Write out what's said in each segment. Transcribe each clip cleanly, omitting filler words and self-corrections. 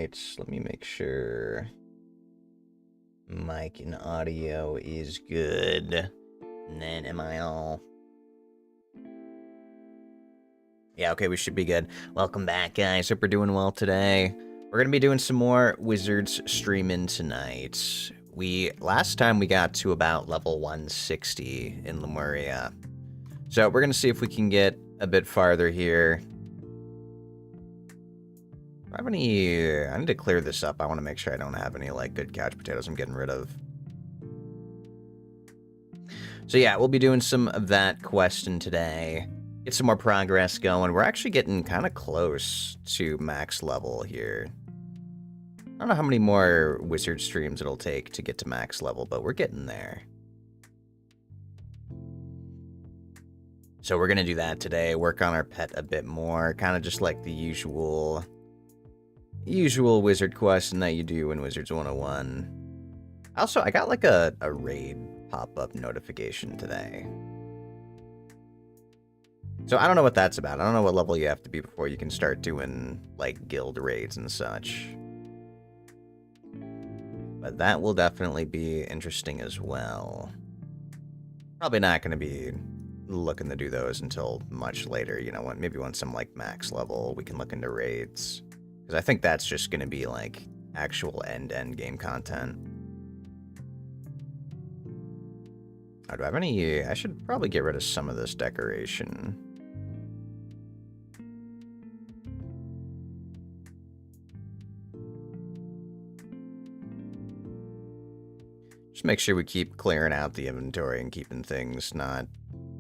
right, let me make sure mic and audio is good. And then am I all... Yeah, okay, we should be good. Welcome back, guys. Hope we're doing well today. We're gonna be doing some more Wizards streaming tonight. Last time we got to about level 160 in Lemuria. So we're gonna see if we can get a bit farther here. Do I have any... I need to clear this up. I want to make sure I don't have any, like, good couch potatoes I'm getting rid of. So yeah, we'll be doing some of that questing today. Get some more progress going. We're actually getting kind of close to max level here. I don't know how many more wizard streams it'll take to get to max level, but we're getting there. So we're going to do that today, work on our pet a bit more, kind of just like the usual wizard question that you do in Wizards 101. Also, I got like a raid pop-up notification today. So I don't know what that's about. I don't know what level you have to be before you can start doing, like, guild raids and such. But that will definitely be interesting as well. Probably not going to be looking to do those until much later. You know, maybe once I'm, like, max level, we can look into raids. Because I think that's just going to be, like, actual end-to-end game content. Oh, do I have any... I should probably get rid of some of this decoration. Just make sure we keep clearing out the inventory and keeping things not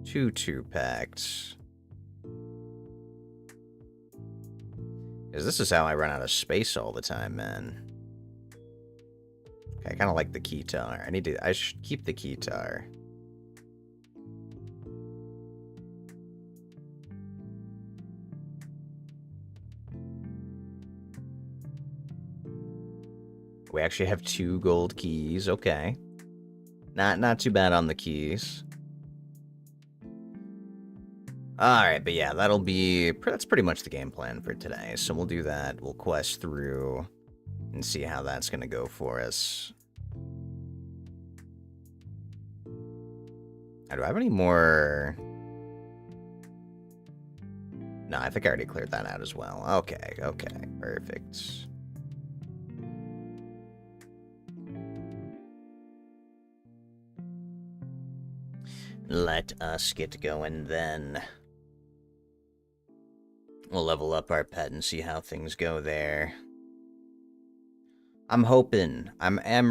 too packed. Because this is how I run out of space all the time, man. Okay, I kind of like the keytar. I should keep the keytar. We actually have 2 gold keys. Okay. Not too bad on the keys. Alright, but yeah, that's pretty much the game plan for today. So we'll do that. We'll quest through and see how that's going to go for us. Now, do I have any more? No, I think I already cleared that out as well. Okay, perfect. Let us get going then. We'll level up our pet and see how things go there. I'm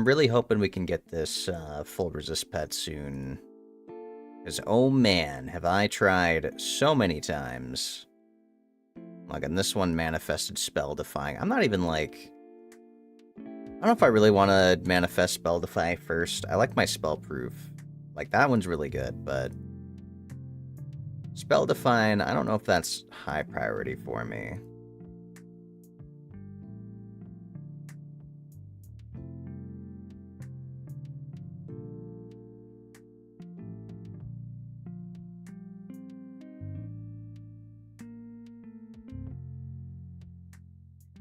really hoping we can get this full resist pet soon. Because, oh man, have I tried so many times. Like, on this one, manifested spell defying. I'm not even like... I don't know if I really want to manifest spell defy first. I like my spell proof. Like, that one's really good, but... Spell define, I don't know if that's high priority for me.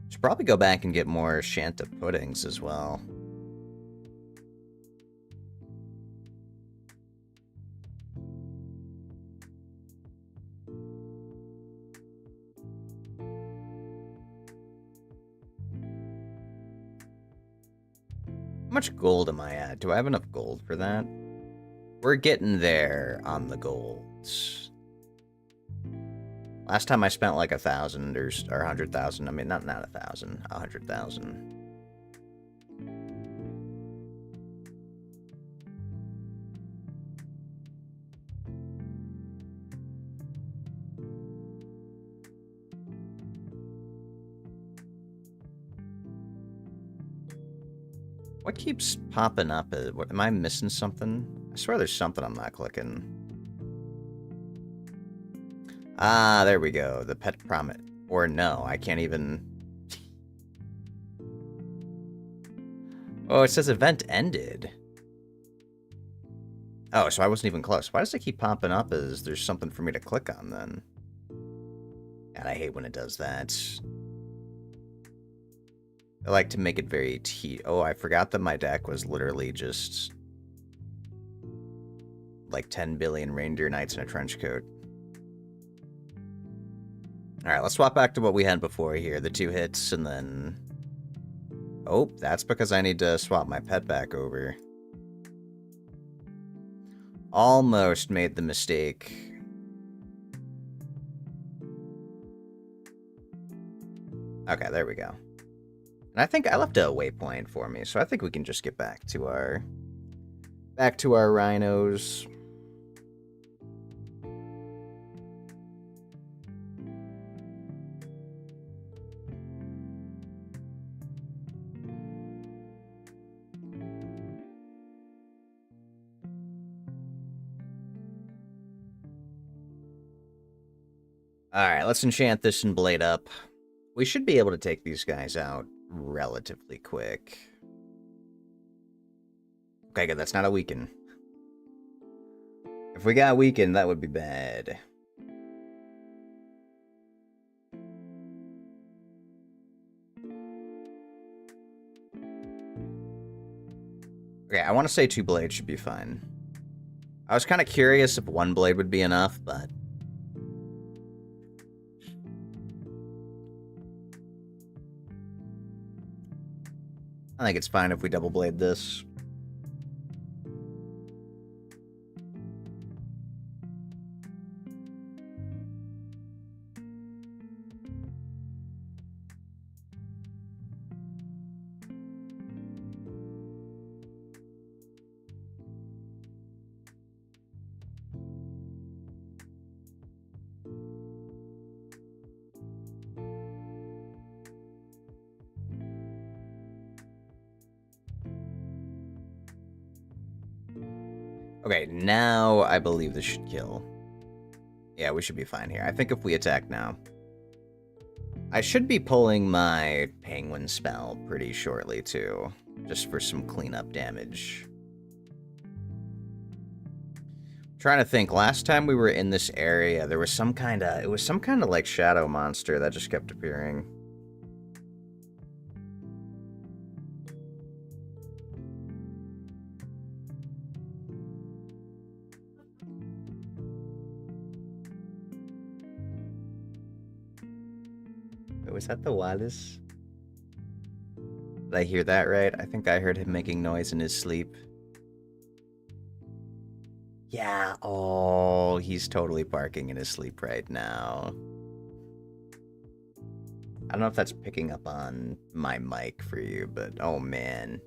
Should probably go back and get more Shanta puddings as well. How much gold am I at? Do I have enough gold for that? We're getting there on the golds. Last time I spent like 1,000 or 100,000. I mean, not 1,000, 100,000. What keeps popping up? Am I missing something? I swear there's something I'm not clicking. Ah, there we go. The pet promise. Or no, I can't even... Oh, it says event ended. Oh, so I wasn't even close. Why does it keep popping up as there's something for me to click on then? God, I hate when it does that. I like to make it very Oh, I forgot that my deck was literally just like 10 billion reindeer knights in a trench coat. Alright, let's swap back to what we had before here. The 2 hits, and then... Oh, that's because I need to swap my pet back over. Almost made the mistake. Okay, there we go. And I think I left a waypoint for me, so I think we can just get back to our rhinos. Alright, let's enchant this and blade up. We should be able to take these guys out relatively quick. Okay, good, that's not a weaken. If we got weakened, that would be bad. Okay, I want to say 2 blades should be fine. I was kind of curious if 1 blade would be enough, but... I think it's fine if we double blade this. Okay, now I believe this should kill. Yeah, we should be fine here. I think if we attack now... I should be pulling my penguin spell pretty shortly, too. Just for some cleanup damage. Trying to think, last time we were in this area, there was some kind of... It was some kind of, like, shadow monster that just kept appearing. Was that the Wallace? Did I hear that right? I think I heard him making noise in his sleep. Yeah, oh, he's totally barking in his sleep right now. I don't know if that's picking up on my mic for you, but oh man.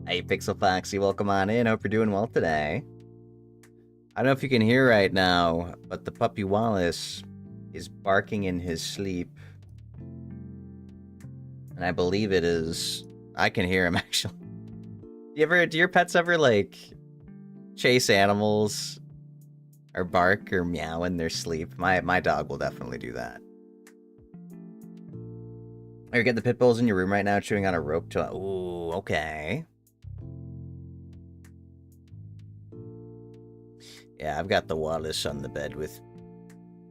Hey, Pixel Foxy, welcome on in. Hope you're doing well today. I don't know if you can hear right now, but the puppy Wallace is barking in his sleep. And I believe it is... I can hear him, actually. Do your pets ever, like, chase animals? Or bark or meow in their sleep? My dog will definitely do that. You're getting the pit bulls in your room right now, chewing on a rope to... Ooh, okay. Yeah, I've got the Wallace on the bed with...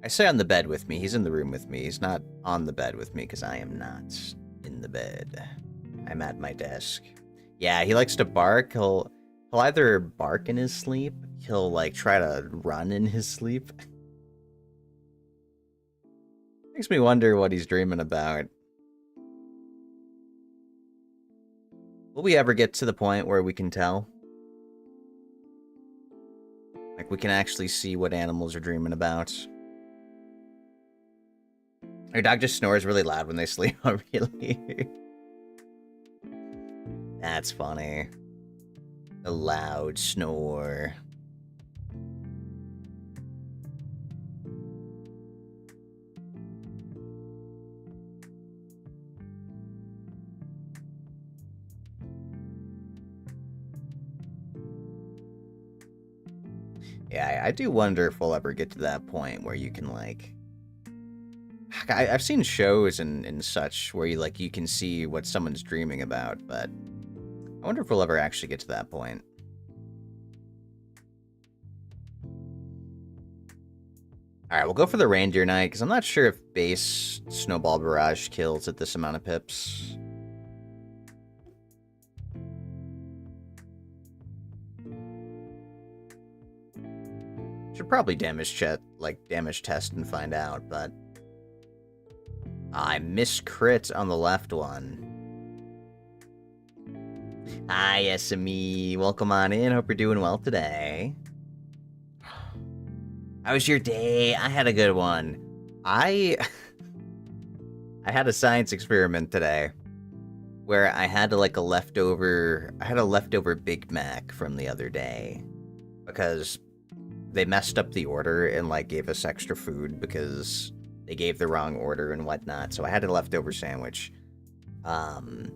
I say on the bed with me. He's in the room with me. He's not on the bed with me, because I am not in the bed. I'm at my desk. Yeah, he likes to bark. He'll either bark in his sleep, he'll like try to run in his sleep. Makes me wonder what he's dreaming about. Will we ever get to the point where we can tell? Like we can actually see what animals are dreaming about? Your dog just snores really loud when they sleep. Oh, really? That's funny. A loud snore. Yeah, I do wonder if we'll ever get to that point where you can, like... I've seen shows and such where you can see what someone's dreaming about, but I wonder if we'll ever actually get to that point. Alright, we'll go for the Reindeer Knight, because I'm not sure if base Snowball Barrage kills at this amount of pips. Should probably damage test and find out, but I miscrit on the left one. Hi, SME. Welcome on in. Hope you're doing well today. How was your day? I had a good one. I had a science experiment today where I had a leftover Big Mac from the other day because they messed up the order and gave us extra food because they gave the wrong order and whatnot. So I had a leftover sandwich. And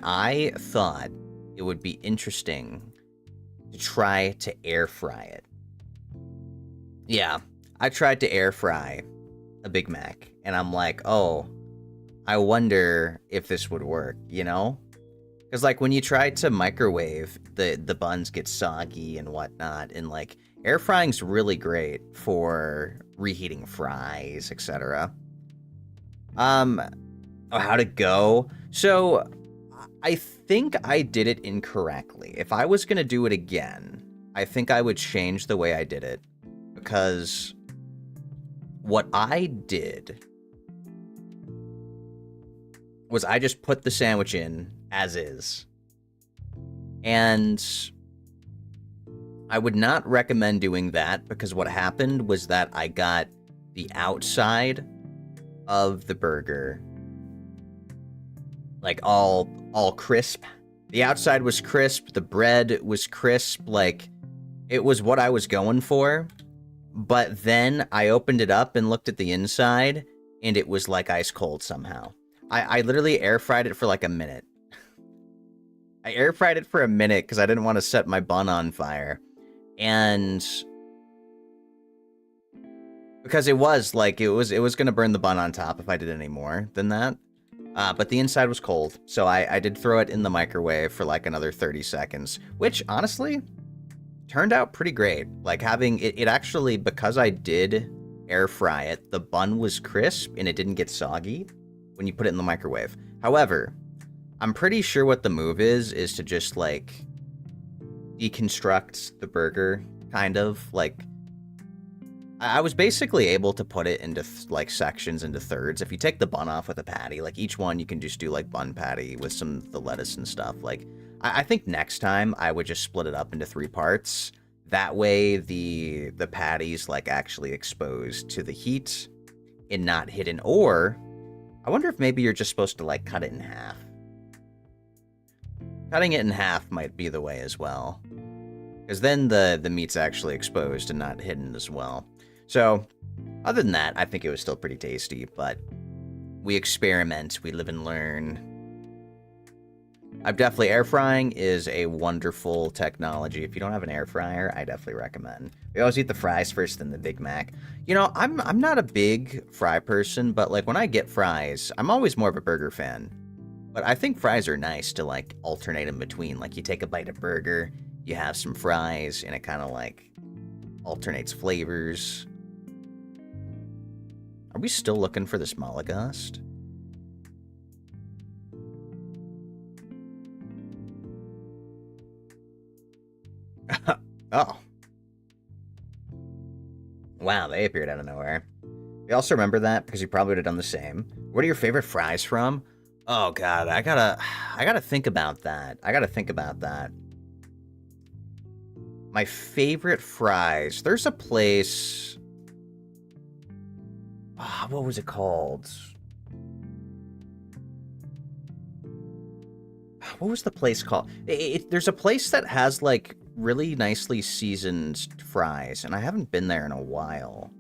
I thought it would be interesting to try to air fry it. Yeah, I tried to air fry a Big Mac, and I'm like, oh, I wonder if this would work, you know? Because, when you try to microwave, the buns get soggy and whatnot, and, air frying's really great for reheating fries, etc. How'd it go? So, I think I did it incorrectly. If I was gonna do it again, I think I would change the way I did it. Because what I did was I just put the sandwich in as is. And I would not recommend doing that because what happened was that I got the outside of the burger all crisp. The outside was crisp, the bread was crisp, it was what I was going for. But then I opened it up and looked at the inside, and it was ice cold somehow. I literally air fried it for a minute. I air fried it for a minute because I didn't want to set my bun on fire. And because it was going to burn the bun on top if I did any more than that. But the inside was cold, so I did throw it in the microwave for another 30 seconds, which honestly turned out pretty great. Having it actually, because I did air fry it, the bun was crisp and it didn't get soggy when you put it in the microwave. However, I'm pretty sure what the move is to just deconstruct the burger, kind of. I was basically able to put it into sections, into thirds. If you take the bun off with a patty, each one you can just do bun patty with the lettuce and stuff. I think next time I would just split it up into 3 parts. That way the patty's actually exposed to the heat and not hidden. Or I wonder if maybe you're just supposed to cut it in half. Cutting it in half might be the way as well. Because then the meat's actually exposed and not hidden as well. So, other than that, I think it was still pretty tasty, but we experiment, we live and learn. Air frying is a wonderful technology. If you don't have an air fryer, I definitely recommend. We always eat the fries first, then the Big Mac. You know, I'm not a big fry person, but when I get fries, I'm always more of a burger fan. But I think fries are nice to alternate in between. You take a bite of burger, you have some fries, and it kind of alternates flavors. Are we still looking for this mollusk? Oh. Wow, they appeared out of nowhere. You also remember that because you probably would have done the same. What are your favorite fries from? Oh god, I gotta think about that. My favorite fries. There's a place. What was it called? What was the place called? There's a place that has really nicely seasoned fries, and I haven't been there in a while.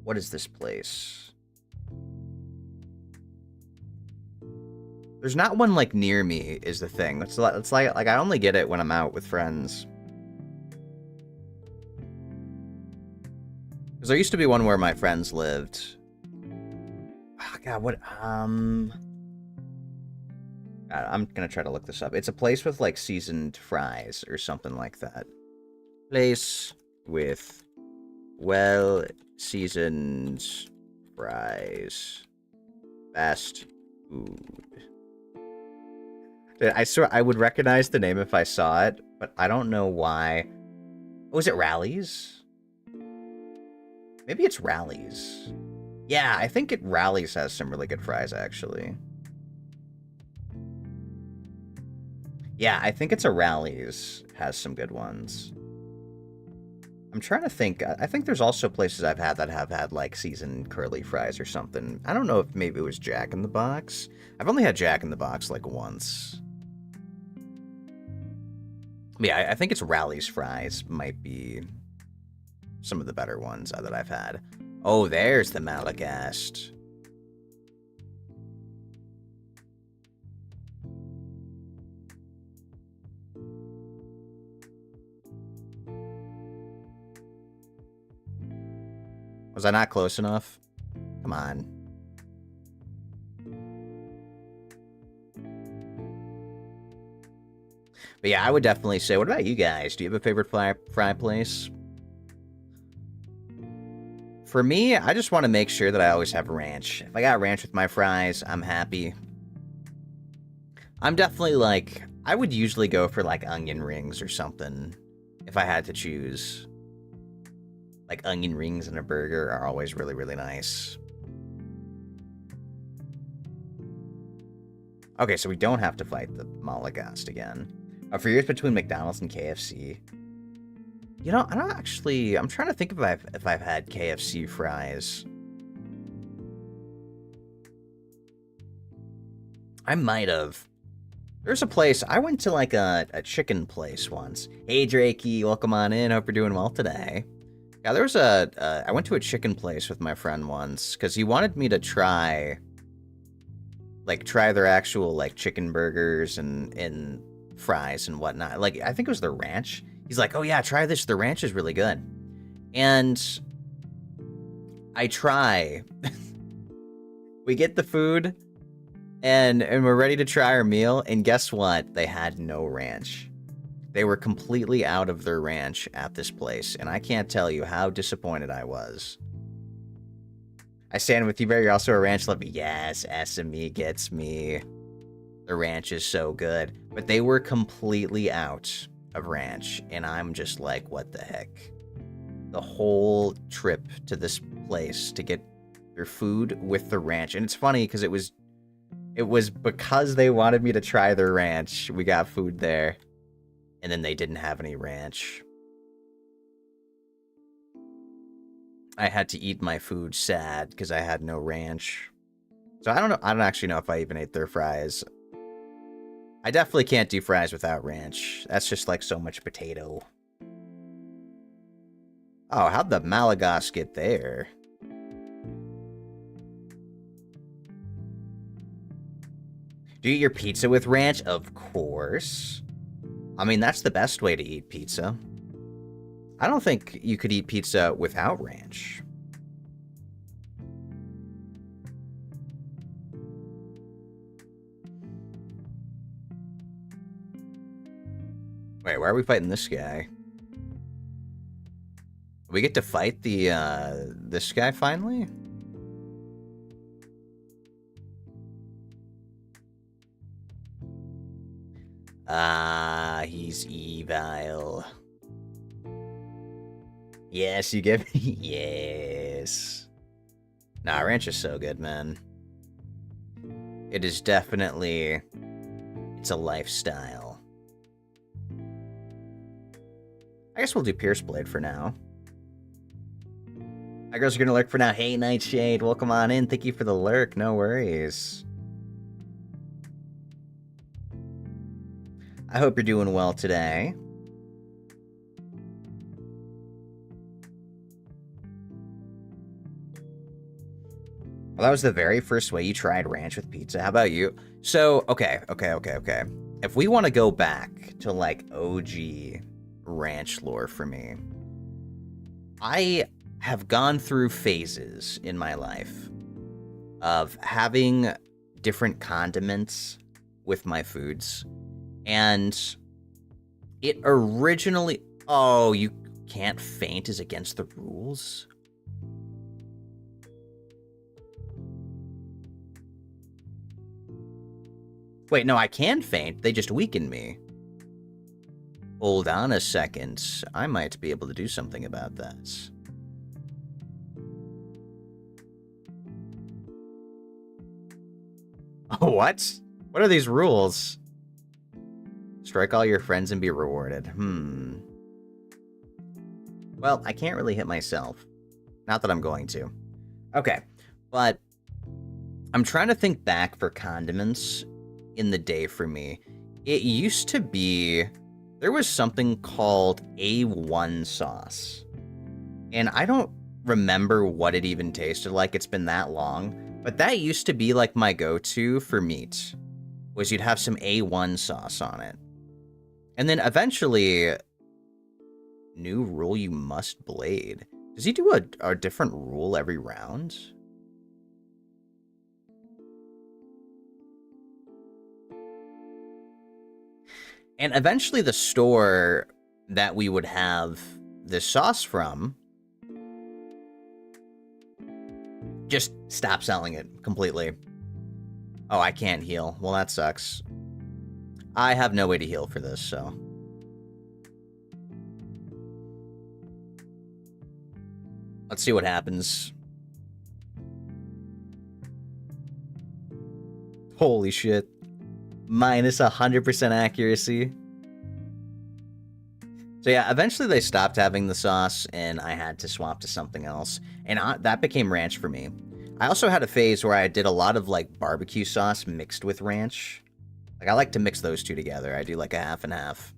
What is this place? There's not one near me is the thing. It's like I only get it when I'm out with friends. Because there used to be one where my friends lived. Oh, God, what? God, I'm gonna try to look this up. It's a place with seasoned fries or something like that. Place with well seasoned fries. Fast food. I swear I would recognize the name if I saw it, but I don't know why. Oh, is it Rallies? Maybe it's Rallies. Yeah, I think Rallies has some really good fries, actually. Yeah, I think it's a Rallies has some good ones. I'm trying to think. I think there's also places I've had that have had, like, seasoned curly fries or something. I don't know if maybe it was Jack in the Box. I've only had Jack in the Box, like, once. But yeah, I think it's Rally's fries might be some of the better ones that I've had. Oh, there's the Malagast. Was I not close enough? Come on. But yeah, I would definitely say, what about you guys? Do you have a favorite fry place? For me, I just want to make sure that I always have ranch. If I got ranch with my fries, I'm happy. I'm definitely like, I would usually go for like onion rings or something if I had to choose. Like onion rings in a burger are always really, really nice. Okay, so we don't have to fight the Malagast again. For years between McDonald's and KFC. You know, I don't actually. I'm trying to think if I've had KFC fries. I might have. There's a place I went to, like a chicken place once. Hey Drakey, welcome on in. Hope you're doing well today. Yeah, there was I went to a chicken place with my friend once because he wanted me to try their actual like chicken burgers and fries and whatnot. Like I think it was the ranch. He's like, oh yeah, try this. The ranch is really good. And I try. We get the food and we're ready to try our meal. And guess what? They had no ranch. They were completely out of their ranch at this place. And I can't tell you how disappointed I was. I stand with you, Bear. You're also a ranch lover. Yes, SME gets me. The ranch is so good. But they were completely out of ranch. And I'm just like, what the heck? The whole trip to this place to get their food with the ranch. And it's funny because it was because they wanted me to try their ranch. We got food there. And then they didn't have any ranch. I had to eat my food sad because I had no ranch. So I don't know. I don't actually know if I even ate their fries. I definitely can't do fries without ranch. That's just like so much potato. Oh, how'd the Malagast get there? Do you eat your pizza with ranch? Of course. I mean, that's the best way to eat pizza. I don't think you could eat pizza without ranch. Wait, why are we fighting this guy? We get to fight this guy finally? He's evil. Yes, you give me. Yes. Nah, ranch is so good, man. It is definitely. It's a lifestyle. I guess we'll do Pierce Blade for now. My girls are gonna lurk for now. Hey, Nightshade, welcome on in. Thank you for the lurk. No worries. I hope you're doing well today. Well, that was the very first way you tried ranch with pizza. How about you? So, okay. If we want to go back to, like, OG ranch lore for me, I have gone through phases in my life of having different condiments with my foods. And it originally... Oh, you can't faint is against the rules? Wait, no, I can faint. They just weaken me. Hold on a second. I might be able to do something about that. What? What are these rules? Strike all your friends and be rewarded. Well, I can't really hit myself. Not that I'm going to. Okay, but I'm trying to think back for condiments in the day for me. It used to be... There was something called A1 sauce. And I don't remember what it even tasted like. It's been that long. But that used to be like my go-to for meat. Was you'd have some A1 sauce on it. And then eventually... New rule, you must blade. Does he do a different rule every round? And eventually the store that we would have this sauce from just stopped selling it completely. Oh, I can't heal. Well, that sucks. I have no way to heal for this, so... Let's see what happens. Holy shit. Minus 100% accuracy. So yeah, eventually they stopped having the sauce, and I had to swap to something else. And that became ranch for me. I also had a phase where I did a lot of, like, barbecue sauce mixed with ranch. Like, I like to mix those two together. I do, like, a half and half.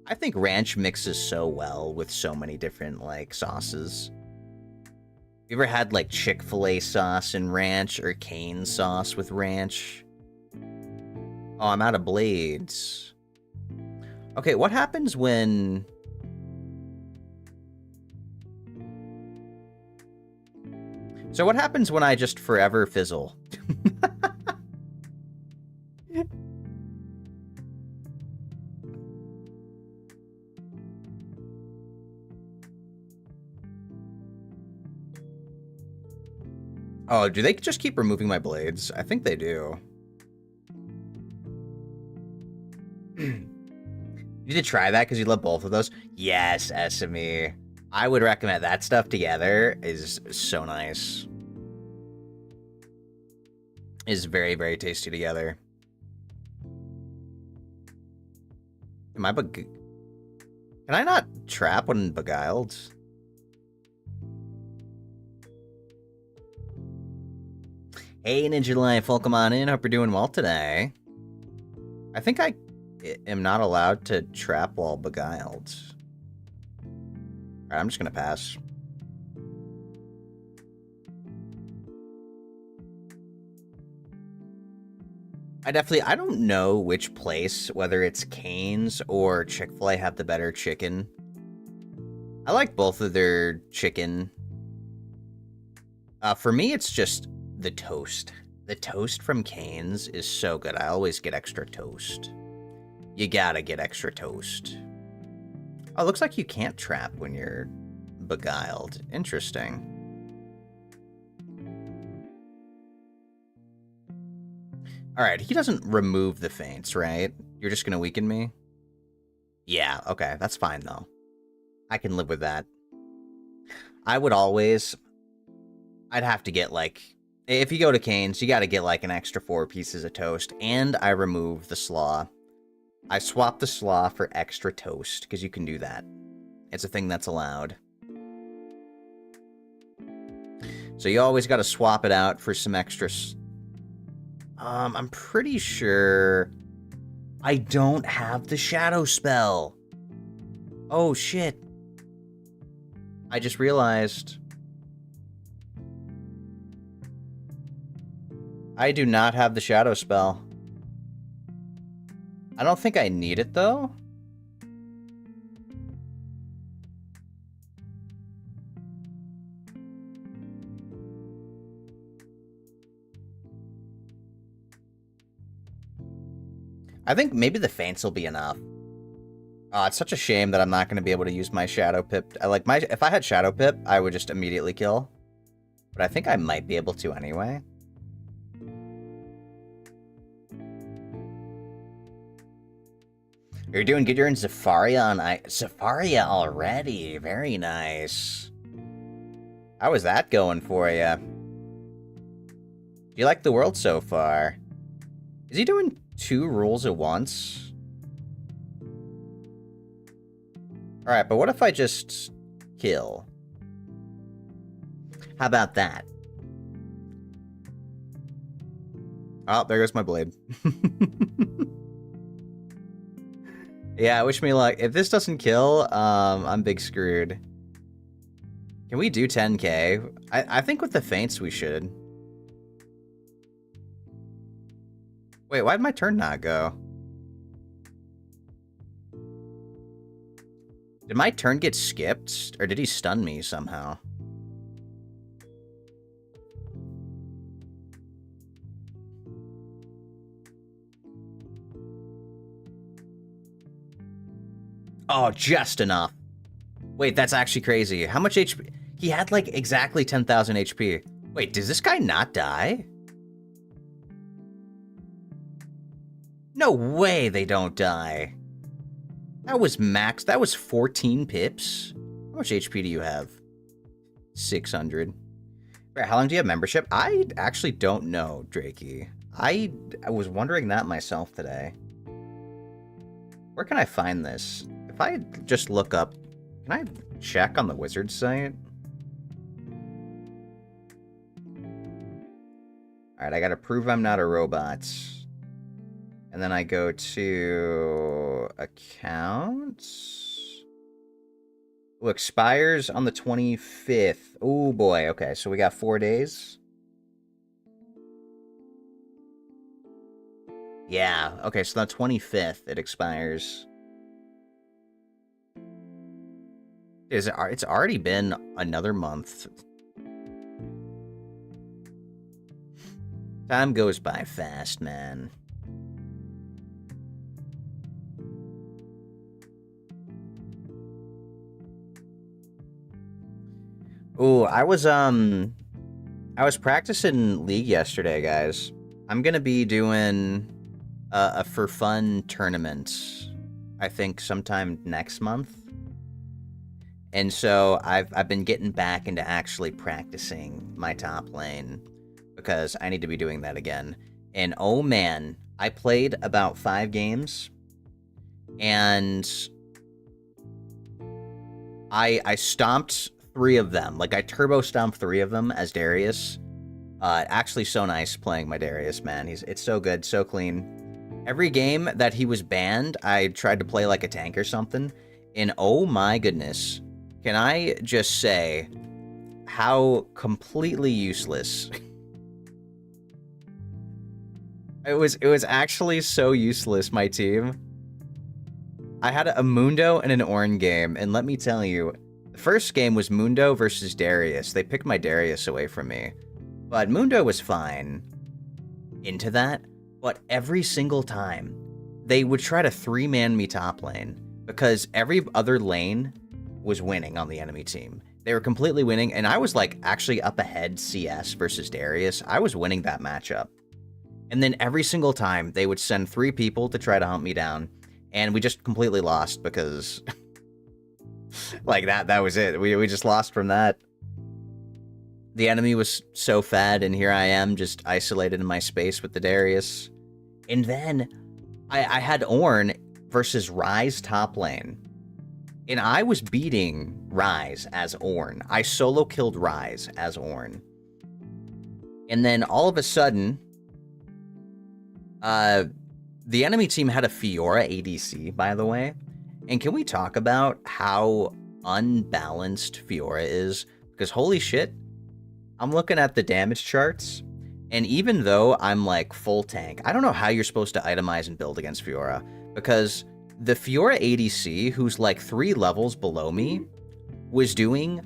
I think ranch mixes so well with so many different, like, sauces. You ever had, like, Chick-fil-A sauce and ranch, or Cane sauce with ranch? Oh, I'm out of blades. Okay, what happens when... So what happens when I just forever fizzle? Oh, do they just keep removing my blades? I think they do. You need to try that because you love both of those? Yes, SME. I would recommend that stuff together is so nice. Is very, very tasty together. Am I Can I not trap when beguiled? Hey, Ninja Life, welcome on in. Hope you're doing well today. I think I am not allowed to trap while beguiled. Alright, I'm just gonna pass. I don't know which place, whether it's Cane's or Chick-fil-A, have the better chicken. I like both of their chicken. For me, it's just the toast. The toast from Cane's is so good. I always get extra toast. You gotta get extra toast. Oh, it looks like you can't trap when you're beguiled. Interesting. Alright, he doesn't remove the feints, right? You're just gonna weaken me? Yeah, okay, that's fine, though. I can live with that. I would always... I'd have to get, like... If you go to Cane's, you gotta get, like, an extra 4 pieces of toast, and I remove the slaw. I swap the slaw for extra toast, because you can do that. It's a thing that's allowed. So you always gotta swap it out for some extra... I'm pretty sure... I don't have the shadow spell. Oh, shit. I just realized... I do not have the shadow spell. I don't think I need it, though. I think maybe the feints will be enough. It's such a shame that I'm not going to be able to use my Shadow Pip. If I had Shadow Pip, I would just immediately kill. But I think I might be able to anyway. You're doing good. You're in Zafaria on Zafaria already. Very nice. How is that going for you? Do you like the world so far? Is he doing 2 rules at once? Alright, but what if I just kill? How about that? Oh, there goes my blade. Yeah, wish me luck. If this doesn't kill, I'm big screwed. Can we do 10k? I think with the feints we should. Wait, why'd my turn not go? Did my turn get skipped? Or did he stun me somehow? Oh, just enough. Wait, that's actually crazy. How much HP? He had like exactly 10,000 HP. Wait, does this guy not die? No way they don't die. That was max. That was 14 pips. How much HP do you have? 600. Right, how long do you have membership? I actually don't know, Drakey. I was wondering that myself today. Where can I find this? If I just look up, can I check on the wizard site? Alright, I gotta prove I'm not a robot. And then I go to accounts. Ooh, expires on the 25th. Oh boy, okay, so we got 4 days. Yeah, okay, so the 25th it expires. It's already been another month. Time goes by fast, man. Ooh, I was practicing League yesterday, guys. I'm gonna be doing a for fun tournament, I think sometime next month. And so I've been getting back into actually practicing my top lane because I need to be doing that again. And oh man, I played about 5 games and I stomped 3 of them. Like I turbo stomped 3 of them as Darius. Actually so nice playing my Darius, man. It's so good, so clean. Every game that he was banned, I tried to play like a tank or something. And oh my goodness, can I just say how completely useless. It was actually so useless, my team. I had a Mundo and an Ornn game, and let me tell you, the first game was Mundo versus Darius. They picked my Darius away from me. But Mundo was fine into that, but every single time, they would try to 3-man me top lane, because every other lane was winning on the enemy team. They were completely winning, and I was like actually up ahead CS versus Darius. I was winning that matchup. And then every single time, they would send 3 people to try to hunt me down, and we just completely lost because like that was it. We just lost from that. The enemy was so fed, and here I am just isolated in my space with the Darius. And then I had Ornn versus Ryze top lane. And I was beating Ryze as Ornn. I solo killed Ryze as Ornn. And then all of a sudden, the enemy team had a Fiora ADC, by the way. And can we talk about how unbalanced Fiora is? Because holy shit, I'm looking at the damage charts, and even though I'm like full tank, I don't know how you're supposed to itemize and build against Fiora, because the Fiora ADC, who's like 3 levels below me, was doing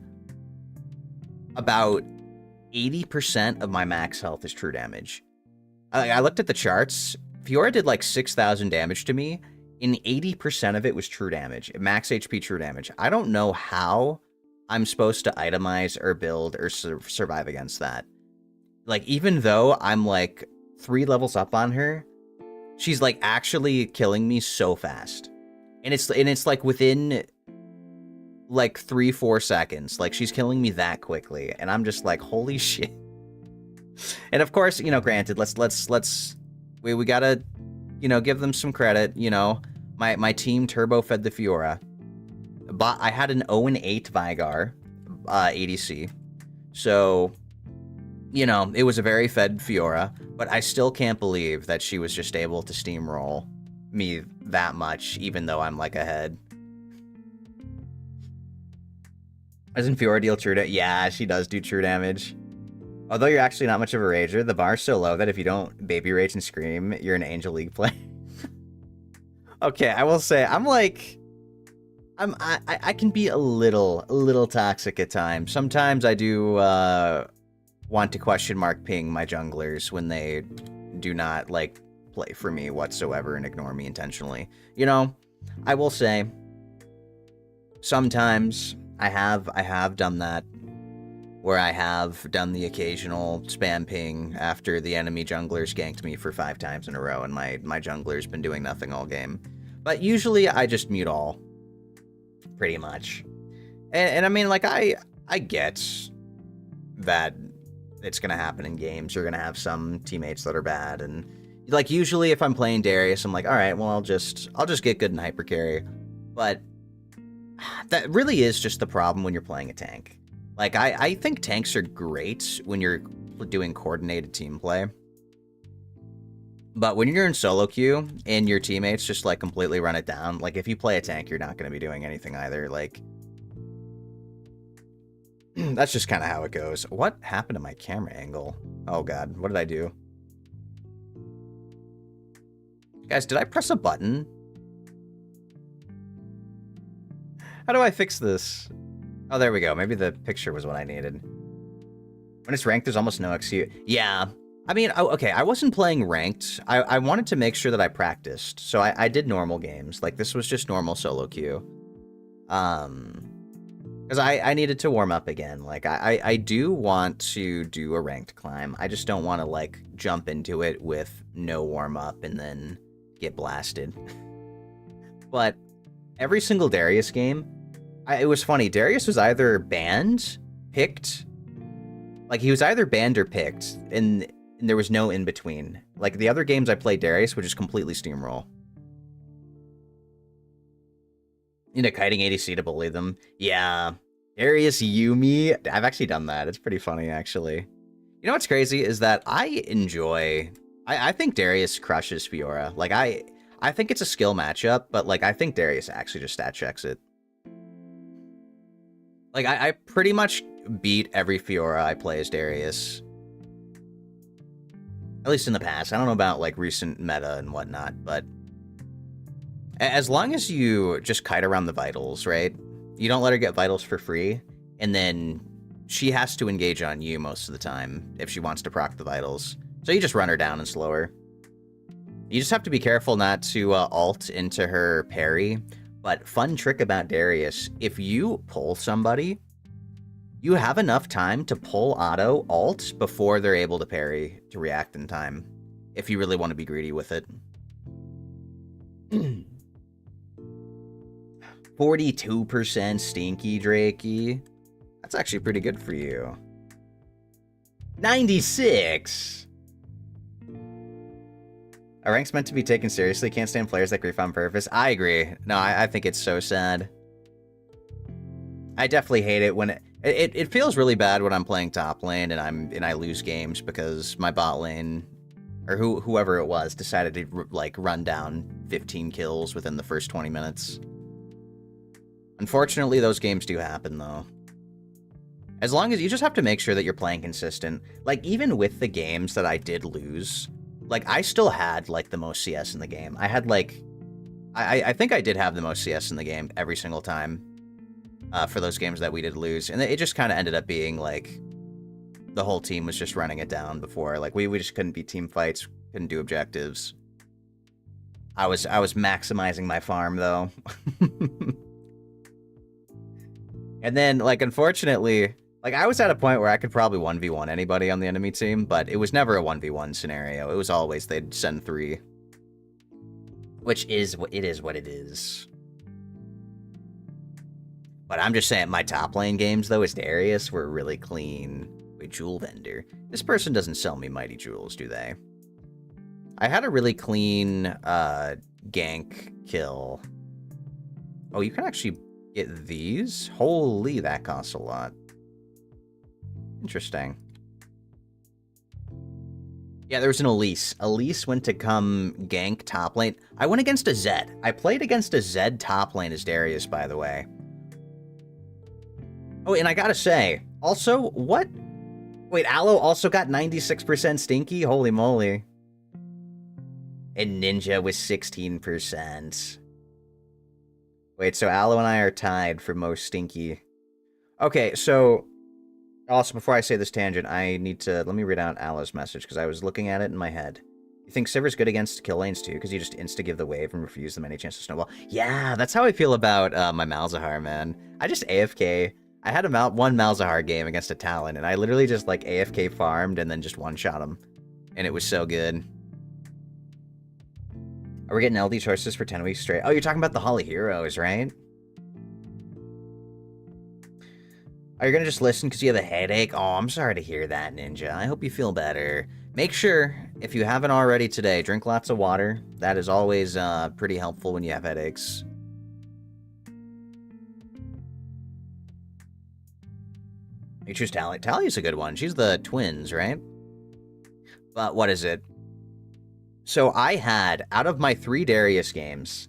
about 80% of my max health as true damage. I looked at the charts. Fiora did like 6,000 damage to me, and 80% of it was true damage, max HP true damage. I don't know how I'm supposed to itemize or build or survive against that. Like, even though I'm like 3 levels up on her, she's like actually killing me so fast. And it's like within like 3-4 seconds. Like she's killing me that quickly, and I'm just like, holy shit. And of course, you know, granted, we gotta, you know, give them some credit. You know, my team turbo fed the Fiora, but I had an 0-8 Vigar ADC, so you know it was a very fed Fiora. But I still can't believe that she was just able to steamroll me that much, even though I'm like ahead. Doesn't Fiora deal true damage? Yeah, she does do true damage. Although you're actually not much of a rager, the bar's so low that if you don't baby rage and scream, you're an Angel League player. Okay, I will say, I can be a little toxic at times. Sometimes I do want to question mark ping my junglers when they do not like play for me whatsoever and ignore me intentionally. You know, I will say sometimes I have done that, where I have done the occasional spam ping after the enemy jungler's ganked me for 5 times in a row and my jungler's been doing nothing all game. But usually I just mute all, pretty much. And I mean, like, I get that it's gonna happen in games. You're gonna have some teammates that are bad, and like usually if I'm playing Darius, I'm like, all right, well I'll just get good in hyper carry. But that really is just the problem when you're playing a tank. Like, I think tanks are great when you're doing coordinated team play. But when you're in solo queue and your teammates just, like, completely run it down, like, if you play a tank, you're not going to be doing anything either. Like, that's just kind of how it goes. What happened to my camera angle? Oh, God. What did I do? Guys, did I press a button? How do I fix this? Oh, there we go. Maybe the picture was what I needed. When it's ranked, there's almost no XU. Yeah. I mean, okay, I wasn't playing ranked. I wanted to make sure that I practiced. So I did normal games. Like, this was just normal solo queue. Because I needed to warm up again. Like, I do want to do a ranked climb. I just don't want to, like, jump into it with no warm up and then get blasted. But every single Darius game, it was funny. Darius was either banned, picked. Like, he was either banned or picked, and there was no in between. Like, the other games I played Darius would just completely steamroll. You know, kiting ADC to bully them. Yeah. Darius Yumi. I've actually done that. It's pretty funny, actually. You know what's crazy is that I enjoy... I think Darius crushes Fiora. Like, I think it's a skill matchup, but, like, I think Darius actually just stat checks it. Like, I pretty much beat every Fiora I play as Darius. At least in the past. I don't know about, like, recent meta and whatnot, but... as long as you just kite around the vitals, right? You don't let her get vitals for free, and then she has to engage on you most of the time if she wants to proc the vitals. So you just run her down and slow her. You just have to be careful not to ult into her parry. But fun trick about Darius, if you pull somebody, you have enough time to pull auto ult before they're able to parry to react in time, if you really want to be greedy with it. 42% Stinky Drakey. That's actually pretty good for you. 96! Our rank's meant to be taken seriously. Can't stand players that grief on purpose. I agree. No, I think it's so sad. I definitely hate it when it feels really bad when I'm playing top lane and I lose games because my bot lane or whoever it was decided to like run down 15 kills within the first 20 minutes. Unfortunately, those games do happen though. As long as you just have to make sure that you're playing consistent. Like even with the games that I did lose, like, I still had, like, the most CS in the game. I had, like... I think I did have the most CS in the game every single time for those games that we did lose. And it just kind of ended up being, like... the whole team was just running it down before. Like, we just couldn't beat team fights, couldn't do objectives. I was maximizing my farm, though. And then, like, unfortunately... like, I was at a point where I could probably 1v1 anybody on the enemy team, but it was never a 1v1 scenario. It was always they'd send 3. Which is what it is. But I'm just saying, my top lane games, though, as Darius, were really clean. Wait, Jewel Vendor. This person doesn't sell me Mighty Jewels, do they? I had a really clean gank kill. Oh, you can actually get these? Holy, that costs a lot. Interesting. Yeah, there was an Elise. Elise went to come gank top lane. I went against a Zed. I played against a Zed top lane as Darius, by the way. Oh, and I gotta say, also, what? Wait, Aloe also got 96% stinky? Holy moly. And Ninja was 16%. Wait, so Aloe and I are tied for most stinky. Okay, so... Also, before I say this tangent, I need to... Let me read out Aloe's message, because I was looking at it in my head. You think Sivir's good against kill lanes, too? Because you just insta-give the wave and refuse them any chance to snowball? Yeah, that's how I feel about my Malzahar, man. I just AFK. I had one Malzahar game against a Talon, and I literally just, like, AFK farmed and then just one-shot him. And it was so good. Are we getting LD choices for 10 weeks straight? Oh, you're talking about the Holly Heroes, right? Are you going to just listen because you have a headache? Oh, I'm sorry to hear that, Ninja. I hope you feel better. Make sure, if you haven't already today, drink lots of water. That is always pretty helpful when you have headaches. You choose Tally. Tally's a good one. She's the twins, right? But what is it? So I had, out of my 3 Darius games,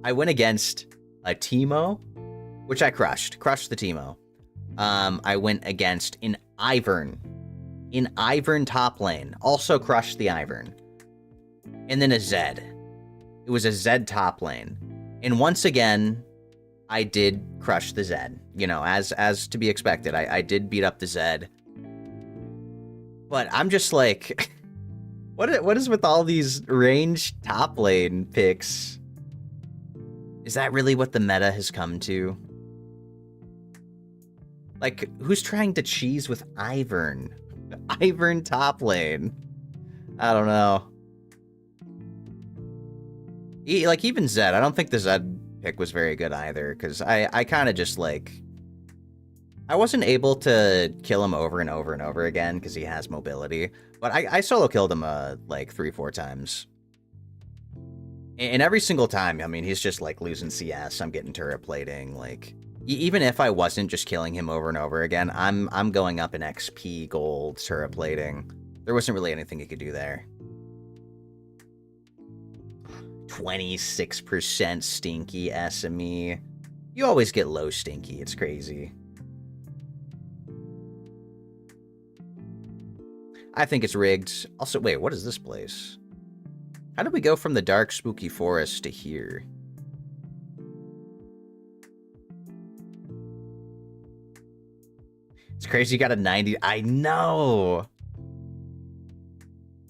I went against a Teemo, which I crushed. Crushed the Teemo. I went against an Ivern. In Ivern top lane. Also crushed the Ivern. And then a Zed. It was a Zed top lane. And once again, I did crush the Zed. You know, as to be expected. I did beat up the Zed. But I'm just like... What is with all these ranged top lane picks? Is that really what the meta has come to? Like, who's trying to cheese with Ivern? Ivern top lane. I don't know. Like, even Zed. I don't think the Zed pick was very good either, because I kind of just, like... I wasn't able to kill him over and over and over again, because he has mobility. But I solo killed him, like, 3-4 times. And every single time, I mean, he's just, like, losing CS. I'm getting turret plating, like... Even if I wasn't just killing him over and over again, I'm going up in XP, gold, turret plating. There wasn't really anything he could do there. 26% stinky SME. You always get low stinky. It's crazy. I think it's rigged. Also, wait, what is this place? How did we go from the dark, spooky forest to here? It's crazy you got a 90. I know!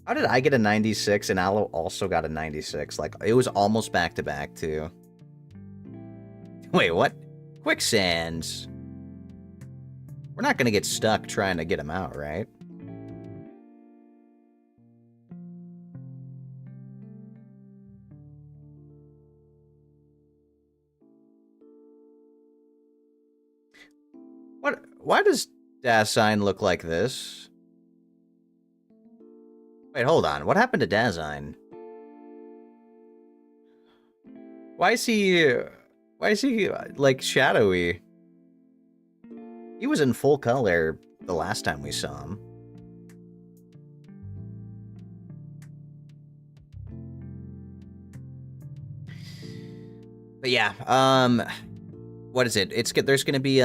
How did I get a 96 and Aloe also got a 96? Like, it was almost back-to-back, too. Wait, what? Quicksands. We're not gonna get stuck trying to get him out, right? What? Why does Dasein look like this? Wait, hold on. What happened to Dasein? Why is he, like, shadowy? He was in full color the last time we saw him. But yeah, what is it? There's gonna be,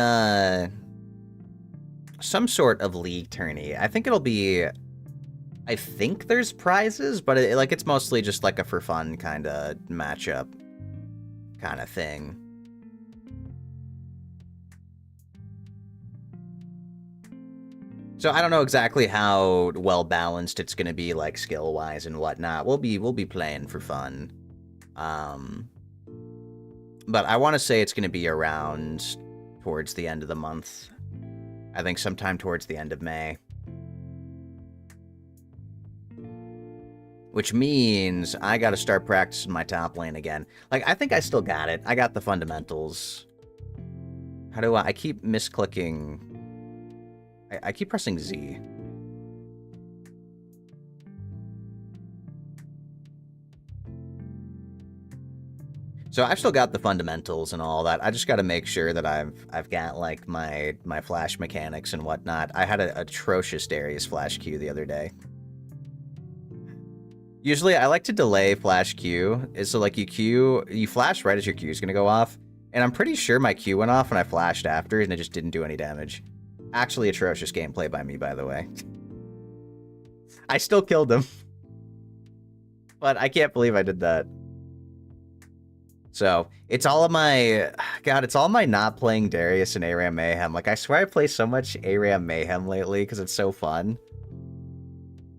some sort of league tourney. I think it'll be... I think there's prizes, but it's mostly just like a for fun kind of matchup kind of thing. So I don't know exactly how well balanced it's going to be, like, skill-wise and whatnot. We'll be playing for fun. But I want to say it's going to be around towards the end of the month. I think sometime towards the end of May. Which means I gotta start practicing my top lane again. Like, I think I still got it. I got the fundamentals. How do I keep misclicking? I keep pressing Z. So I've still got the fundamentals and all that. I just got to make sure that I've got like my flash mechanics and whatnot. I had an atrocious Darius flash Q the other day. Usually I like to delay flash Q. So like you flash right as your Q is gonna go off, and I'm pretty sure my Q went off and I flashed after, and it just didn't do any damage. Actually, atrocious gameplay by me, by the way. I still killed him, but I can't believe I did that. So, it's all of my... God, it's all my not playing Darius and ARAM Mayhem. Like, I swear I play so much ARAM Mayhem lately because it's so fun.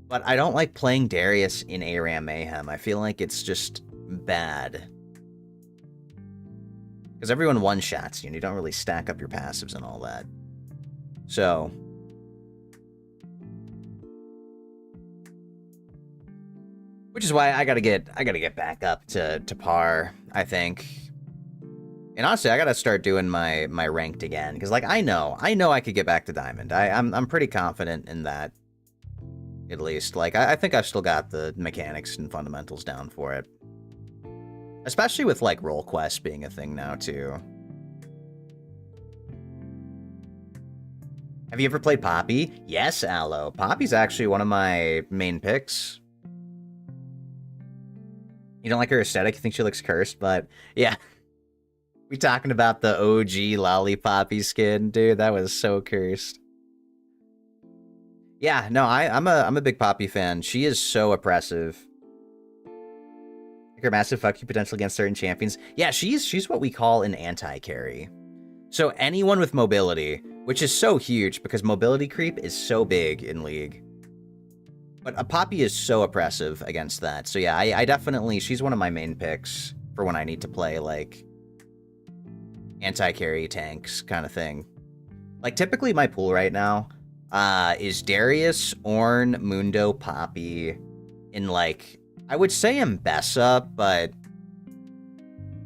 But I don't like playing Darius in ARAM Mayhem. I feel like it's just bad. Because everyone one-shots you, and you don't really stack up your passives and all that. So... Which is why I gotta get back up to par, I think. And honestly, I gotta start doing my ranked again, because like I know I could get back to Diamond. I'm pretty confident in that, at least. Like I think I've still got the mechanics and fundamentals down for it, especially with like role quests being a thing now too. Have you ever played Poppy? Yes, Aloe. Poppy's actually one of my main picks. You don't like her aesthetic? You think she looks cursed? But yeah, we talking about the OG Lollipoppy skin, dude. That was so cursed. Yeah, no, I'm a big Poppy fan. She is so oppressive. Like her massive fuck you potential against certain champions. Yeah, she's what we call an anti-carry. So anyone with mobility, which is so huge because mobility creep is so big in League. But a Poppy is so oppressive against that. So yeah, I definitely... She's one of my main picks for when I need to play, like, anti-carry tanks kind of thing. Like, typically my pool right now is Darius, Ornn, Mundo, Poppy, in, like... I would say Mbessa, but...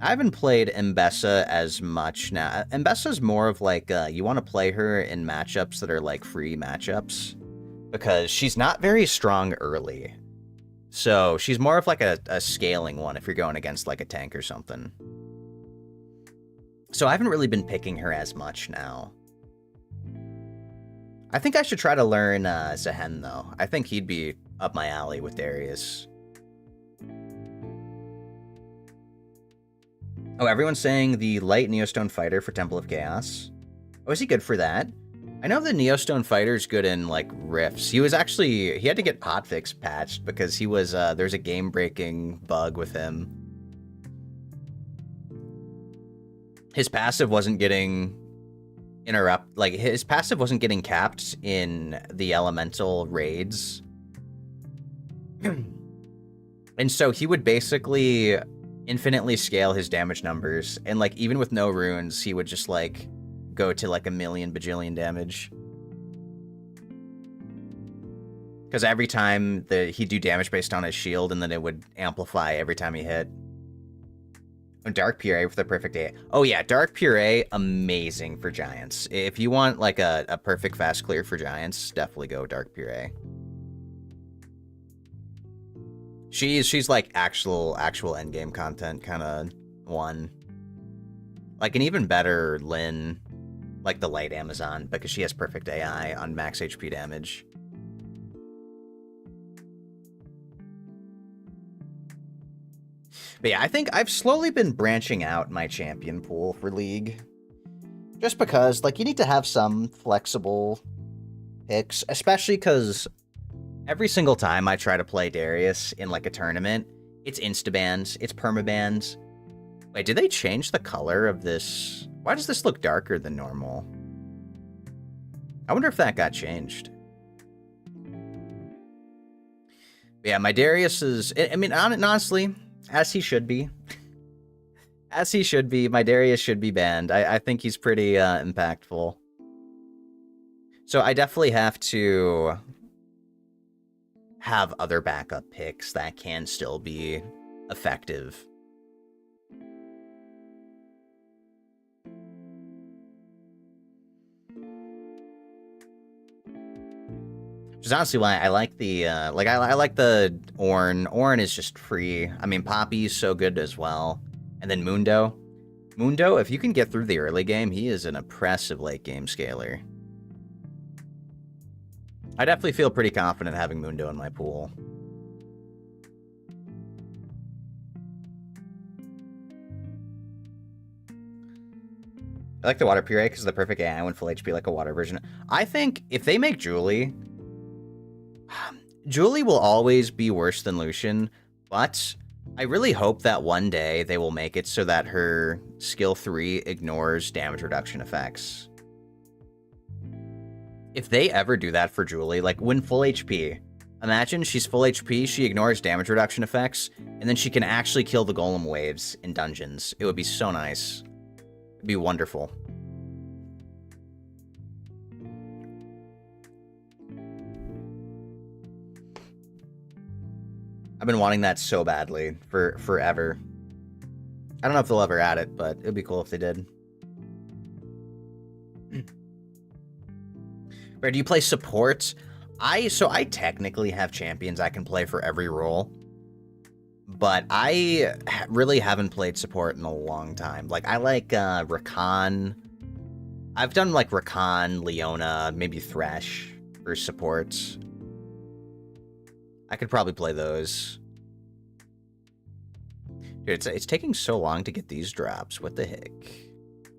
I haven't played Mbessa as much now. Mbessa's more of, like, you want to play her in matchups that are, like, free matchups. Because she's not very strong early. So she's more of like a scaling one if you're going against like a tank or something. So I haven't really been picking her as much now. I think I should try to learn Zehen though. I think he'd be up my alley with Darius. Oh, everyone's saying the light Neostone fighter for Temple of Chaos. Oh, is he good for that? I know the Neostone fighter's good in, like, Rifts. He was actually... He had to get hotfix patched because he was, there's a game-breaking bug with him. His passive wasn't getting... Like, his passive wasn't getting capped in the elemental raids. And so he would basically infinitely scale his damage numbers. And, like, even with no runes, he would just, like... go to like a million bajillion damage. Because every time he'd do damage based on his shield, and then it would amplify every time he hit. Oh, Dark Puree for the perfect A. Oh yeah, Dark Puree, amazing for Giants. If you want like a perfect fast clear for Giants, definitely go Dark Puree. She's like actual endgame content kind of one. Like an even better Lyn, like the light Amazon, because she has perfect AI on max HP damage. But yeah, I think I've slowly been branching out my champion pool for League. Just because, like, you need to have some flexible picks, especially because every single time I try to play Darius in, like, a tournament, it's instabans, it's permabans. Wait, did they change the color of this? Why does this look darker than normal? I wonder if that got changed. But yeah, my Darius is... I mean, honestly, as he should be. As he should be. My Darius should be banned. I think he's pretty impactful. So I definitely have to have other backup picks that can still be effective. Which is honestly why I like the, I like the Ornn. Ornn is just free. I mean, Poppy's so good as well. And then Mundo. Mundo, if you can get through the early game, he is an oppressive late game scaler. I definitely feel pretty confident having Mundo in my pool. I like the water puree because the perfect AI when full HP like a water version. I think if they make Julie, Julie will always be worse than Lucian, but I really hope that one day they will make it so that her skill 3 ignores damage reduction effects. If they ever do that for Julie, like when full HP, imagine she's full HP, she ignores damage reduction effects, and then she can actually kill the golem waves in dungeons. It would be so nice. It'd be wonderful. I've been wanting that so badly for forever. I don't know if they'll ever add it, but it'd be cool if they did. Where do you play support? So I technically have champions I can play for every role, but I really haven't played support in a long time. Like, I like Rakan. I've done like Rakan, Leona, maybe Thresh for support. I could probably play those. Dude, it's taking so long to get these drops. What the heck?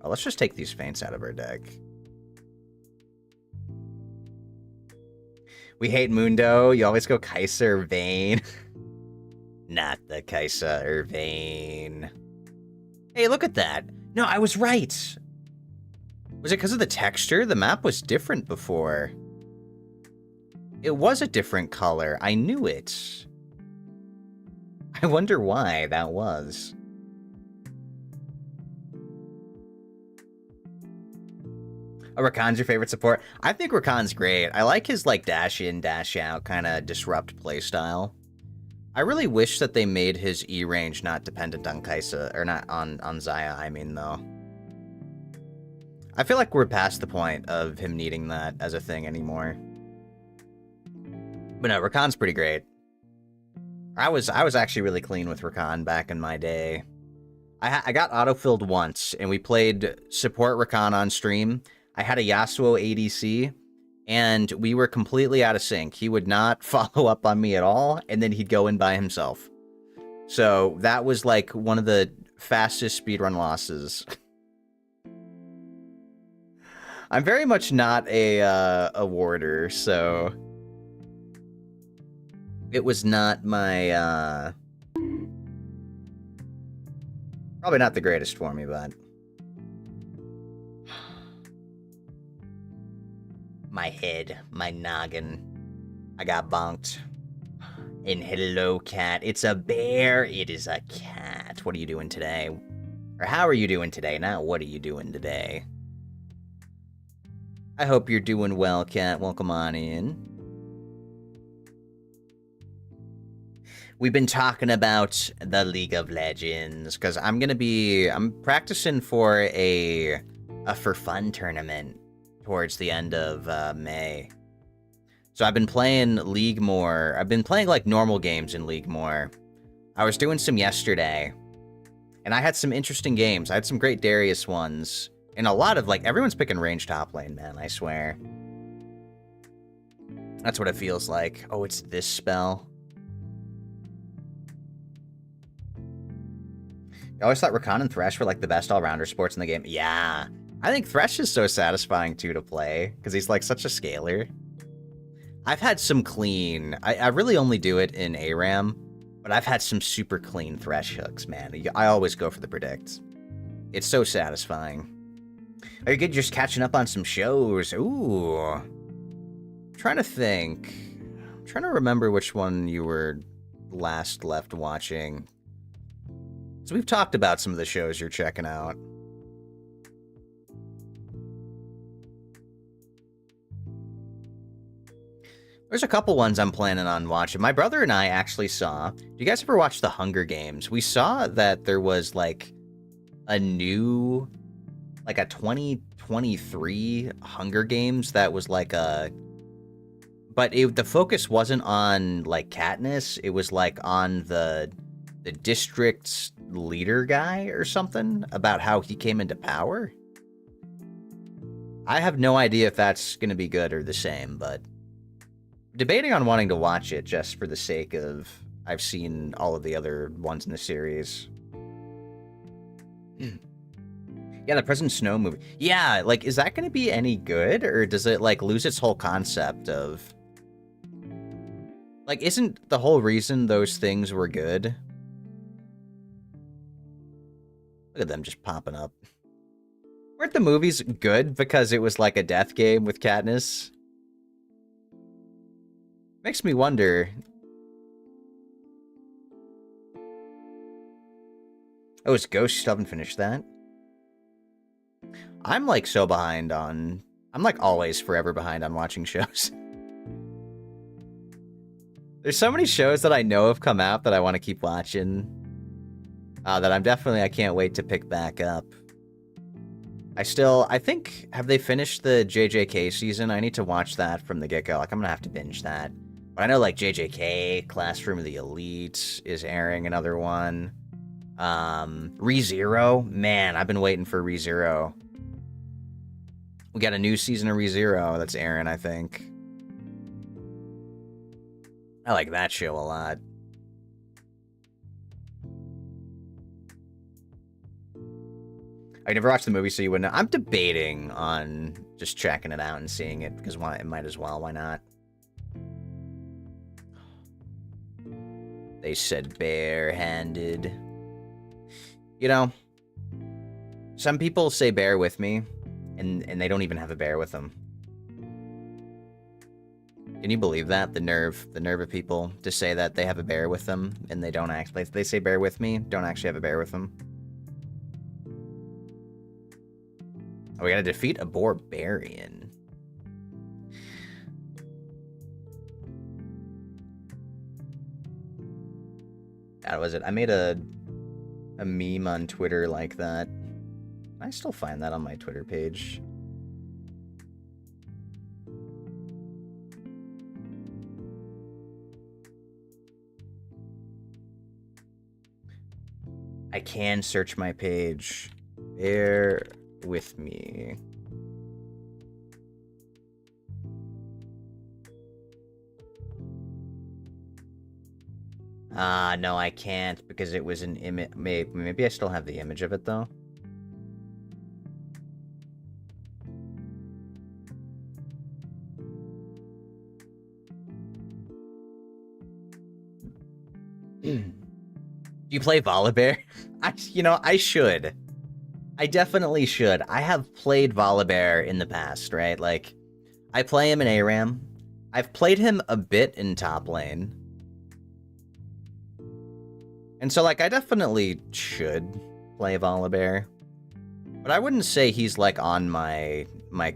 Oh, let's just take these feints out of our deck. We hate Mundo. You always go Kai'Sa or Vayne. Not the Kai'Sa or Vayne. Hey, look at that. No, I was right. Was it because of the texture? The map was different before. It was a different color. I knew it. I wonder why that was. Oh, Rakan's your favorite support? I think Rakan's great. I like his like dash in, dash out kind of disrupt playstyle. I really wish that they made his E range not dependent on Kai'Sa, or not on Xayah, I mean, though. I feel like we're past the point of him needing that as a thing anymore. But no, Rakan's pretty great. I was actually really clean with Rakan back in my day. I got autofilled once, and we played support Rakan on stream. I had a Yasuo ADC, and we were completely out of sync. He would not follow up on me at all, and then he'd go in by himself. So that was like one of the fastest speedrun losses. I'm very much not a warder, so it was not my probably not the greatest for me, but my head, my noggin, I got bonked. And hello, cat. It's a bear. It is a cat. What are you doing today? Or how are you doing today? Not what are you doing today? I hope you're doing well, cat. Welcome on in. We've been talking about the League of Legends, because I'm practicing for a for fun tournament towards the end of May. So I've been playing League more. I've been playing like normal games in League more. I was doing some yesterday, and I had some interesting games. I had some great Darius ones, and a lot of like everyone's picking range top lane, man, I swear. That's what it feels like. Oh, it's this spell. I always thought Rakan and Thresh were like the best all-rounder sports in the game. Yeah. I think Thresh is so satisfying too to play, because he's like such a scaler. I've had some clean, I really only do it in ARAM, but I've had some super clean Thresh hooks, man. I always go for the predicts. It's so satisfying. Are you good just catching up on some shows? Ooh. I'm trying to think. I'm trying to remember which one you were last left watching. So we've talked about some of the shows you're checking out. There's a couple ones I'm planning on watching. My brother and I actually saw... Do you guys ever watch The Hunger Games? We saw that there was, like, a new... Like, a 2023 Hunger Games that was, like, a but the focus wasn't on like Katniss. It was like on the district's leader guy or something about how he came into power. I have no idea if that's going to be good or the same, but debating on wanting to watch it just for the sake of I've seen all of the other ones in the series. Yeah, the President Snow movie. Yeah, like, is that going to be any good, or does it, like, lose its whole concept of... Like, isn't the whole reason those things were good? Look at them just popping up. Weren't the movies good because it was, like, a death game with Katniss? Makes me wonder... Oh, it's Ghost. Still haven't finished that. I'm, like, so behind on... I'm, like, always forever behind on watching shows. There's so many shows that I know have come out that I want to keep watching. That I can't wait to pick back up. I think, have they finished the JJK season? I need to watch that from the get-go. Like, I'm gonna have to binge that. But I know, like, JJK, Classroom of the Elite is airing another one. ReZero, man, I've been waiting for ReZero. We got a new season of ReZero that's airing, I think. I like that show a lot. I never watched the movie, so you wouldn't know. I'm debating on just checking it out and seeing it, because it might as well. Why not? They said barehanded. You know, some people say bear with me, and they don't even have a bear with them. Can you believe that? The nerve of people to say that they have a bear with them, and they don't actually. They say bear with me, don't actually have a bear with them. Oh, we gotta defeat a Borbarian. That was it. I made a meme on Twitter like that. I still find that on my Twitter page. I can search my page. Bear with me. No, I can't because it was an image. Maybe I still have the image of it though. Do you play Volibear? I should. I definitely should. I have played Volibear in the past, right? Like, I play him in ARAM. I've played him a bit in top lane. And so, like, I definitely should play Volibear. But I wouldn't say he's, like, on my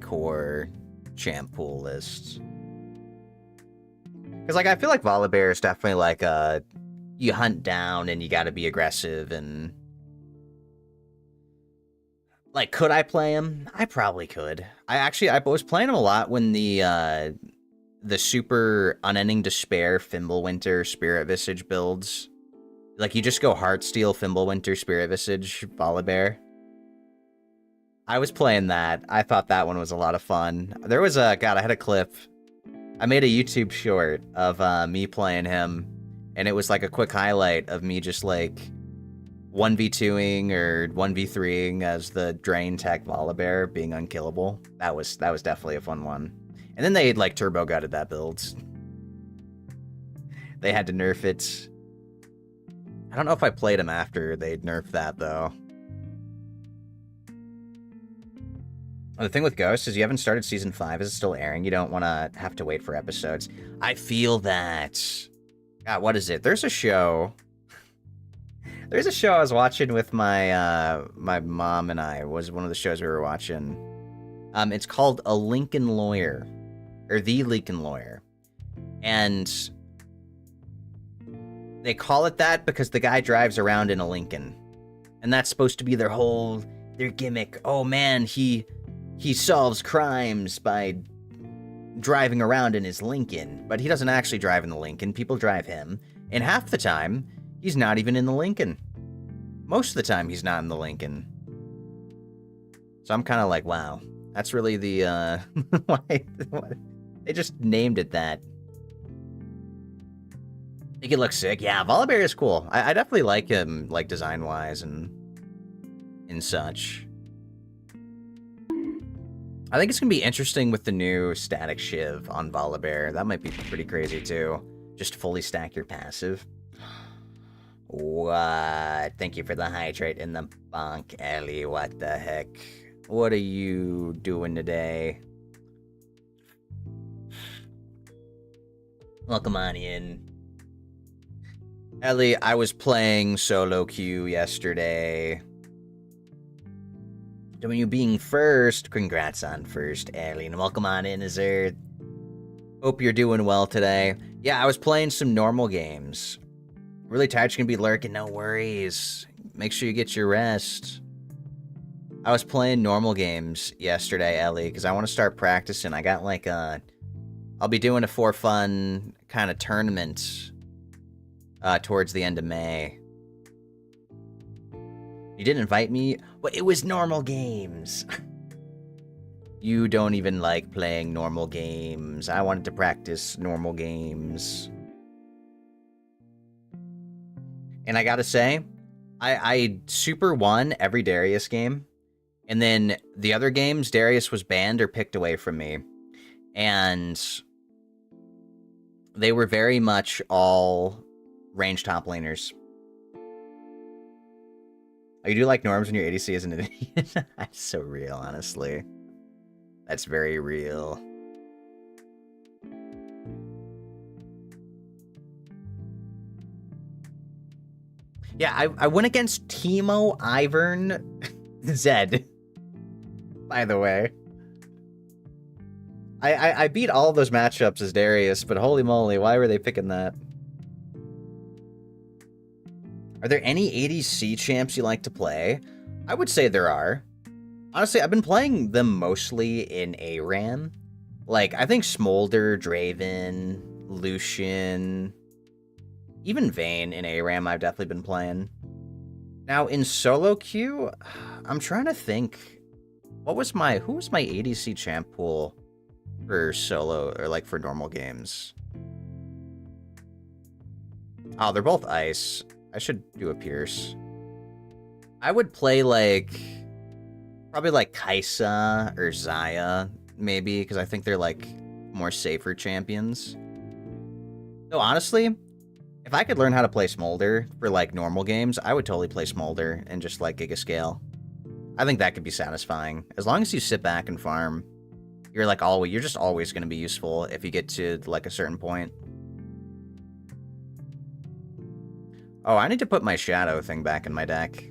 core champ pool list. Because, like, I feel like Volibear is definitely, like, you hunt down and you gotta be aggressive and... Like, could I play him? I probably could. I was playing him a lot when the super Unending Despair Fimbulwinter Spirit Visage builds. Like, you just go Heartsteel, Fimbulwinter, Spirit Visage, Volibear. I was playing that. I thought that one was a lot of fun. There was I had a clip. I made a YouTube short of me playing him, and it was like a quick highlight of me just like 1v2ing or 1v3ing as the Drain Tech Volibear being unkillable. That was definitely a fun one. And then they like turbo gutted that build. They had to nerf it. I don't know if I played him after they'd nerfed that though. The thing with Ghost is you haven't started Season 5. Is it still airing? You don't want to have to wait for episodes. I feel that. God, what is it? There's a show I was watching with my my mom and I. It was one of the shows we were watching. It's called A Lincoln Lawyer. Or The Lincoln Lawyer. And they call it that because the guy drives around in a Lincoln. And that's supposed to be their gimmick. Oh man, he solves crimes by driving around in his Lincoln, but he doesn't actually drive in the Lincoln. People drive him. And half the time, he's not even in the Lincoln. Most of the time, he's not in the Lincoln. So I'm kind of like, wow, that's really the, why, they just named it that. He could look sick. Yeah, Volibear is cool. I definitely like him, like, design-wise and such. I think it's going to be interesting with the new static shiv on Volibear. That might be pretty crazy, too. Just fully stack your passive. What? Thank you for the hydrate in the bonk, Ellie. What the heck? What are you doing today? Welcome on in. Ellie, I was playing solo queue yesterday. Doing you being first. Congrats on first, Ellie. And welcome on in, Azerd. Hope you're doing well today. Yeah, I was playing some normal games. Really tired, you're gonna be lurking, no worries. Make sure you get your rest. I was playing normal games yesterday, Ellie, because I want to start practicing. I got like a... I'll be doing a for fun kind of tournament towards the end of May. You didn't invite me? Well, it was normal games. You don't even like playing normal games. I wanted to practice normal games. And I gotta say, I super won every Darius game. And then the other games, Darius was banned or picked away from me. And they were very much all range top laners. Oh, you do like norms when your ADC isn't an idiot? That's so real, honestly. That's very real. Yeah, I went against Teemo, Ivern, Zed. By the way. I beat all of those matchups as Darius, but holy moly, why were they picking that? Are there any ADC champs you like to play? I would say there are. Honestly, I've been playing them mostly in ARAM. Like, I think Smolder, Draven, Lucian, even Vayne in ARAM I've definitely been playing. Now, in solo queue, I'm trying to think. Who was my ADC champ pool for solo, or like for normal games? Oh, they're both ice. I should do a Pierce. I would play like, probably like Kai'Sa or Xayah, maybe, because I think they're like more safer champions. So honestly, if I could learn how to play Smolder for like normal games, I would totally play Smolder and just like Giga Scale. I think that could be satisfying. As long as you sit back and farm, you're like you're just always going to be useful if you get to like a certain point. Oh, I need to put my shadow thing back in my deck.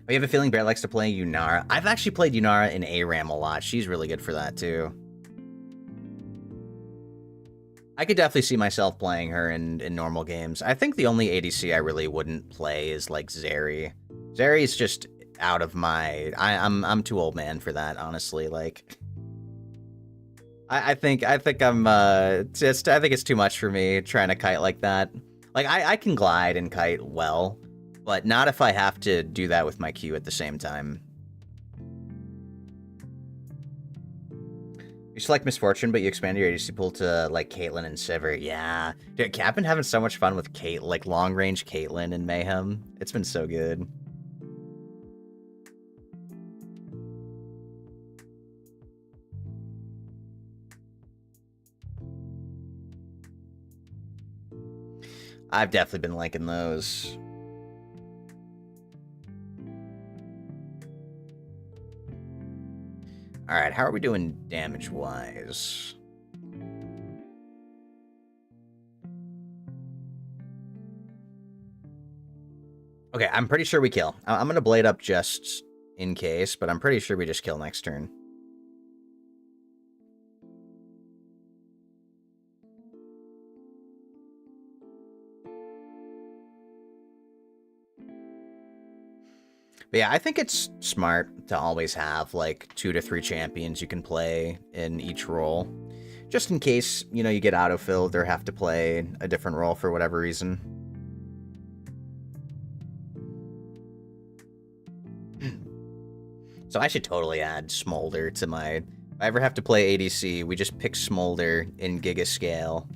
I have a feeling Bear likes to play Yunara. I've actually played Yunara in ARAM a lot. She's really good for that, too. I could definitely see myself playing her in normal games. I think the only ADC I really wouldn't play is, like, Zeri. Zeri's just out of my... I'm too old man for that, honestly. Like... I think I'm, I think it's too much for me trying to kite like that. Like, I can glide and kite well, but not if I have to do that with my Q at the same time. You select Misfortune, but you expand your ADC pool to, like, Caitlyn and Sivir. Yeah. Dude, I've been having so much fun with like, long-range Caitlyn and Mayhem. It's been so good. I've definitely been liking those. Alright, how are we doing damage-wise? Okay, I'm pretty sure we kill. I'm gonna blade up just in case, but I'm pretty sure we just kill next turn. But yeah, I think it's smart to always have like 2 to 3 champions you can play in each role. Just in case, you know, you get autofilled or have to play a different role for whatever reason. So I should totally add Smolder to my... If I ever have to play ADC, we just pick Smolder in Giga Scale.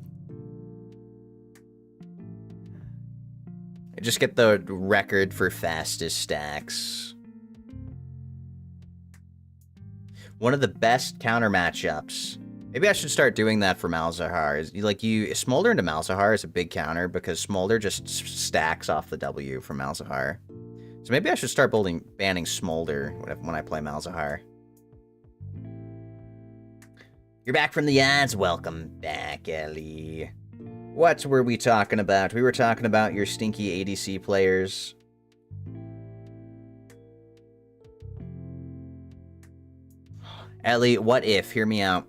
I just get the record for fastest stacks. One of the best counter matchups. Maybe I should start doing that for Malzahar. Smolder into Malzahar is a big counter because Smolder just stacks off the W from Malzahar. So maybe I should start banning Smolder when I play Malzahar. You're back from the ads. Welcome back, Ellie. What were we talking about? We were talking about your stinky ADC players. Ellie, what if, hear me out,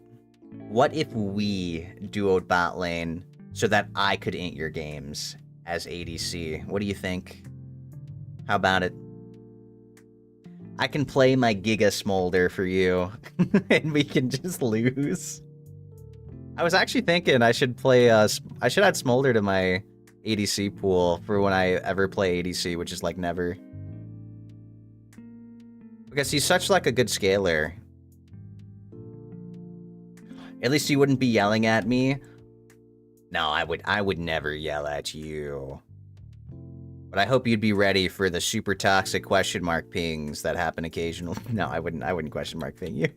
what if we duoed bot lane so that I could int your games as ADC? What do you think? How about it? I can play my Giga Smolder for you, and we can just lose. I was actually thinking I should play, I should add Smolder to my ADC pool for when I ever play ADC, which is like never. Because he's such like a good scaler. At least he wouldn't be yelling at me. No, I would never yell at you. But I hope you'd be ready for the super toxic question mark pings that happen occasionally. No, I wouldn't question mark ping you.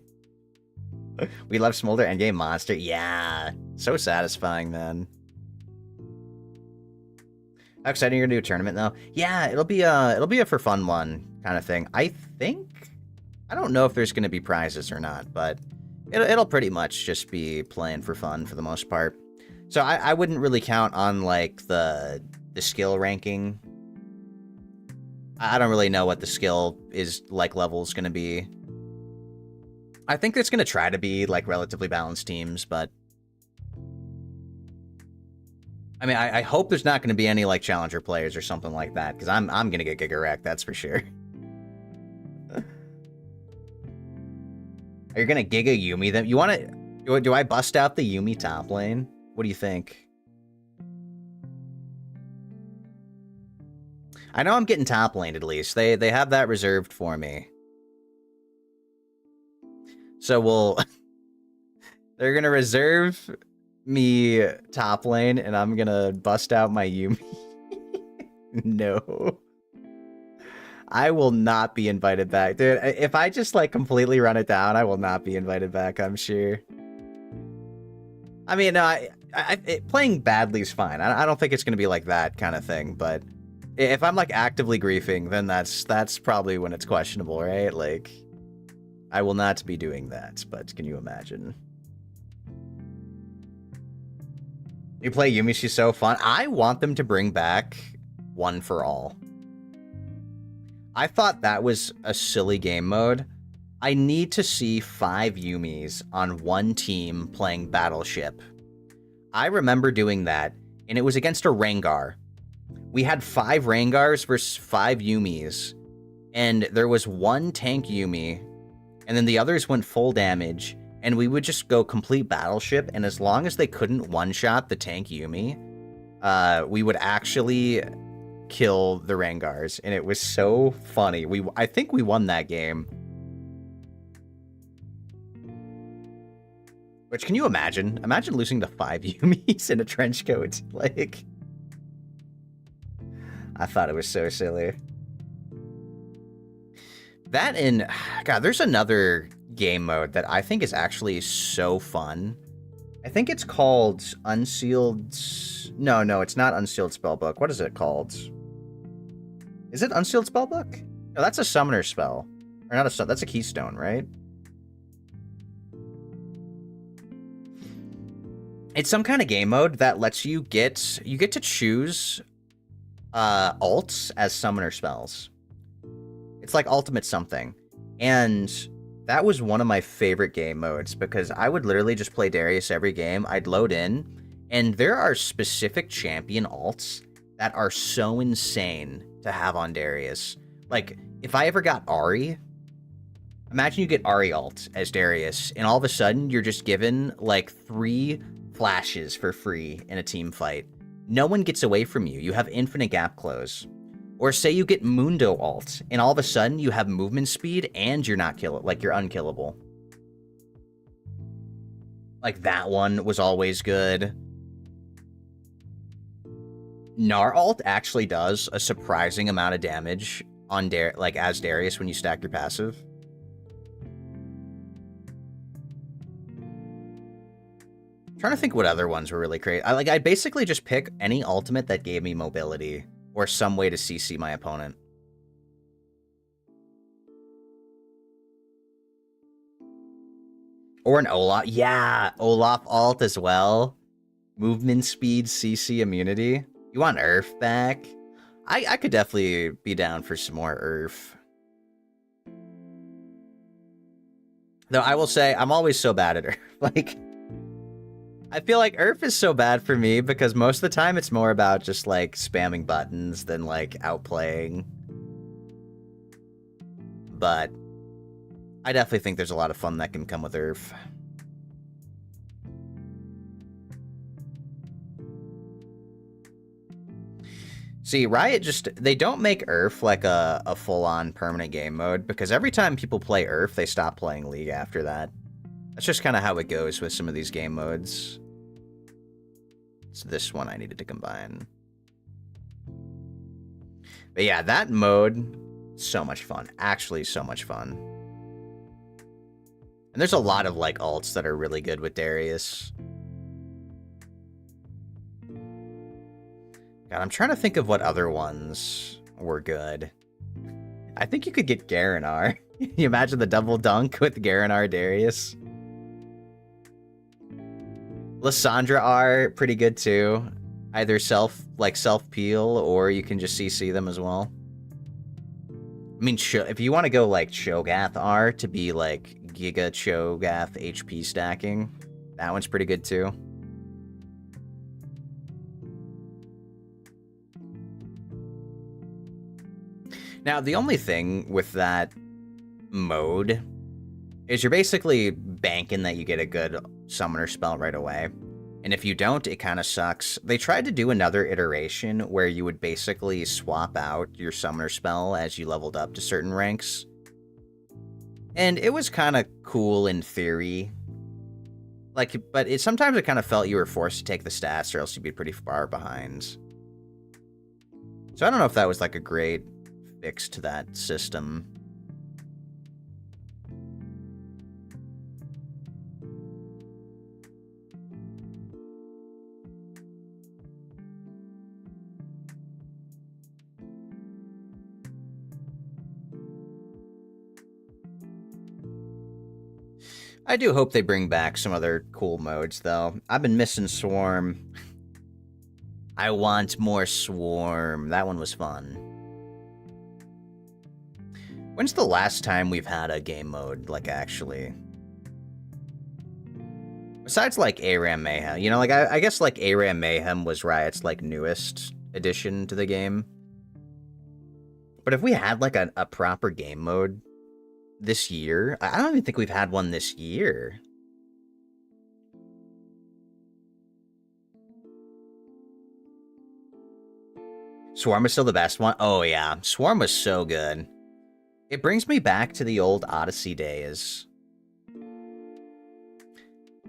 We love Smolder endgame monster. Yeah. So satisfying, man. How exciting you're gonna do a tournament though? Yeah, it'll be a for fun one kind of thing. I don't know if there's gonna be prizes or not, but it'll pretty much just be playing for fun for the most part. So I wouldn't really count on like the skill ranking. I don't really know what the skill level is gonna be. I think it's gonna try to be like relatively balanced teams, but I mean I hope there's not gonna be any like challenger players or something like that, because I'm gonna get Giga wrecked, that's for sure. Are you gonna Giga Yumi them? You wanna do I bust out the Yumi top lane? What do you think? I know I'm getting top laned at least. They have that reserved for me. So they're gonna reserve me top lane, and I'm gonna bust out my Yumi. No. I will not be invited back. Dude, if I just like completely run it down, I will not be invited back, I'm sure. I mean, no, playing badly is fine. I don't think it's gonna be like that kind of thing, but if I'm like actively griefing, then that's probably when it's questionable, right? Like, I will not be doing that, but can you imagine? You play Yumi, she's so fun. I want them to bring back One for All. I thought that was a silly game mode. I need to see 5 Yumis on one team playing Battleship. I remember doing that, and it was against a Rengar. We had 5 Rengars versus 5 Yumis, and there was one tank Yumi, and then the others went full damage, and we would just go complete Battleship, and as long as they couldn't one-shot the tank Yumi, we would actually kill the Rengars, and it was so funny. I think we won that game. Which, can you imagine? Imagine losing to 5 Yumis in a trench coat. Like, I thought it was so silly. That and, God, there's another game mode that I think is actually so fun. I think it's called Unsealed... No, it's not Unsealed Spellbook. What is it called? Is it Unsealed Spellbook? No, that's a summoner spell. Or not that's a keystone, right? It's some kind of game mode that lets you get to choose alts as summoner spells. It's like ultimate something. And that was one of my favorite game modes because I would literally just play Darius every game. I'd load in, and there are specific champion alts that are so insane to have on Darius. Like, if I ever got Ari, imagine you get Ari ult as Darius, and all of a sudden you're just given like 3 flashes for free in a team fight. No one gets away from you. You have infinite gap close. Or say you get Mundo ult, and all of a sudden you have movement speed and you're not you're unkillable. Like that one was always good. Gnar ult actually does a surprising amount of damage on as Darius when you stack your passive. I'm trying to think what other ones were really great. I'd basically just pick any ultimate that gave me mobility or some way to CC my opponent. Or an Olaf. Yeah, Olaf ult as well. Movement speed, CC immunity. You want Urf back? I could definitely be down for some more Urf. Though I will say, I'm always so bad at Urf. Like, I feel like Urf is so bad for me because most of the time it's more about just, like, spamming buttons than, like, outplaying. But I definitely think there's a lot of fun that can come with Urf. See, Riot they don't make Urf like a full-on permanent game mode, because every time people play Urf, they stop playing League after that. That's just kind of how it goes with some of these game modes. It's this one I needed to combine. But yeah, that mode, so much fun. Actually, so much fun. And there's a lot of, like, ults that are really good with Darius. God, I'm trying to think of what other ones were good. I think you could get Garanar. You imagine the double dunk with Garanar Darius. Lissandra are pretty good too. Either self-peel, or you can just CC them as well. I mean, if you want to go like Cho'Gath R to be like Giga Cho'Gath HP stacking, that one's pretty good too. Now, the only thing with that mode is you're basically banking that you get a good summoner spell right away. And if you don't, it kind of sucks. They tried to do another iteration where you would basically swap out your summoner spell as you leveled up to certain ranks. And it was kind of cool in theory. Like, but sometimes it kind of felt you were forced to take the stats or else you'd be pretty far behind. So I don't know if that was like a great fix to that system. I do hope they bring back some other cool modes, though. I've been missing Swarm. I want more Swarm. That one was fun. When's the last time we've had a game mode, like, actually? Besides, like, ARAM Mayhem. You know, like, I guess, like, ARAM Mayhem was Riot's, like, newest addition to the game. But if we had, like, a proper game mode this year, I don't even think we've had one this year. Swarm was still the best one? Oh, yeah. Swarm was so good. It brings me back to the old Odyssey days.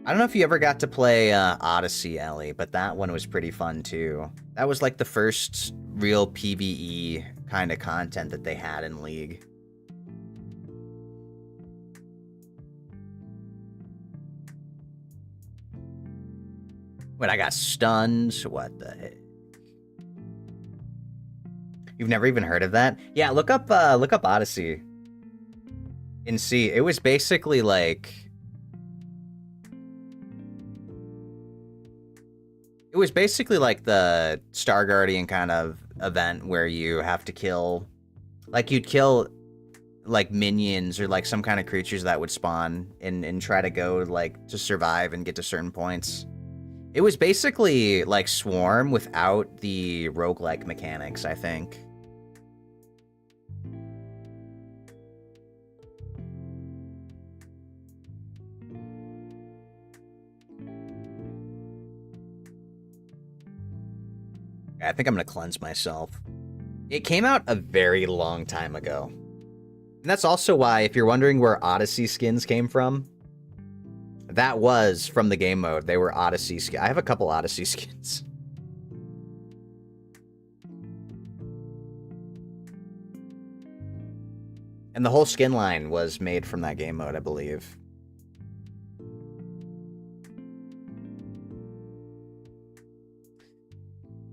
I don't know if you ever got to play Odyssey, Ellie, but that one was pretty fun, too. That was like the first real PvE kind of content that they had in League. Wait, I got stunned? What the heck? You've never even heard of that? Yeah, look up Odyssey and see. It was basically like, the Star Guardian kind of event where you have to kill, like, you'd kill like minions or like some kind of creatures that would spawn and try to go like to survive and get to certain points. It was basically like Swarm without the roguelike mechanics, I think. I think I'm gonna cleanse myself. It came out a very long time ago. And that's also why, if you're wondering where Odyssey skins came from, that was from the game mode. They were Odyssey skins. I have a couple Odyssey skins. And the whole skin line was made from that game mode, I believe.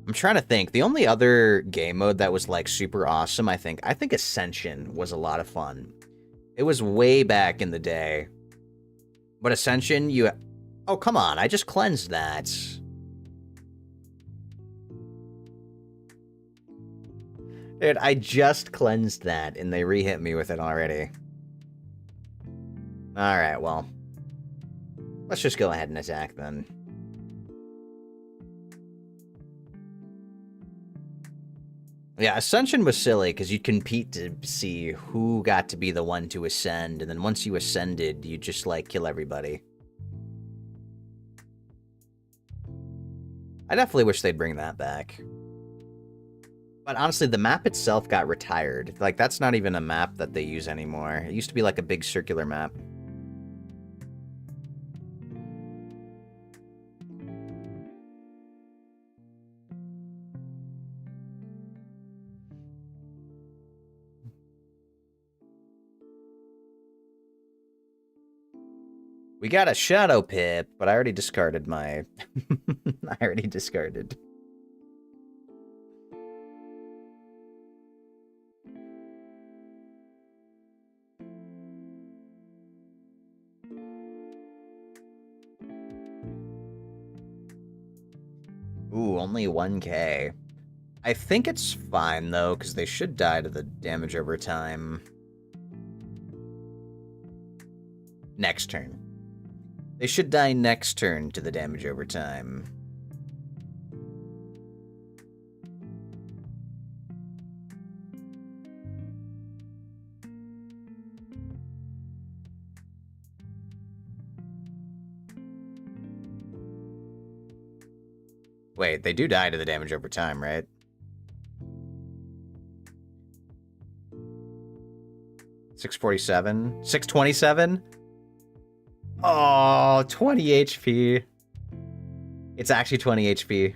I'm trying to think. The only other game mode that was like super awesome, I think Ascension was a lot of fun. It was way back in the day. But Ascension, you... Oh, come on. I just cleansed that. Dude, I just cleansed that, and they re-hit me with it already. Alright, well. Let's just go ahead and attack, then. Yeah, Ascension was silly, because you'd compete to see who got to be the one to ascend, and then once you ascended, you just, like, kill everybody. I definitely wish they'd bring that back. But honestly, the map itself got retired. Like, that's not even a map that they use anymore. It used to be like a big circular map. We got a Shadow Pip, but I already discarded my... I already discarded. Ooh, only 1k. I think it's fine, though, because they should die to the damage over time. Next turn. They should die next turn to the damage over time. Wait, they do die to the damage over time, right? $647? $627? Oh, 20 HP. It's actually 20 HP.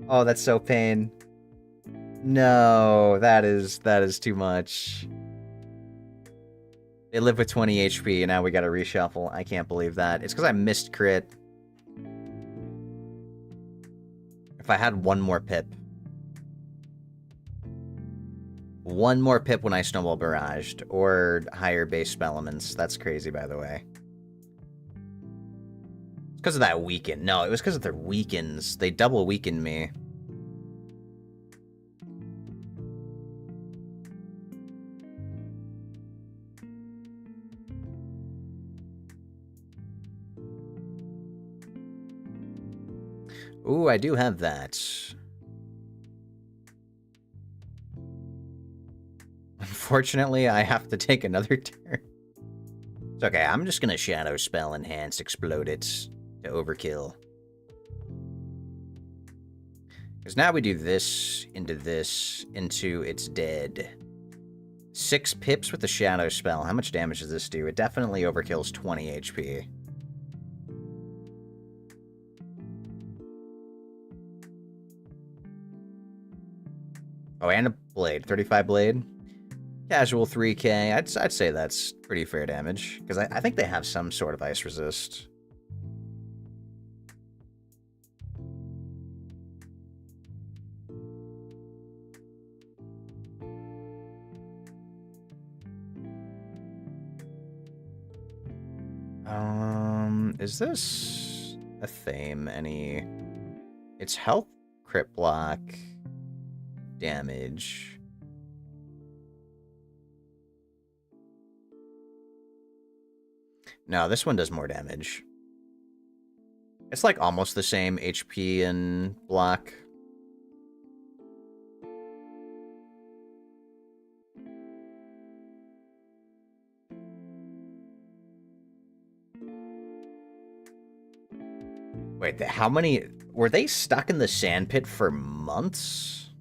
Oh, that's so pain. No, that is too much. They live with 20 HP, and now we gotta reshuffle. I can't believe that. It's because I missed crit. If I had one more pip. One more pip when I Snowball Barraged, or higher base spell elements. That's crazy, by the way. It's because of that weaken. No, it was because of their weakens. They double weakened me. Ooh, I do have that. Unfortunately, I have to take another turn. It's okay, I'm just gonna Shadow Spell Enhance Explode it to overkill. Because now we do this, into it's dead. 6 pips with the Shadow Spell. How much damage does this do? It definitely overkills 20 HP. Oh, and a blade. 35 blade. Casual 3k. I'd say that's pretty fair damage. Because I think they have some sort of ice resist. Is this a theme? It's health, crit block, damage. No, this one does more damage. It's like almost the same HP and block. Wait, how many... Were they stuck in the sand pit for months?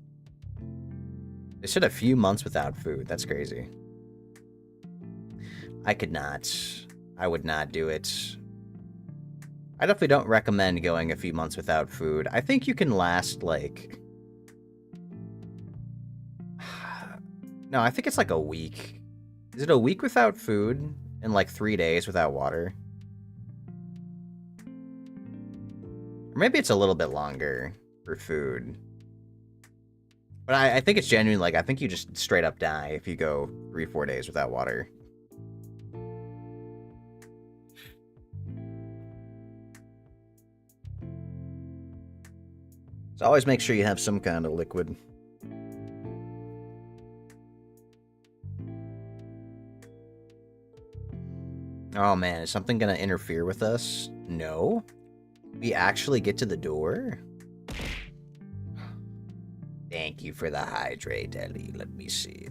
They said a few months without food. That's crazy. I could not. I would not do it. I definitely don't recommend going a few months without food. I think you can last, like... No, I think it's like a week. Is it a week without food and like 3 days without water? Or maybe it's a little bit longer for food. But I think it's genuine, like, I think you just straight up die if you go 3-4 days without water. So always make sure you have some kind of liquid. Oh man, is something gonna interfere with us? No. We actually get to the door? Thank you for the hydrate, Ellie. Let me see.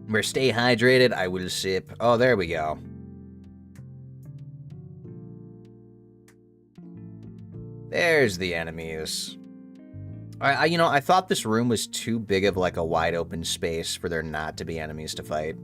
We're stay hydrated, I will sip. Oh, there we go. There's the enemies. You know, I thought this room was too big of like a wide open space for there not to be enemies to fight.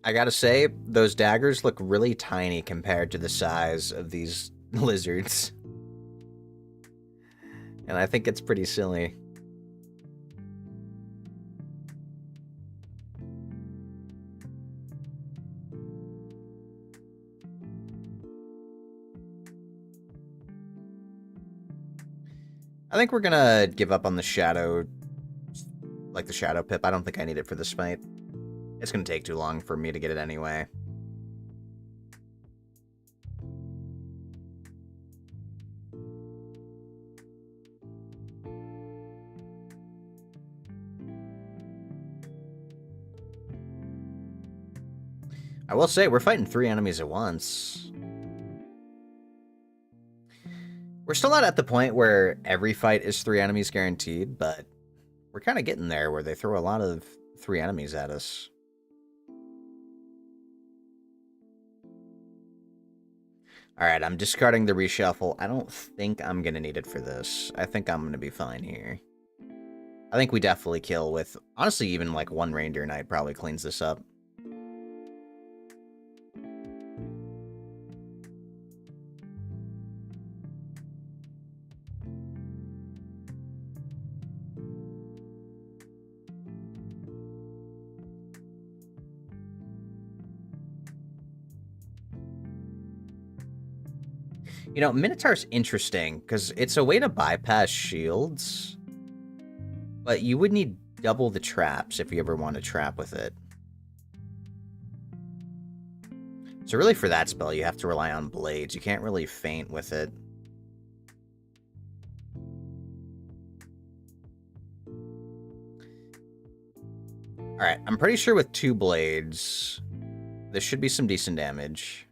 I gotta say, those daggers look really tiny compared to the size of these lizards. And I think it's pretty silly. I think we're gonna give up on the shadow, like the shadow pip. I don't think I need it for this fight. It's gonna take too long for me to get it anyway. I will say, we're fighting 3 enemies at once. We're still not at the point where every fight is 3 enemies guaranteed, but we're kind of getting there where they throw a lot of 3 enemies at us. Alright, I'm discarding the reshuffle. I don't think I'm going to need it for this. I think I'm going to be fine here. I think we definitely kill with... Honestly, even like 1 Reindeer Knight probably cleans this up. You know, Minotaur's interesting, because it's a way to bypass shields, but you would need double the traps if you ever want to trap with it. So really for that spell, you have to rely on blades. You can't really feint with it. Alright, I'm pretty sure with 2 blades, this should be some decent damage.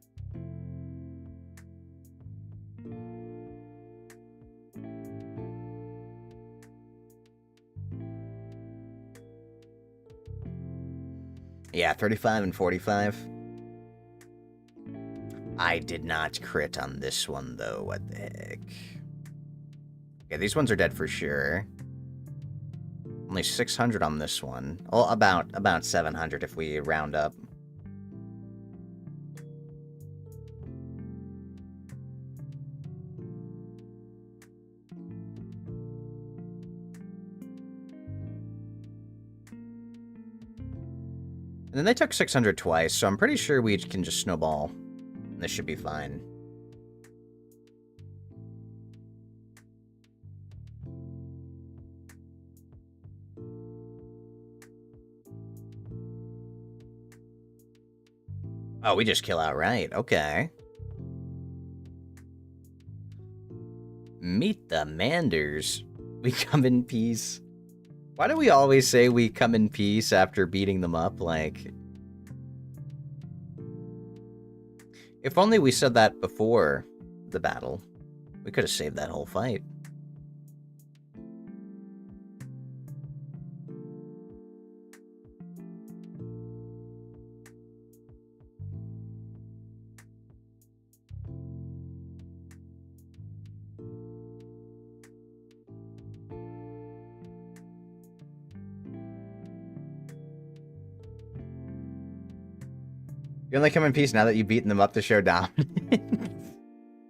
Yeah, 35 and 45. I did not crit on this one, though. What the heck? Okay, these ones are dead for sure. Only 600 on this one. Well, about 700 if we round up. And then they took 600 twice, so I'm pretty sure we can just snowball. And this should be fine. Oh, we just kill outright. Okay. Meet the Manders. We come in peace. Why do we always say we come in peace after beating them up? Like, If only we said that before the battle. We could have saved that whole fight. You only come in peace now that you've beaten them up to show dominance.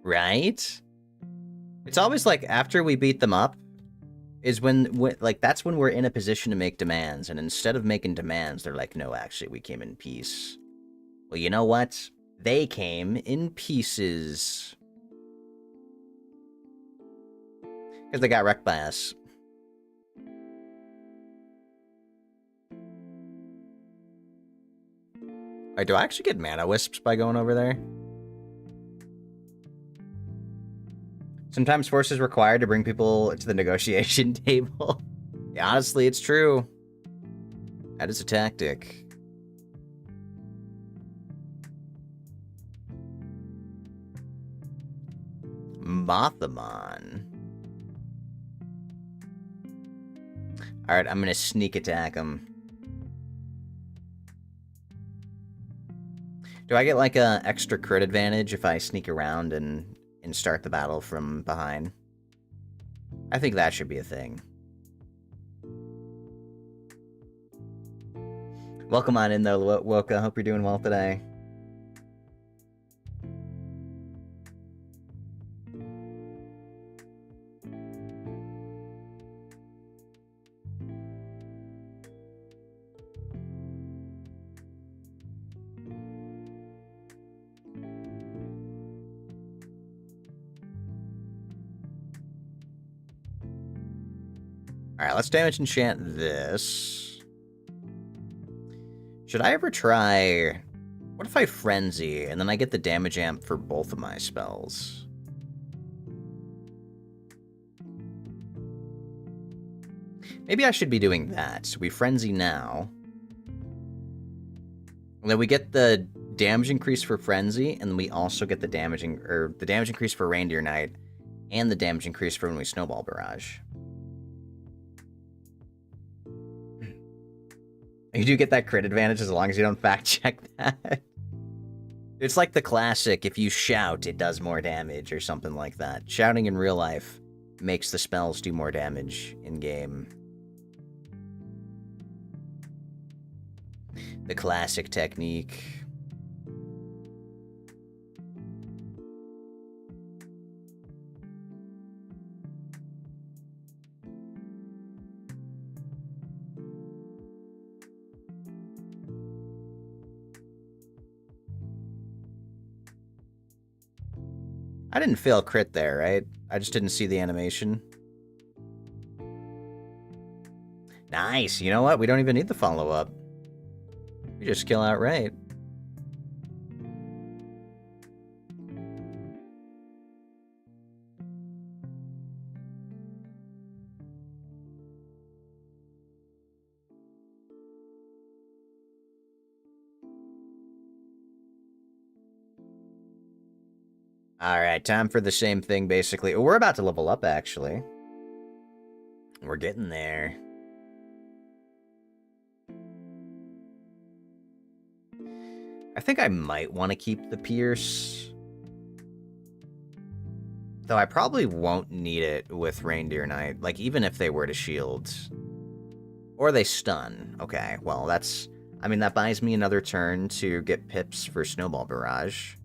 Right? It's always like after we beat them up is when like that's when we're in a position to make demands, and instead of making demands, they're like, no, actually, we came in peace. Well, you know what? They came in pieces. Because they got wrecked by us. Alright, do I actually get mana wisps by going over there? Sometimes force is required to bring people to the negotiation table. Yeah, honestly, it's true. That is a tactic. Mothamon. Alright, I'm gonna sneak attack him. Do I get like a extra crit advantage if I sneak around and start the battle from behind? I think that should be a thing. Welcome on in though, Woka. Hope you're doing well today. Alright, let's damage enchant this. Should I ever try... What if I Frenzy, and then I get the damage amp for both of my spells? Maybe I should be doing that. We Frenzy now. And then we get the damage increase for Frenzy, and then we also get the damage increase for Reindeer Knight, and the damage increase for when we Snowball Barrage. You do get that crit advantage as long as you don't fact check that. It's like the classic, if you shout, it does more damage or something like that. Shouting in real life makes the spells do more damage in-game. The classic technique. I didn't fail crit there, right? I just didn't see the animation. Nice. You know what? We don't even need the follow-up. We just kill outright. Alright, time for the same thing, basically. We're about to level up, actually. We're getting there. I think I might want to keep the Pierce. Though I probably won't need it with Reindeer Knight. Like, even if they were to shield. Or they stun. Okay, well, that's... I mean, that buys me another turn to get pips for Snowball Barrage.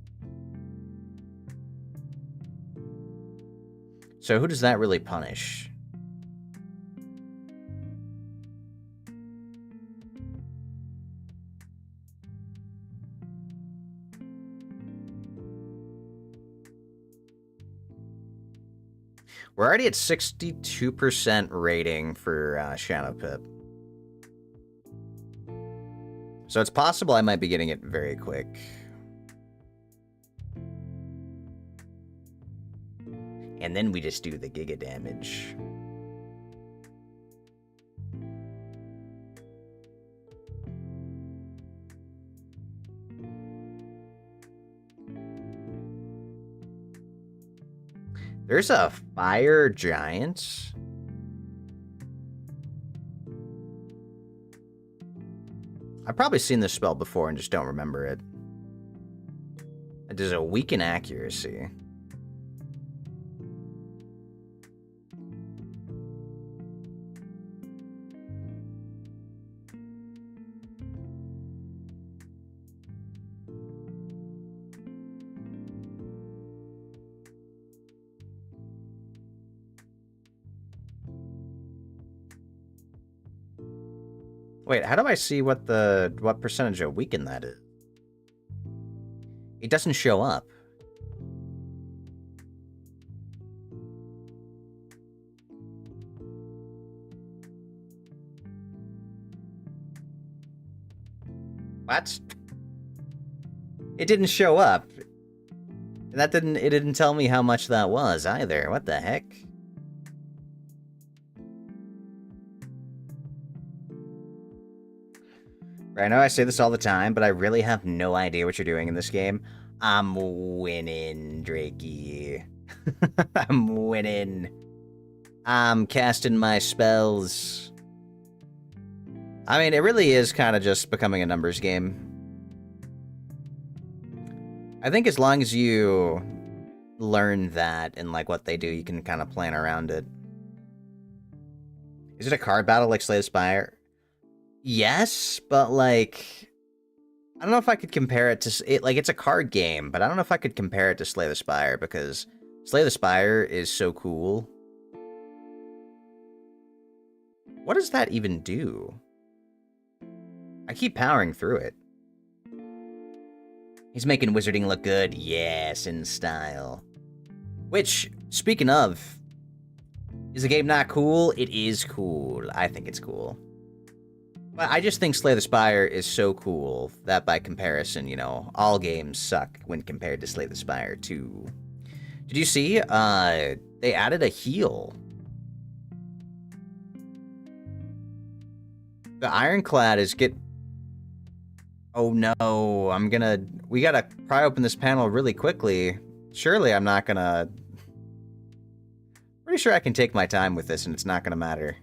So who does that really punish? We're already at 62% rating for Shadow Pip. So it's possible I might be getting it very quick. And then we just do the giga damage. There's a fire giant? I've probably seen this spell before and just don't remember it. It does a weaken accuracy. Wait, how do I see what percentage of weaken that is? It doesn't show up. What? It didn't show up. It didn't tell me how much that was either. What the heck? I know I say this all the time, but I really have no idea what you're doing in this game. I'm winning, Drakey. I'm winning. I'm casting my spells. I mean, it really is kind of just becoming a numbers game. I think as long as you learn that and like what they do, you can kind of plan around it. Is it a card battle like Slay the Spire? Yes, but like, I don't know if I could compare it to it. Like, it's a card game, but I don't know if I could compare it to Slay the Spire because Slay the Spire is so cool. What does that even do? I keep powering through it. He's making wizarding look good. Yes, in style. Which, speaking of, is the game not cool? It is cool. I think it's cool. But I just think Slay the Spire is so cool that by comparison, you know, all games suck when compared to Slay the Spire 2. Did you see? They added a heal. The Ironclad is Oh no, we gotta pry open this panel really quickly. Surely I'm not gonna... Pretty sure I can take my time with this and it's not gonna matter.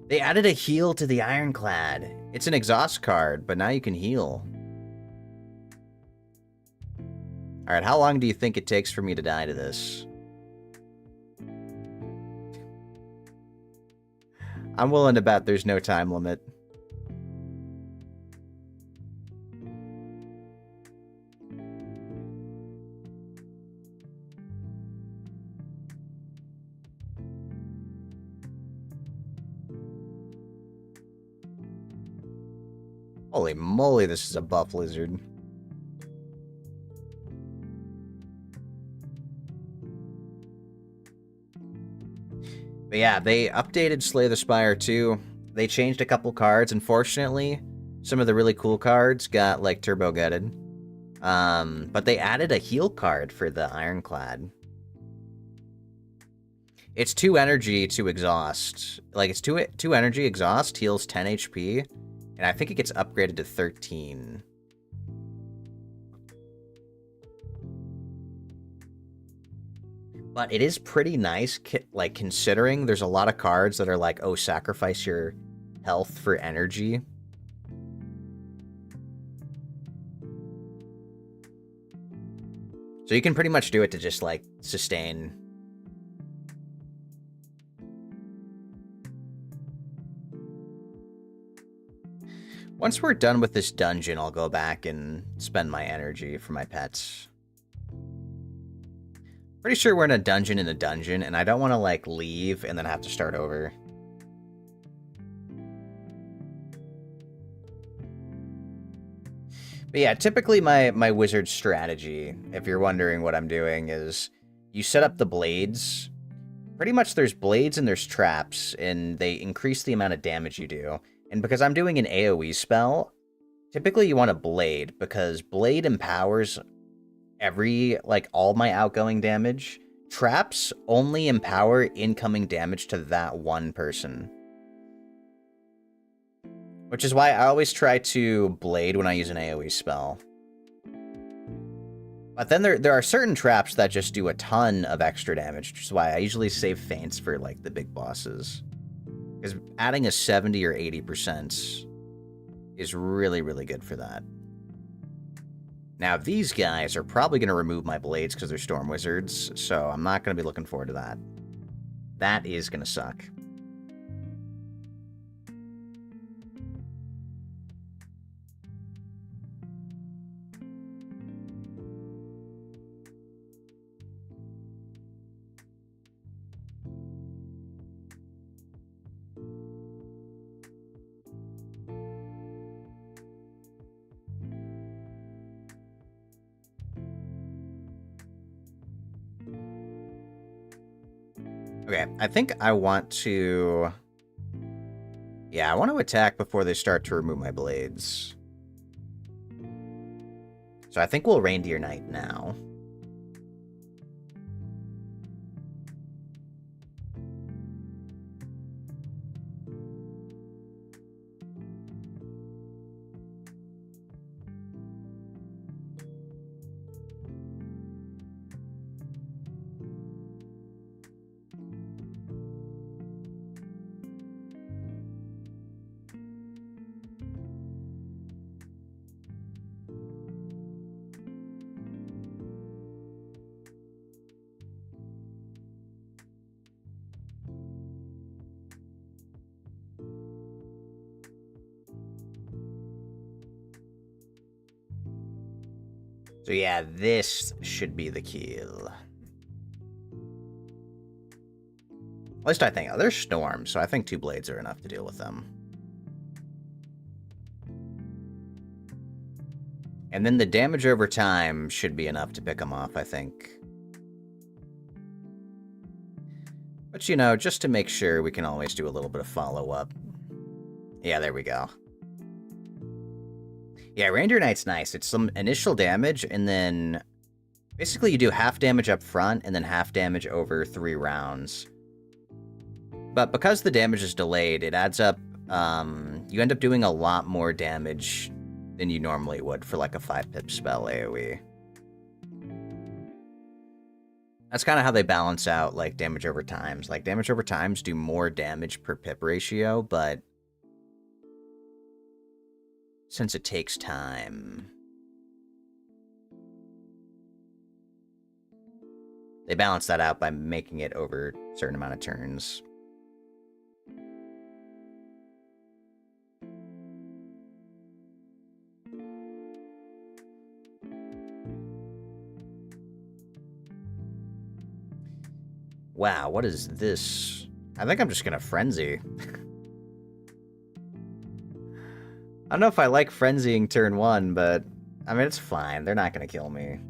They added a heal to the Ironclad. It's an exhaust card, but now you can heal. Alright, how long do you think it takes for me to die to this? I'm willing to bet there's no time limit. Holy moly, this is a buff lizard. But yeah, they updated Slay the Spire 2. They changed a couple cards. Unfortunately, some of the really cool cards got, like, turbo-gutted. But they added a heal card for the Ironclad. It's 2 energy to exhaust. Like, it's 2 energy, exhaust, heals 10 HP. And I think it gets upgraded to 13. But it is pretty nice, like, considering there's a lot of cards that are like, oh, sacrifice your health for energy. So you can pretty much do it to just, like, sustain. Once we're done with this dungeon, I'll go back and spend my energy for my pets. Pretty sure we're in a dungeon, and I don't want to, like, leave and then have to start over. But yeah, typically my wizard strategy, if you're wondering what I'm doing, is you set up the blades. Pretty much there's blades and there's traps, and they increase the amount of damage you do. And because I'm doing an AoE spell, typically you want a blade, because blade empowers all my outgoing damage. Traps only empower incoming damage to that one person. Which is why I always try to blade when I use an AoE spell. But then there are certain traps that just do a ton of extra damage, which is why I usually save feints for, like, the big bosses. Because adding a 70 or 80% is really, really good for that. Now, these guys are probably going to remove my blades because they're Storm Wizards, so I'm not going to be looking forward to that. That is going to suck. Okay, I think I want to... Yeah, I want to attack before they start to remove my blades. So I think we'll Reindeer Knight now. So yeah, this should be the kill. At least I think. Oh, they're storms, so I think 2 blades are enough to deal with them. And then the damage over time should be enough to pick them off, I think. But, you know, just to make sure, we can always do a little bit of follow-up. Yeah, there we go. Yeah, Reindeer Knight's nice. It's some initial damage, and then... Basically, you do half damage up front, and then half damage over 3 rounds. But because the damage is delayed, it adds up... you end up doing a lot more damage than you normally would for, like, a 5-pip spell AoE. That's kind of how they balance out, like, damage over times. Like, damage over times do more damage per pip ratio, but... since it takes time... they balance that out by making it over a certain amount of turns. Wow, what is this? I think I'm just gonna Frenzy. I don't know if I like Frenzying turn 1, but... I mean, it's fine. They're not gonna kill me.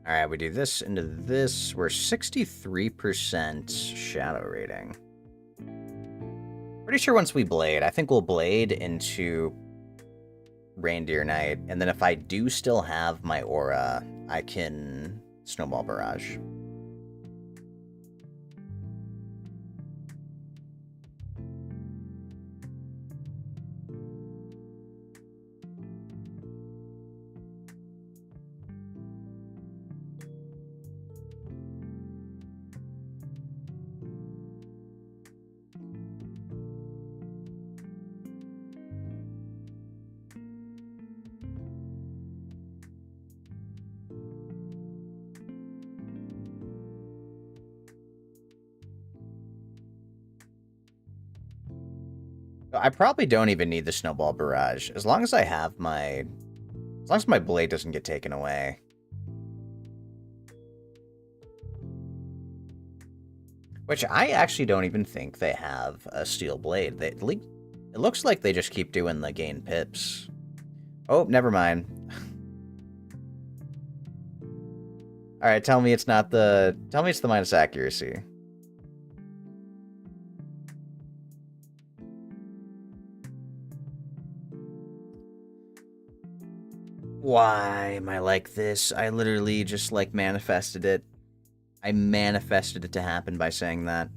Alright, we do this into this. We're 63% shadow rating. Pretty sure once we blade, I think we'll blade into Reindeer Knight, and then if I do still have my aura, I can Snowball Barrage. I probably don't even need the Snowball Barrage. As long as I have my... as long as my blade doesn't get taken away. Which I actually don't even think they have a steel blade. It looks like they just keep doing the gain pips. Oh, never mind. Alright, tell me it's not the... Tell me it's the minus accuracy. Why am I like this? I literally just, like, manifested it. I manifested it to happen by saying that.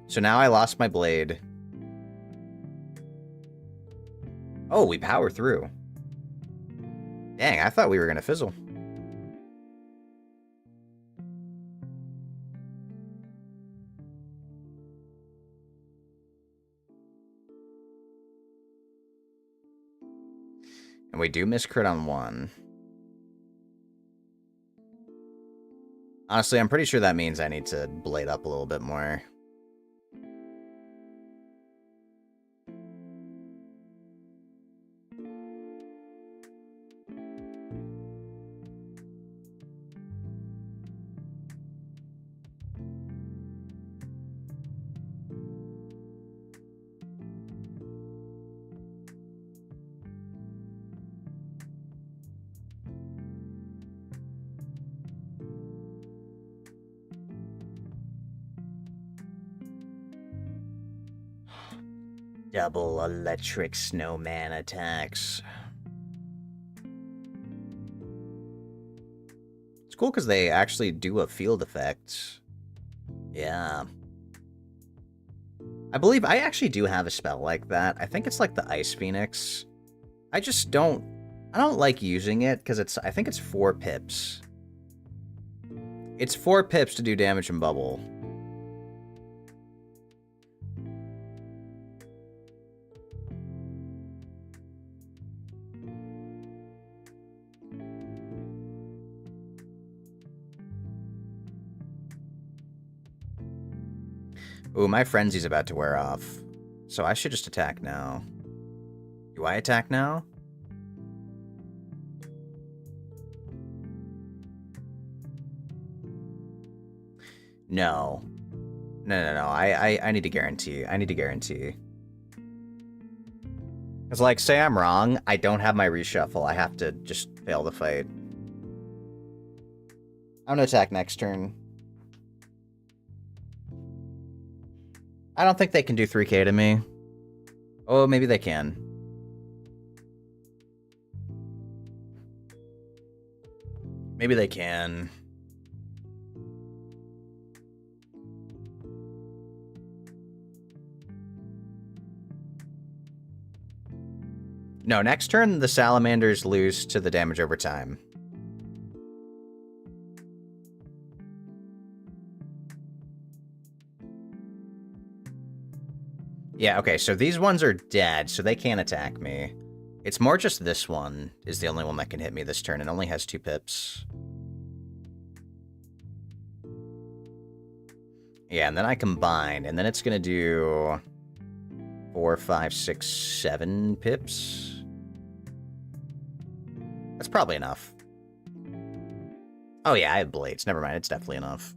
So now I lost my blade. Oh, we power through. Dang, I thought we were gonna fizzle. And we do miss crit on one. Honestly, I'm pretty sure that means I need to blade up a little bit more. Double electric snowman attacks. It's cool because they actually do a field effect. Yeah. I believe I actually do have a spell like that. I think it's like the Ice Phoenix. I just don't... I don't like using it because it's... I think it's 4 pips. It's 4 pips to do damage in bubble. Ooh, my frenzy's about to wear off. So I should just attack now. Do I attack now? No. No. I need to guarantee. I need to guarantee. Because, like, say I'm wrong, I don't have my reshuffle. I have to just fail the fight. I'm gonna attack next turn. I don't think they can do 3k to me. Oh, maybe they can. Maybe they can. No, next turn the salamanders lose to the damage over time. Yeah, okay, so these ones are dead, so they can't attack me. It's more just this one is the only one that can hit me this turn. It only has 2 pips. Yeah, and then I combine, and then it's gonna do 4, 5, 6, 7 pips. That's probably enough. Oh yeah, I have blades. Never mind, it's definitely enough.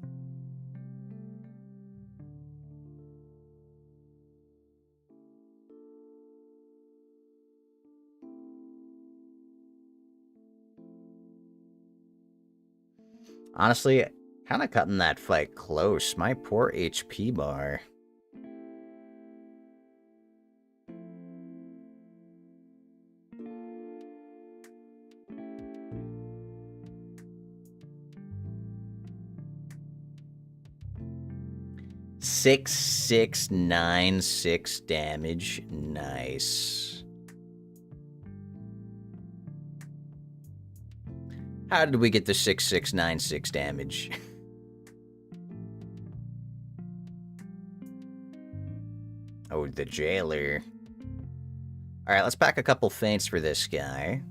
Honestly, kind of cutting that fight close. My poor HP bar. Six, 6, 9, 6 damage. Nice. How did we get the 6, 6, 9, 6 damage? Oh, the jailer. Alright, let's pack a couple feints for this guy.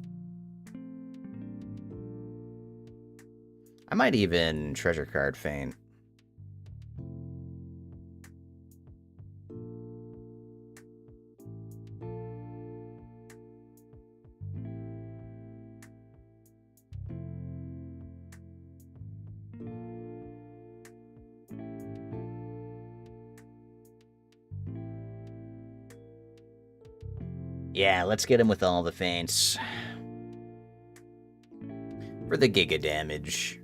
I might even treasure card feint. Yeah, let's get him with all the feints. For the giga damage.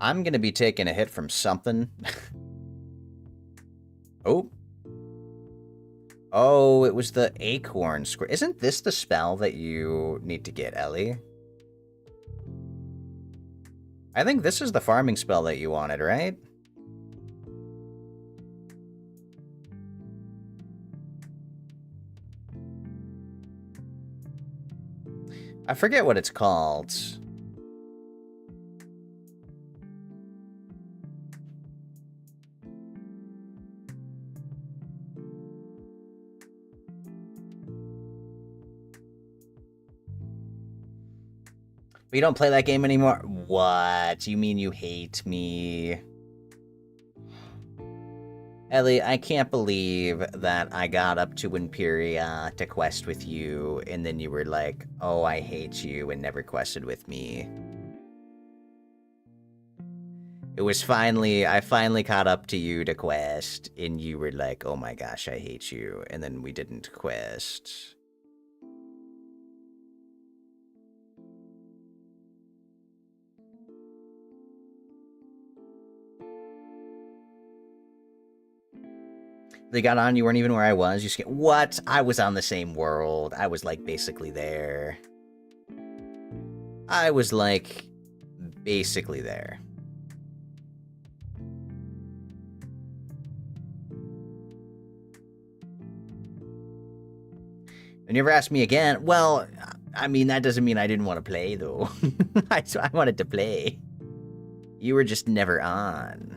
I'm gonna be taking a hit from something. Oh. Oh, it was the acorn square. Isn't this the spell that you need to get, Ellie? I think this is the farming spell that you wanted, right? I forget what it's called. But you don't play that game anymore? What? You mean you hate me? Ellie, I can't believe that I got up to Imperia to quest with you, and then you were like, oh, I hate you, and never quested with me. It was I finally caught up to you to quest, and you were like, oh my gosh, I hate you, and then we didn't quest. They got on, you weren't even where I was. You just what? I was on the same world. I was like basically there. I was like basically there. And you ever asked me again? Well, I mean, that doesn't mean I didn't want to play, though. I wanted to play. You were just never on.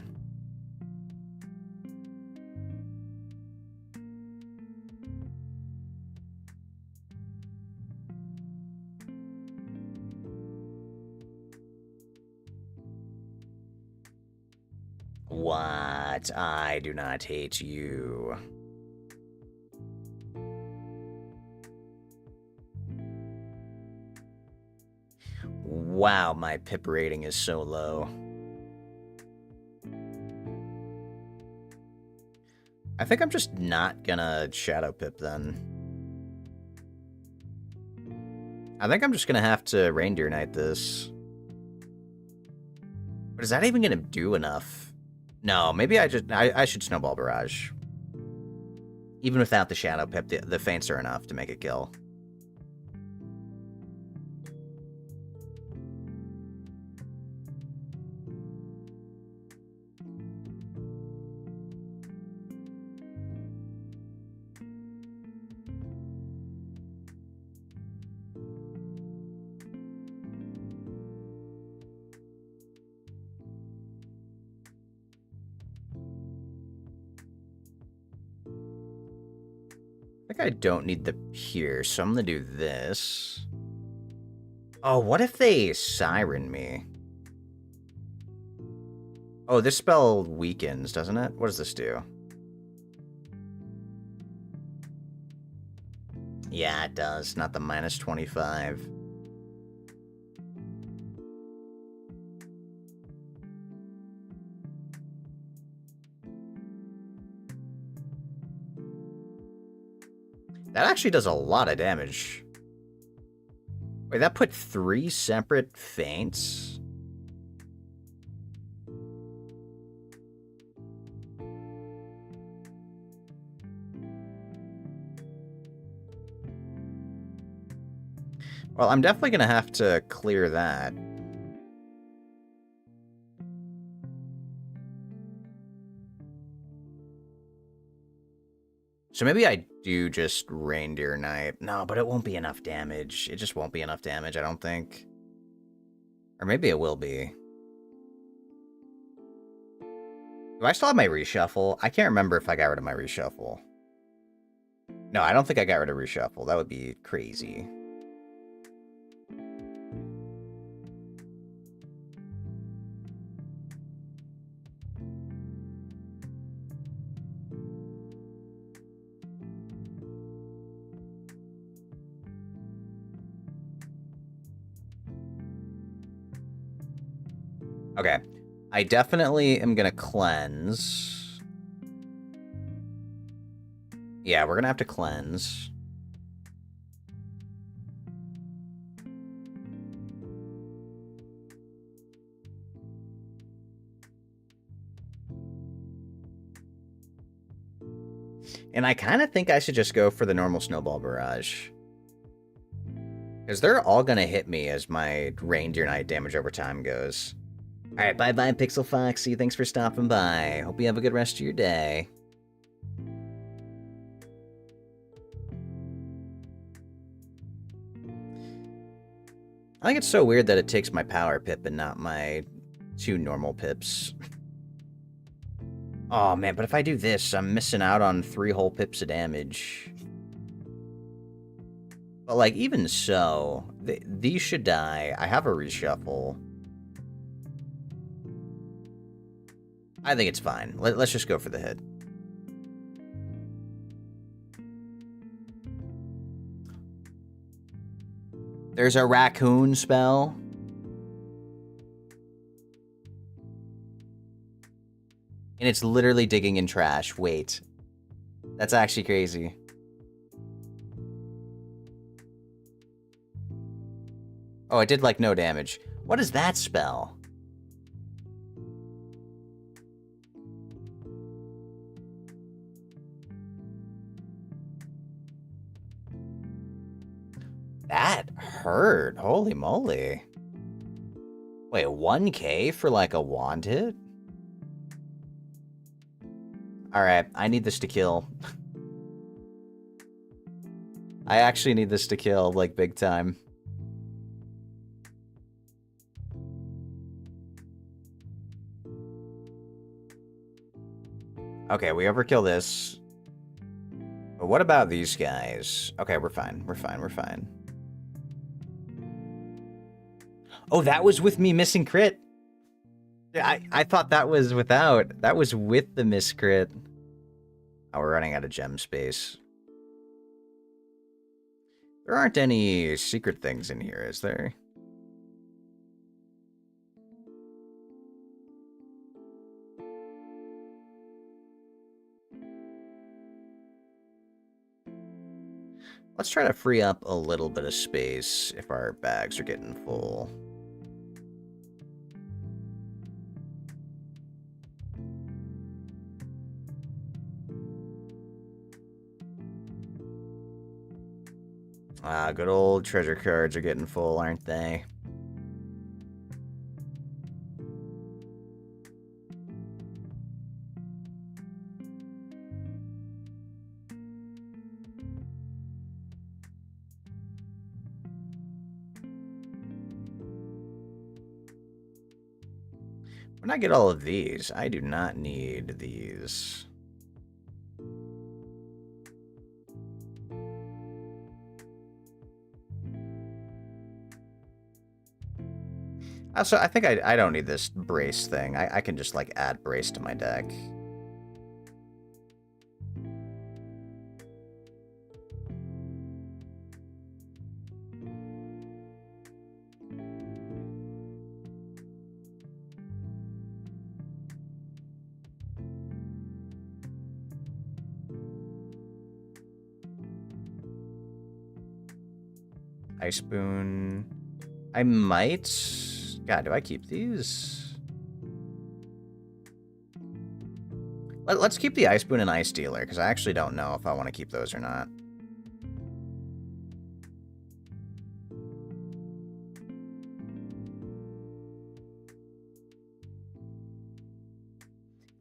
What? I do not hate you. Wow, my pip rating is so low. I think I'm just not gonna shadow pip then. I think I'm just gonna have to reindeer knight this. But is that even gonna do enough? No, maybe I should snowball barrage. Even without the shadow pip, the feints are enough to make a kill. I think I don't need the here, so I'm gonna do this. Oh, what if they siren me? Oh, this spell weakens, doesn't it? What does this do? Yeah, it does. Not the minus 25. That actually does a lot of damage. Wait, that put 3 separate feints? Well, I'm definitely going to have to clear that. So maybe I do just Reindeer Knight. No, but it won't be enough damage. It just won't be enough damage, I don't think. Or maybe it will be. Do I still have my reshuffle? I can't remember if I got rid of my reshuffle. No, I don't think I got rid of reshuffle. That would be crazy. Okay. I definitely am gonna cleanse. Yeah, we're gonna have to cleanse. And I kind of think I should just go for the normal snowball barrage. Because they're all going to hit me as my reindeer knight damage over time goes. Alright, bye-bye, Pixel Foxy. Thanks for stopping by. Hope you have a good rest of your day. I think it's so weird that it takes my power pip and not my 2 normal pips. Oh man, but if I do this, I'm missing out on 3 whole pips of damage. But like, even so, these should die. I have a reshuffle. I think it's fine. Let's just go for the hit. There's a raccoon spell. And it's literally digging in trash. Wait. That's actually crazy. Oh, it did, like, no damage. What is that spell? That hurt. Holy moly. Wait, 1k for, like, a wand hit? Alright, I need this to kill. I actually need this to kill, like, big time. Okay, we overkill this. But what about these guys? Okay, we're fine. We're fine. We're fine. Oh, that was with me missing crit. I thought that was without. That was with the miscrit. Oh, we're running out of gem space. There aren't any secret things in here, is there? Let's try to free up a little bit of space if our bags are getting full. Ah, good old treasure cards are getting full, aren't they? When I get all of these, I do not need these. Also, I think I don't need this brace thing. I can just, like, add brace to my deck. Ice Spoon. I might... God, do I keep these? Let's keep the Ice Spoon and Ice Dealer, because I actually don't know if I want to keep those or not.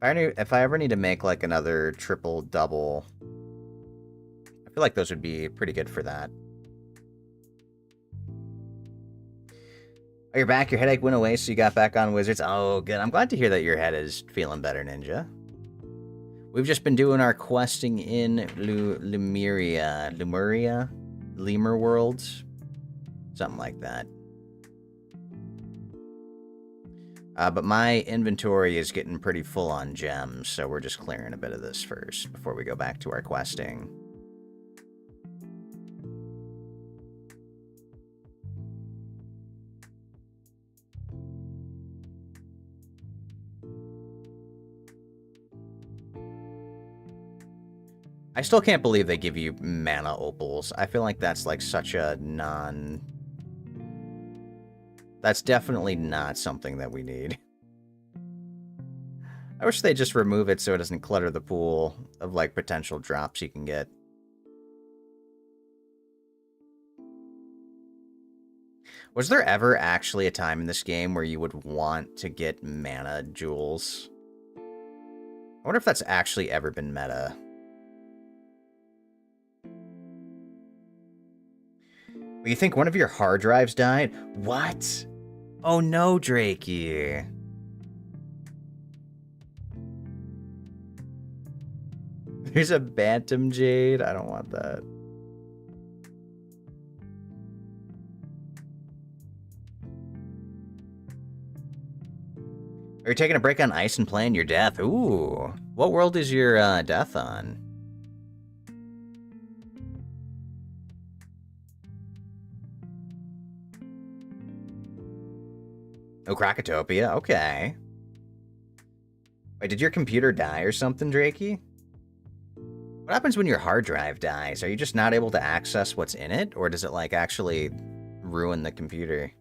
If I ever need to make, like, another triple-double, I feel like those would be pretty good for that. Oh, you're back. Your headache went away, so you got back on Wizards. Oh, good. I'm glad to hear that your head is feeling better, Ninja. We've just been doing our questing in Lemuria, Lemur World, something like that. But my inventory is getting pretty full on gems, so we're just clearing a bit of this first before we go back to our questing. I still can't believe they give you mana opals. I feel like that's like such a non... That's definitely not something that we need. I wish they just remove it so it doesn't clutter the pool of like potential drops you can get. Was there ever actually a time in this game where you would want to get mana jewels? I wonder if that's actually ever been meta. Well, you think one of your hard drives died? What? Oh no, Drakey. There's a Bantam Jade? I don't want that. Are you taking a break on ice and playing your death? Ooh. What world is your death on? Oh, Krakatopia. Okay. Wait, did your computer die or something, Drakey? What happens when your hard drive dies? Are you just not able to access what's in it? Or does it, like, actually ruin the computer?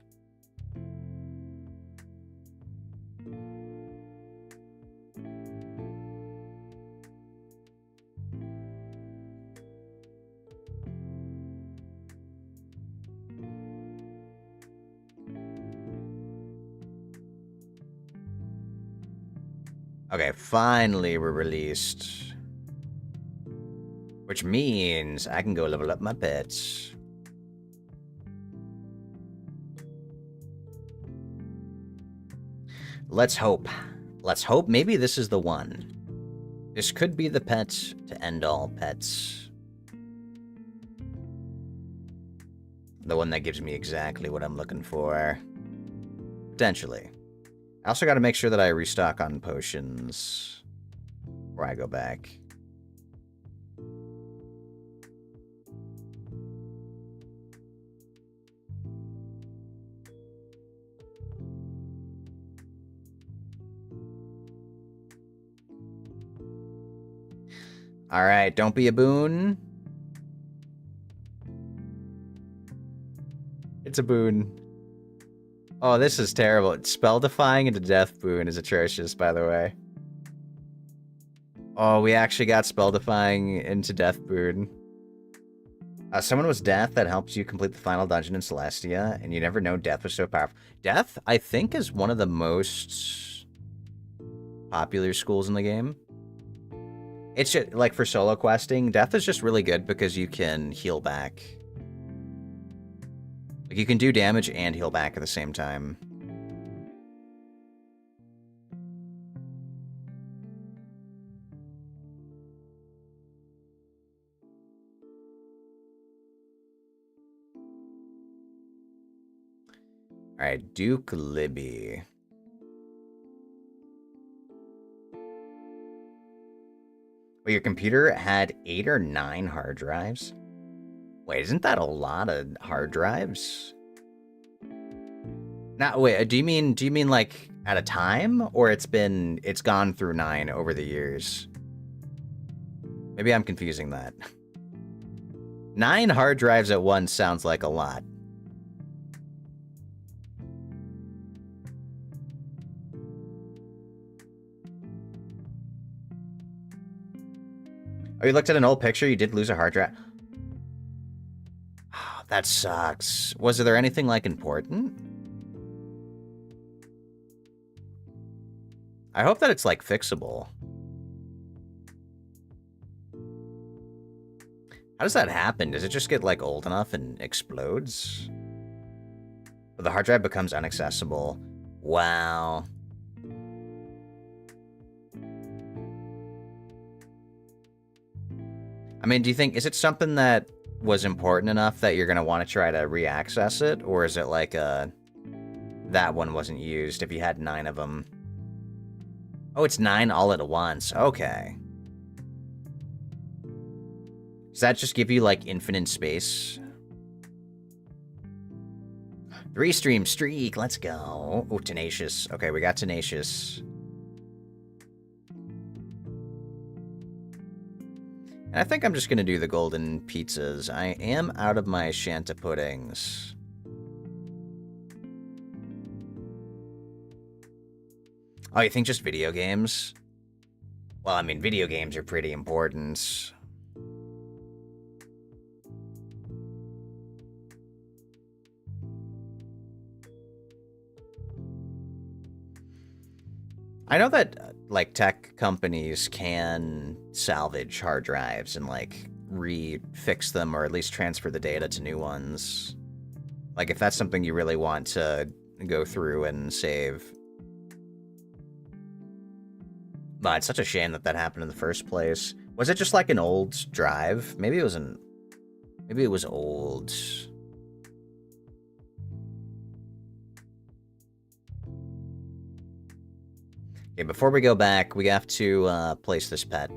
Okay, finally we're released. Which means I can go level up my pets. Let's hope. Let's hope maybe this is the one. This could be the pet to end all pets. The one that gives me exactly what I'm looking for. Potentially. I also got to make sure that I restock on potions before I go back. Alright, don't be a boon. It's a boon. Oh, this is terrible. Spell defying into death boon is atrocious, by the way. Oh, we actually got spell defying into death boon. Someone was death that helps you complete the final dungeon in Celestia, and you never know death was so powerful. Death, I think, is one of the most popular schools in the game. It's just, like, for solo questing, death is just really good because you can heal back. Like, you can do damage and heal back at the same time. Alright, Duke Libby. Well, your computer had 8 or 9 hard drives? Wait, isn't that a lot of hard drives? Now, wait, do you mean like at a time, or it's gone through 9 over the years? Maybe I'm confusing that. 9 hard drives at once sounds like a lot. Oh, you looked at an old picture? You did lose a hard drive? Oh, that sucks. Was there anything, like, important? I hope that it's, like, fixable. How does that happen? Does it just get, like, old enough and explodes? Or the hard drive becomes inaccessible. Wow. I mean, do you think, is it something that was important enough that you're going to want to try to re-access it? Or is it like that one wasn't used if you had 9 of them? Oh, it's 9 all at once. Okay. Does that just give you, like, infinite space? 3-stream streak, let's go. Oh, Tenacious. Okay, we got Tenacious. And I think I'm just gonna do the golden pizzas. I am out of my Shanta puddings. Oh, you think just video games? Well, I mean, video games are pretty important. I know that, like, tech companies can salvage hard drives and, like, refix them or at least transfer the data to new ones. Like, if that's something you really want to go through and save. But it's such a shame that that happened in the first place. Was it just like an old drive? Maybe it was maybe it was old. Okay, before we go back, we have to place this pet.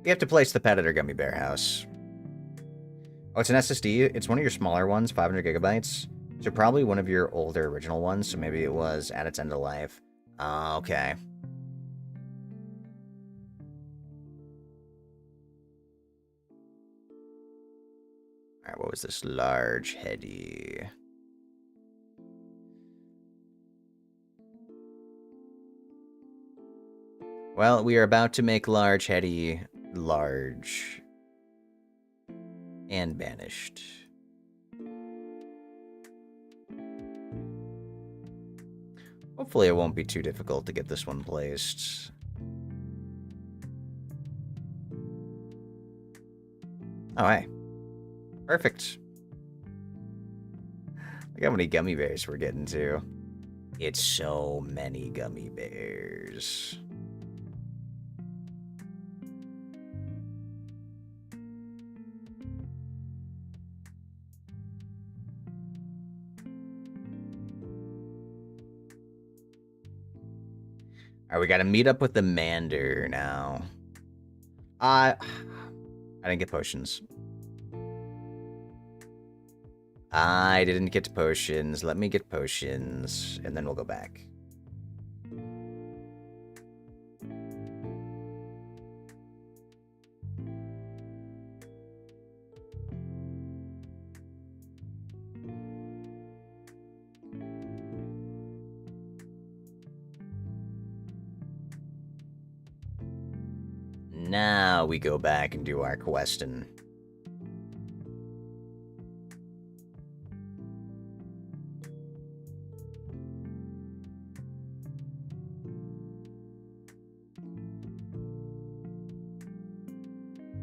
We have to place the pet at our gummy bear house. Oh, it's an SSD. It's one of your smaller ones, 500 gigabytes. So probably one of your older original ones. So maybe it was at its end of life. Okay. Alright, what was this? Large, heady. Well, we are about to make large, heady, large, and banished. Hopefully it won't be too difficult to get this one placed. Oh, hey. Perfect. Look how many gummy bears we're getting to. It's so many gummy bears. Alright, we gotta meet up with the Mander now. I didn't get potions. I didn't get potions. Let me get potions, and then we'll go back. Now we go back and do our questing.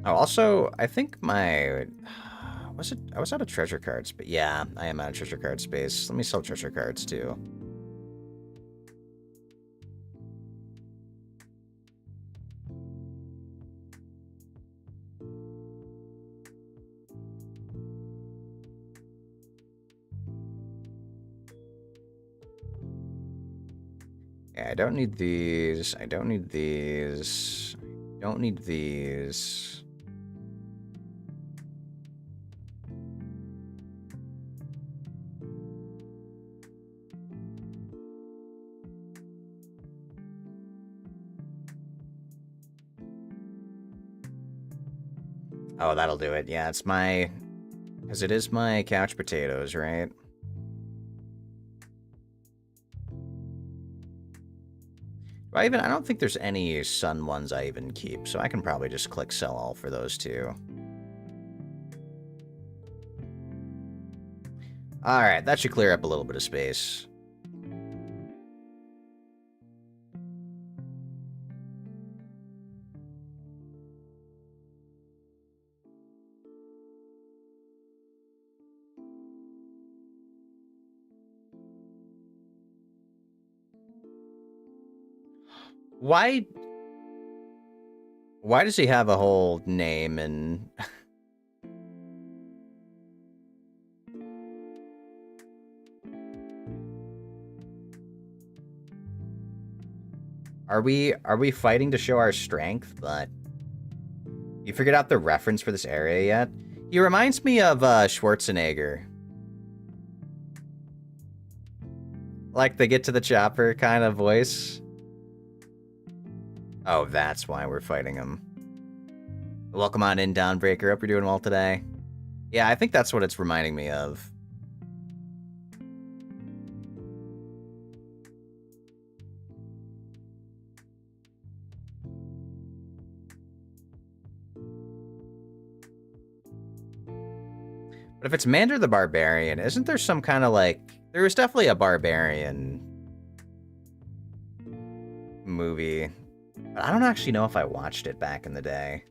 Oh, also, I think my... Was it? I was out of treasure cards, but yeah, I am out of treasure card space. Let me sell treasure cards, too. Yeah, I don't need these. I don't need these. I don't need these. Oh, that'll do it. Yeah, it's my... Because it is my couch potatoes, right? I don't think there's any sun ones I even keep, so I can probably just click sell all for those two. Alright, that should clear up a little bit of space. Why does he have a whole name and... Are we fighting to show our strength? But you figured out the reference for this area yet? He reminds me of Schwarzenegger. Like the get to the chopper kind of voice. Oh, that's why we're fighting him. Welcome on in, Dawnbreaker. Hope you're doing well today. Yeah, I think that's what it's reminding me of. But if it's Mander the Barbarian, isn't there some kind of like... There was definitely a barbarian movie. But I don't actually know if I watched it back in the day.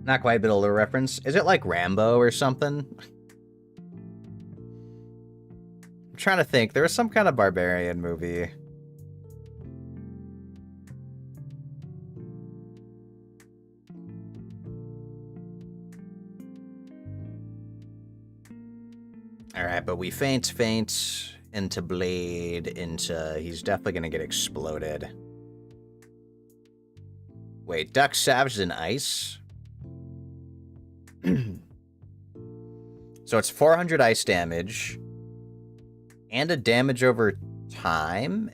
Not quite a bit older reference. Is it like Rambo or something? I'm trying to think. There was some kind of barbarian movie. Alright, but we faint into Blade, into... He's definitely gonna get exploded. Wait, Duck Savage is in ice? So it's 400 ice damage, and a damage over time,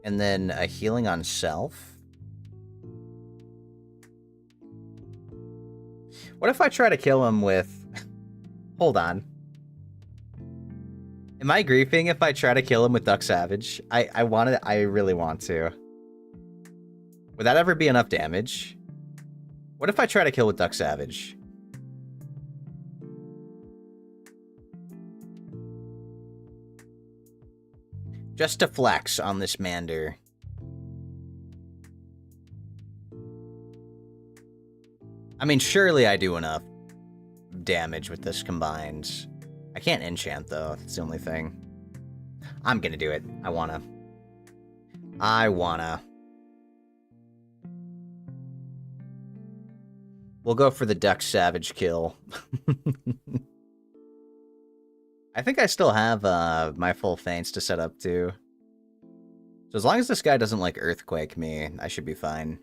and then a healing on self. What if I try to kill him with... Hold on. Am I griefing if I try to kill him with Duck Savage? I really want to. Would that ever be enough damage? What if I try to kill with Duck Savage? Just to flex on this Mander. I mean, surely I do enough damage with this combined. I can't enchant, though. That's the only thing. I'm gonna do it. I wanna. We'll go for the Duck Savage kill. I think I still have my full feints to set up, too. So as long as this guy doesn't, like, Earthquake me, I should be fine.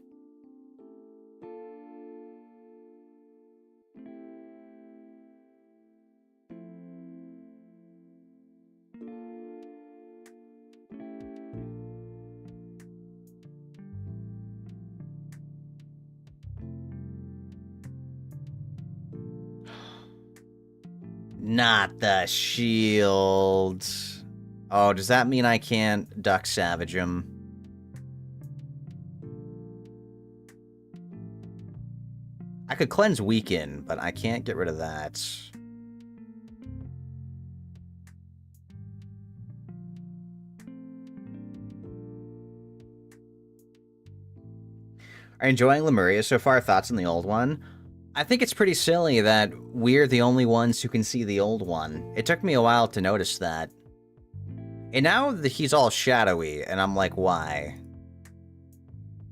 Not the shield. Oh, does that mean I can't Duck Savage him? I could Cleanse Weaken, but I can't get rid of that. Are you enjoying Lemuria so far? Thoughts on the old one? I think it's pretty silly that we're the only ones who can see the old one. It took me a while to notice that. And now he's all shadowy, and I'm like, why?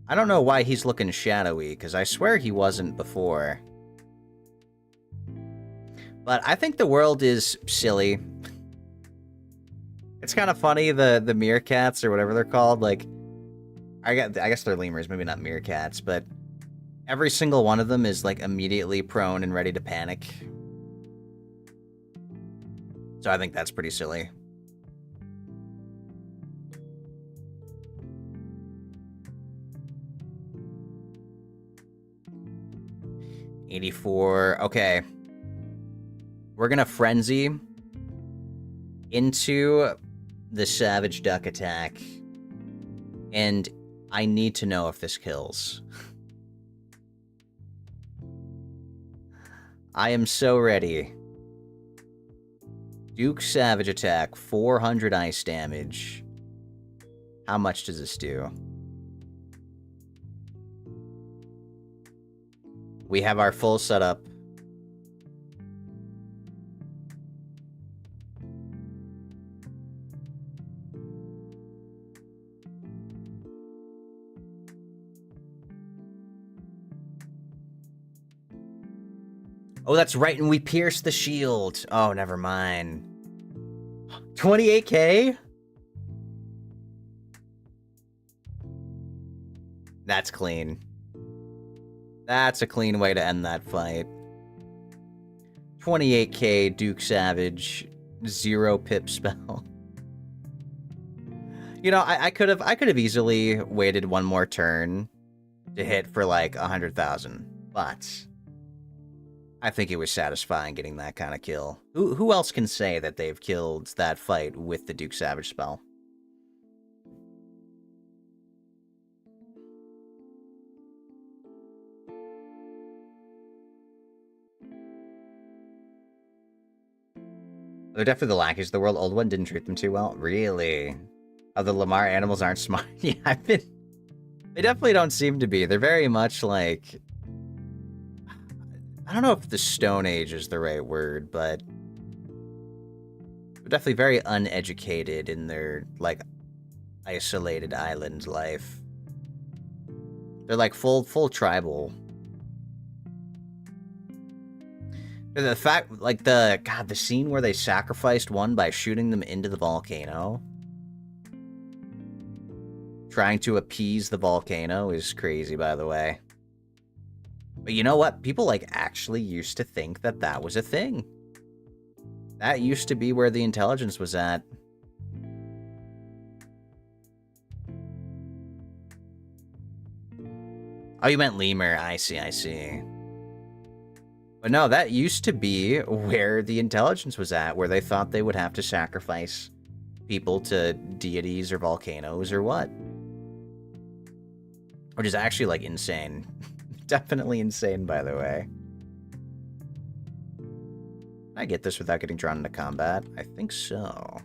I don't know why he's looking shadowy, because I swear he wasn't before. But I think the world is silly. It's kind of funny, the meerkats, or whatever they're called, like... I guess they're lemurs, maybe not meerkats, but... Every single one of them is, like, immediately prone and ready to panic. So I think that's pretty silly. $84. Okay. We're gonna Frenzy into the Savage Duck attack. And I need to know if this kills. I am so ready. Duke Savage attack, 400 ice damage. How much does this do? We have our full setup. Oh, that's right, and we pierced the shield. Oh, never mind. 28k? That's clean. That's a clean way to end that fight. 28k Duke Savage, 0 pip spell. You know, I could have easily waited one more turn to hit for like 100,000, but I think it was satisfying getting that kind of kill. Who else can say that they've killed that fight with the Duke Savage spell? They're definitely the lackeys of the world. Old one didn't treat them too well. Really? Oh, the Lamar animals aren't smart. Yeah, they definitely don't seem to be. They're very much like... I don't know if the Stone Age is the right word, but... they're definitely very uneducated in their, like, isolated island life. They're like full tribal. The fact, like, the scene where they sacrificed one by shooting them into the volcano, trying to appease the volcano, is crazy, by the way. But you know what? People, like, actually used to think that that was a thing. That used to be where the intelligence was at. Oh, you meant lemur. I see. But no, that used to be where the intelligence was at, where they thought they would have to sacrifice people to deities or volcanoes or what. Which is actually, like, insane. Definitely insane, by the way. Can I get this without getting drawn into combat? I think so.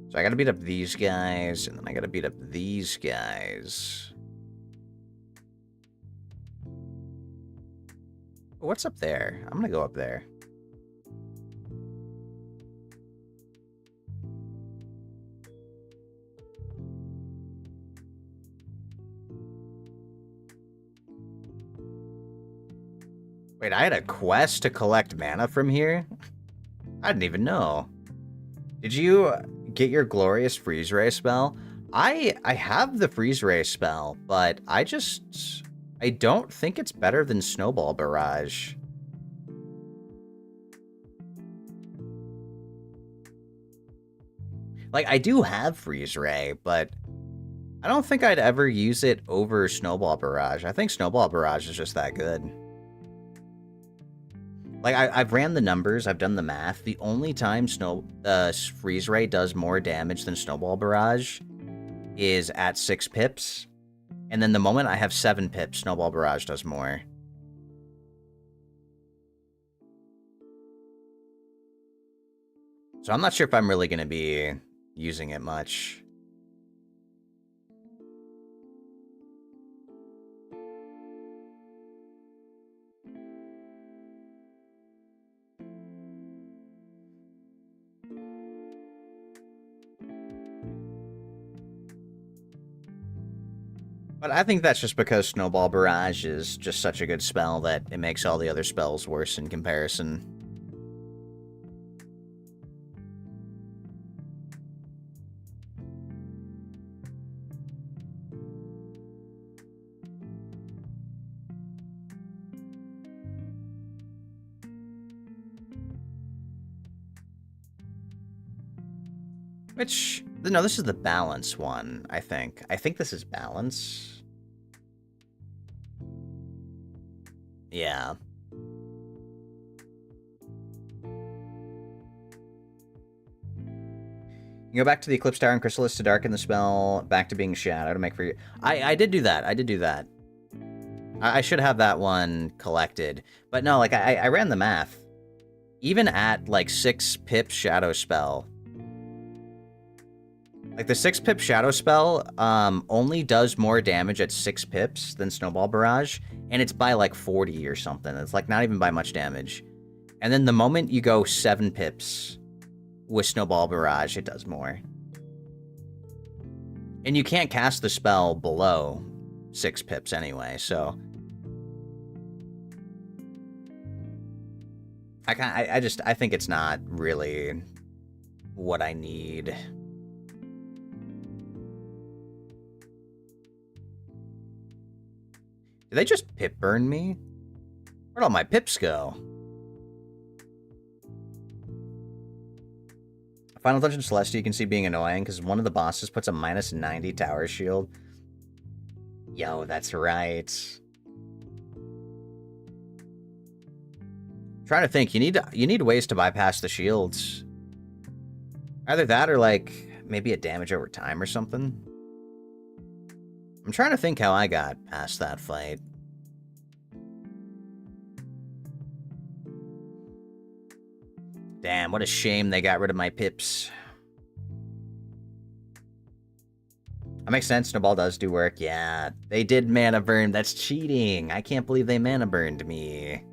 So I gotta beat up these guys, and then I gotta beat up these guys. What's up there? I'm gonna go up there. Wait, I had a quest to collect mana from here? I didn't even know. Did you get your glorious freeze ray spell? I have the freeze ray spell, but I don't think it's better than Snowball Barrage. Like, I do have freeze ray, but I don't think I'd ever use it over Snowball Barrage. I think Snowball Barrage is just that good. Like, I've ran the numbers, I've done the math. The only time Freeze Ray does more damage than Snowball Barrage is at 6 pips. And then the moment I have 7 pips, Snowball Barrage does more. So I'm not sure if I'm really going to be using it much. But I think that's just because Snowball Barrage is just such a good spell that it makes all the other spells worse in comparison. Which, no, this is the balance one, I think. I think this is balance. Yeah. You go back to the Eclipse Tower and Chrysalis to darken the spell, back to being Shadow to make for you. I did do that. I did do that. I should have that one collected. But no, like, I ran the math. Even at, like, 6 pip Shadow spell... Like, the 6 pip Shadow spell only does more damage at 6 pips than Snowball Barrage, and it's by, like, 40 or something. It's, like, not even by much damage. And then the moment you go 7 pips with Snowball Barrage, it does more. And you can't cast the spell below 6 pips anyway, so... I think it's not really what I need. Did they just pip burn me? Where'd all my pips go? Final Dungeon Celestia you can see being annoying because one of the bosses puts a -90 tower shield. Yo, that's right. Trying to think, you need ways to bypass the shields. Either that or like maybe a damage over time or something. I'm trying to think how I got past that fight. Damn, what a shame they got rid of my pips. That makes sense. Snowball does do work. Yeah, they did mana burn. That's cheating. I can't believe they mana burned me.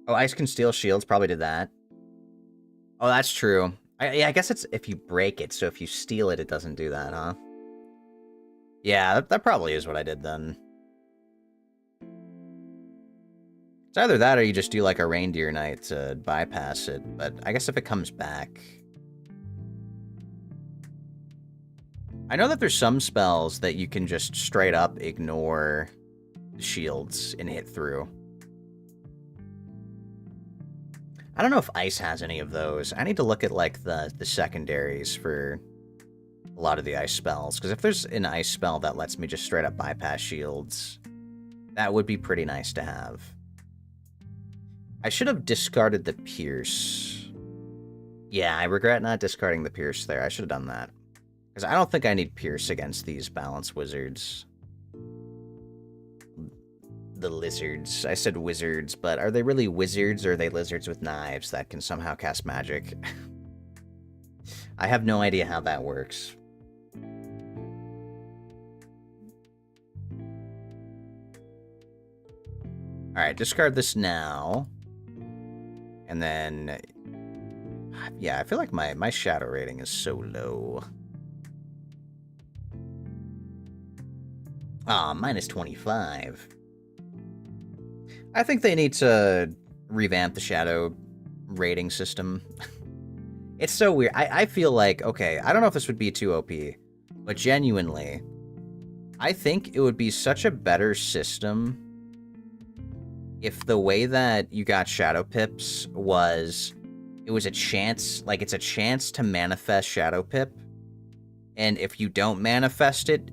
Oh, Ice can steal shields. Probably did that. Oh, that's true. Yeah, I guess it's if you break it, so if you steal it, it doesn't do that, huh? Yeah, that probably is what I did then. It's either that or you just do like a Reindeer Knight to bypass it, but I guess if it comes back... I know that there's some spells that you can just straight up ignore the shields and hit through. I don't know if Ice has any of those. I need to look at, like, the secondaries for a lot of the Ice spells. Because if there's an Ice spell that lets me just straight up bypass shields, that would be pretty nice to have. I should have discarded the Pierce. Yeah, I regret not discarding the Pierce there. I should have done that. Because I don't think I need Pierce against these Balance Wizards. The lizards. I said wizards, but are they really wizards or are they lizards with knives that can somehow cast magic? I have no idea how that works. Alright, discard this now. And then... Yeah, I feel like my shadow rating is so low. Ah, -25. I think they need to revamp the shadow rating system. It's so weird. I feel like, okay, I don't know if this would be too OP, but genuinely, I think it would be such a better system if the way that you got shadow pips was, it was a chance, like it's a chance to manifest shadow pip, and if you don't manifest it,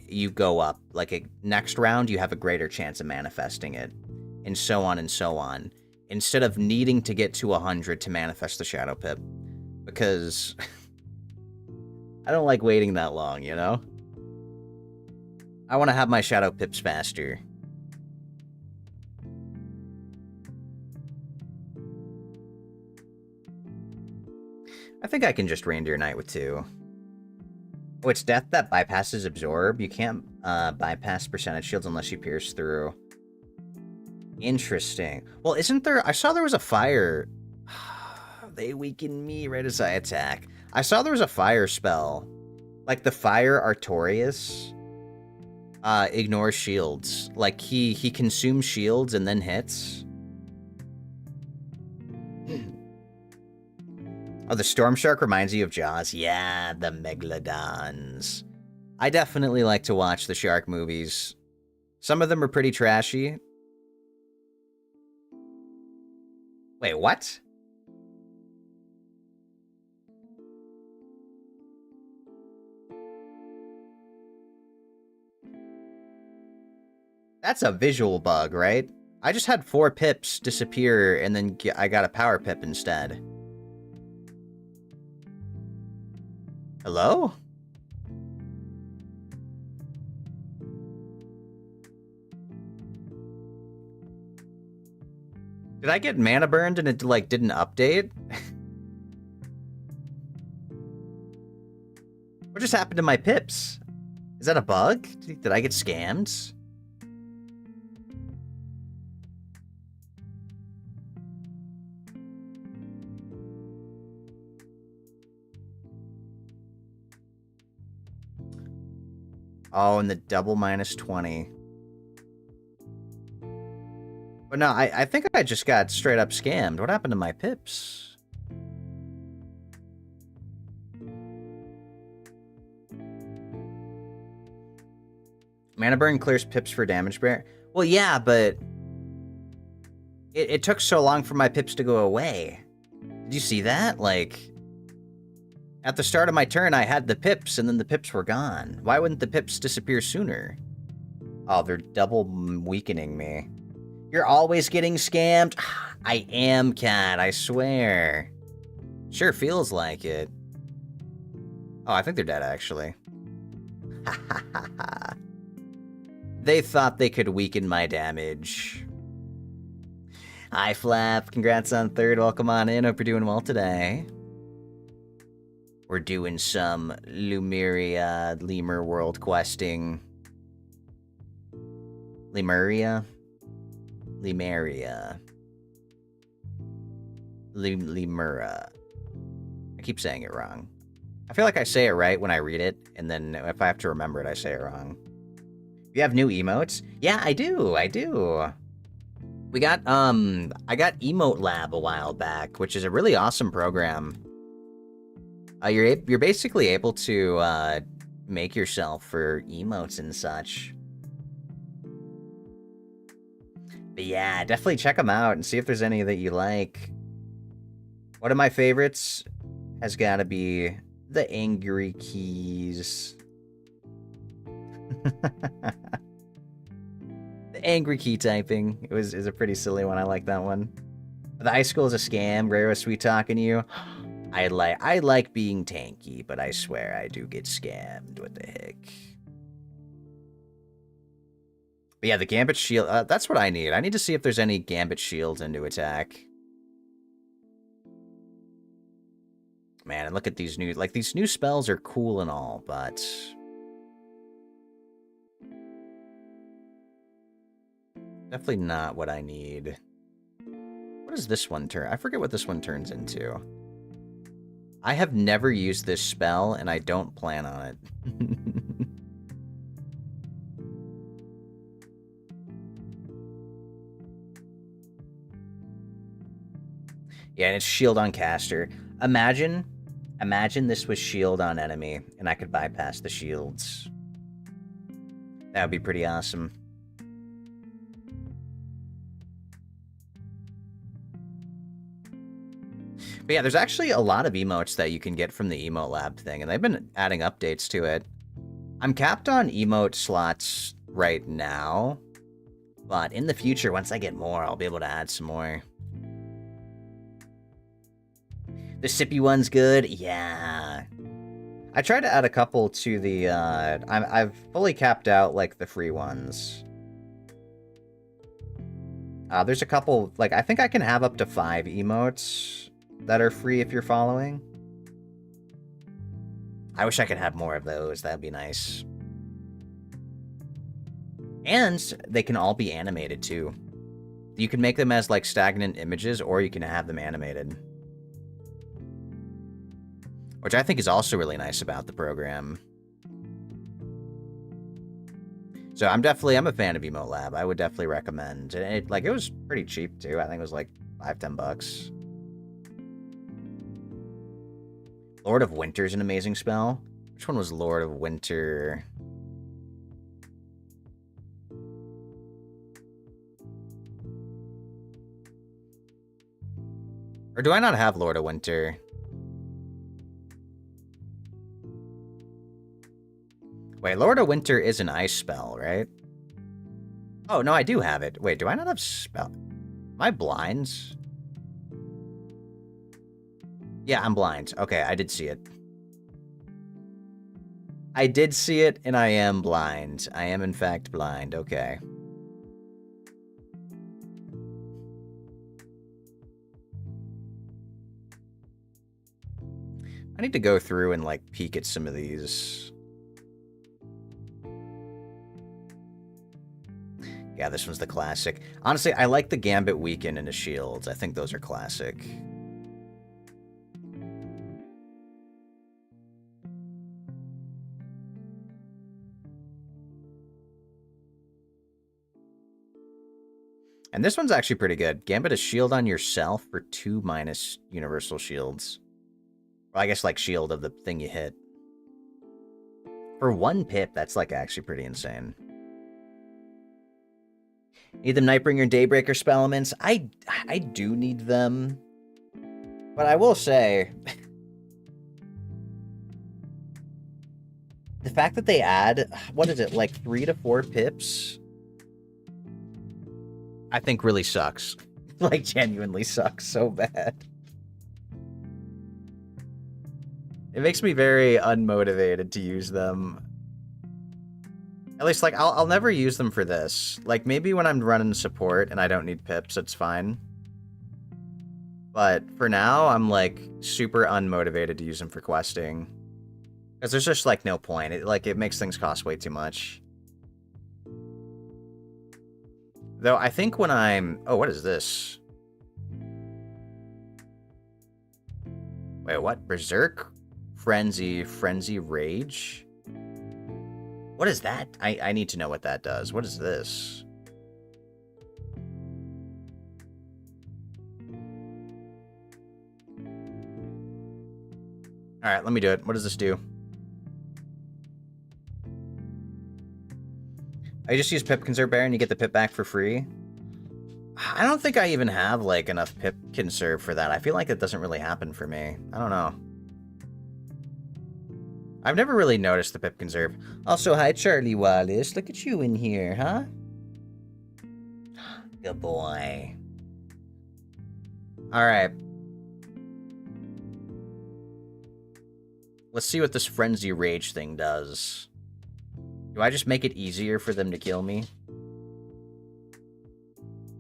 you go up. Like next round, you have a greater chance of manifesting it. And so on and so on, instead of needing to get to 100 to manifest the Shadow Pip. Because I don't like waiting that long, you know? I want to have my Shadow Pips faster. I think I can just Reindeer Knight with 2. Oh, it's Death that bypasses Absorb. You can't bypass percentage shields unless you pierce through. Interesting. Well, isn't there... I saw there was a fire... They weaken me right as I attack. I saw there was a fire spell. Like the Fire Artorias. Ignores shields. Like he consumes shields and then hits. Oh, the Storm Shark reminds you of Jaws. Yeah, the Megalodons. I definitely like to watch the shark movies. Some of them are pretty trashy. Wait, what? That's a visual bug, right? I just had 4 pips disappear, and then I got a power pip instead. Hello? Did I get mana burned and it, like, didn't update? What just happened to my pips? Is that a bug? Did I get scammed? Oh, and the double -20. But no, I think I just got straight up scammed. What happened to my pips? Mana burn clears pips for damage bear. Well, yeah, but it took so long for my pips to go away. Did you see that? Like, at the start of my turn, I had the pips, and then the pips were gone. Why wouldn't the pips disappear sooner? Oh, they're double weakening me. You're always getting scammed? I am, Cat, I swear. Sure feels like it. Oh, I think they're dead, actually. They thought they could weaken my damage. Hi, Flap. Congrats on 3rd. Welcome on in. Hope you're doing well today. We're doing some Lemuria, Lemur world questing. Lemuria? Lemuria. Lemura. I keep saying it wrong. I feel like I say it right when I read it, and then if I have to remember it, I say it wrong. You have new emotes? Yeah, I do. We got, I got Emote Lab a while back, which is a really awesome program. You're basically able to, make yourself for emotes and such. But yeah, definitely check them out and see if there's any that you like. One of my favorites has got to be the angry keys. The angry key typing. Is a pretty silly one. I like that one. The high school is a scam. Rare, sweet talking to you. I like being tanky, but I swear I do get scammed. What the heck? But yeah, the Gambit Shield, that's what I need. I need to see if there's any Gambit Shields into attack. Man, and look at these these new spells are cool and all, but... definitely not what I need. What does this one turn? I forget what this one turns into. I have never used this spell, and I don't plan on it. Yeah, and it's shield on caster. Imagine this was shield on enemy, and I could bypass the shields. That would be pretty awesome. But yeah, there's actually a lot of emotes that you can get from the emote lab thing, and they've been adding updates to it. I'm capped on emote slots right now, but in the future, once I get more, I'll be able to add some more. The sippy one's good? Yeah. I tried to add a couple to the, I've fully capped out, like, the free ones. There's a couple, like, I think I can have up to 5 emotes that are free if you're following. I wish I could have more of those. That'd be nice. And they can all be animated, too. You can make them as, like, stagnant images, or you can have them animated. Which I think is also really nice about the program. So I'm a fan of Emote Lab. I would definitely recommend. And it was pretty cheap, too. I think it was like $5-10. Lord of Winter's an amazing spell. Which one was Lord of Winter? Or do I not have Lord of Winter? Wait, Lord of Winter is an ice spell, right? Oh, no, I do have it. Wait, do I not have spell? Am I blind? Yeah, I'm blind. Okay, I did see it. I did see it, and I am blind. I am, in fact, blind. Okay. I need to go through and, like, peek at some of these. Yeah, this one's the classic. Honestly, I like the Gambit Weaken and the Shields. I think those are classic. And this one's actually pretty good. Gambit a shield on yourself for 2 minus universal shields. Well, I guess like shield of the thing you hit. For 1 pip, that's like actually pretty insane. Need them Nightbringer and Daybreaker spell elements? I do need them. But I will say... the fact that they add, what is it, like 3 to 4 pips? I think really sucks. Like, genuinely sucks so bad. It makes me very unmotivated to use them. At least, like, I'll never use them for this. Like, maybe when I'm running support and I don't need pips, it's fine. But for now, I'm, like, super unmotivated to use them for questing. Because there's just, like, no point. It makes things cost way too much. Though, I think when I'm... Oh, what is this? Wait, what? Berserk? Frenzy, Rage? What is that? I need to know what that does. What is this? Alright, let me do it. What does this do? I just use Pip Conserve Bear and you get the Pip back for free. I don't think I even have, like, enough Pip Conserve for that. I feel like it doesn't really happen for me. I don't know. I've never really noticed the Pip Conserve. Also, hi, Charlie Wallace. Look at you in here, huh? Good boy. Alright. Let's see what this Frenzy Rage thing does. Do I just make it easier for them to kill me?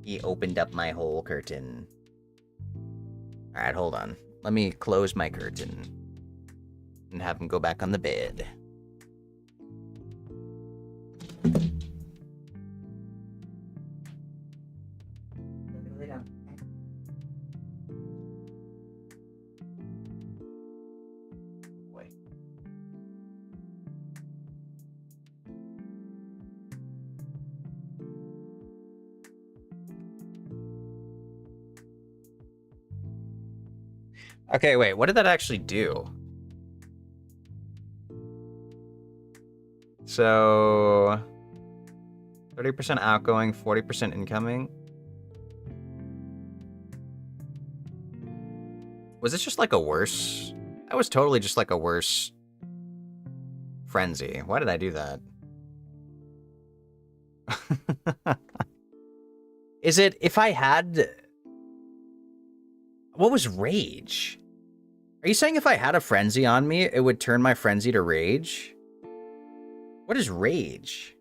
He opened up my whole curtain. Alright, hold on. Let me close my curtain. And have him go back on the bed. Okay, wait, what did that actually do? So... 30% outgoing, 40% incoming. Was this just like a worse... That was totally just like a worse... Frenzy. Why did I do that? Is it... If I had... What was Rage? Are you saying if I had a Frenzy on me, it would turn my Frenzy to Rage? What is Rage?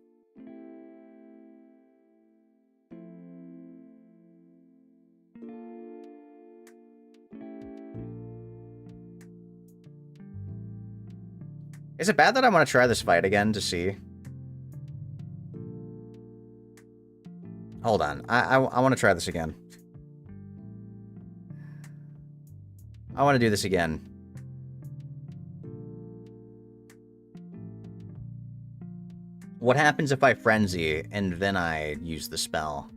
Is it bad that I want to try this fight again to see? Hold on. I want to try this again. I want to do this again. What happens if I Frenzy and then I use the spell?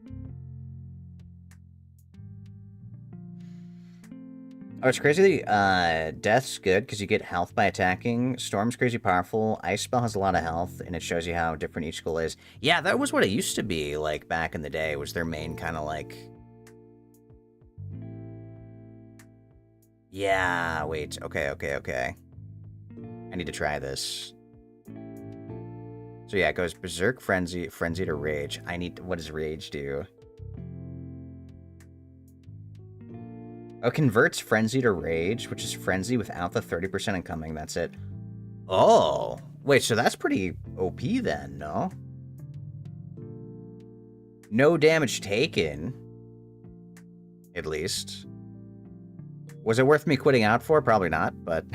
Oh, it's crazy. Death's good because you get health by attacking. Storm's crazy powerful. Ice spell has a lot of health, and it shows you how different each school is. Yeah, that was what it used to be, like, back in the day. Was their main kind of, like... Yeah, wait. Okay. I need to try this. So yeah, it goes Berserk, Frenzy to Rage. I need... What does Rage do? Oh, converts Frenzy to Rage, which is Frenzy without the 30% incoming. That's it. Oh! Wait, so that's pretty OP then, no? No damage taken. At least. Was it worth me quitting out for? Probably not, but...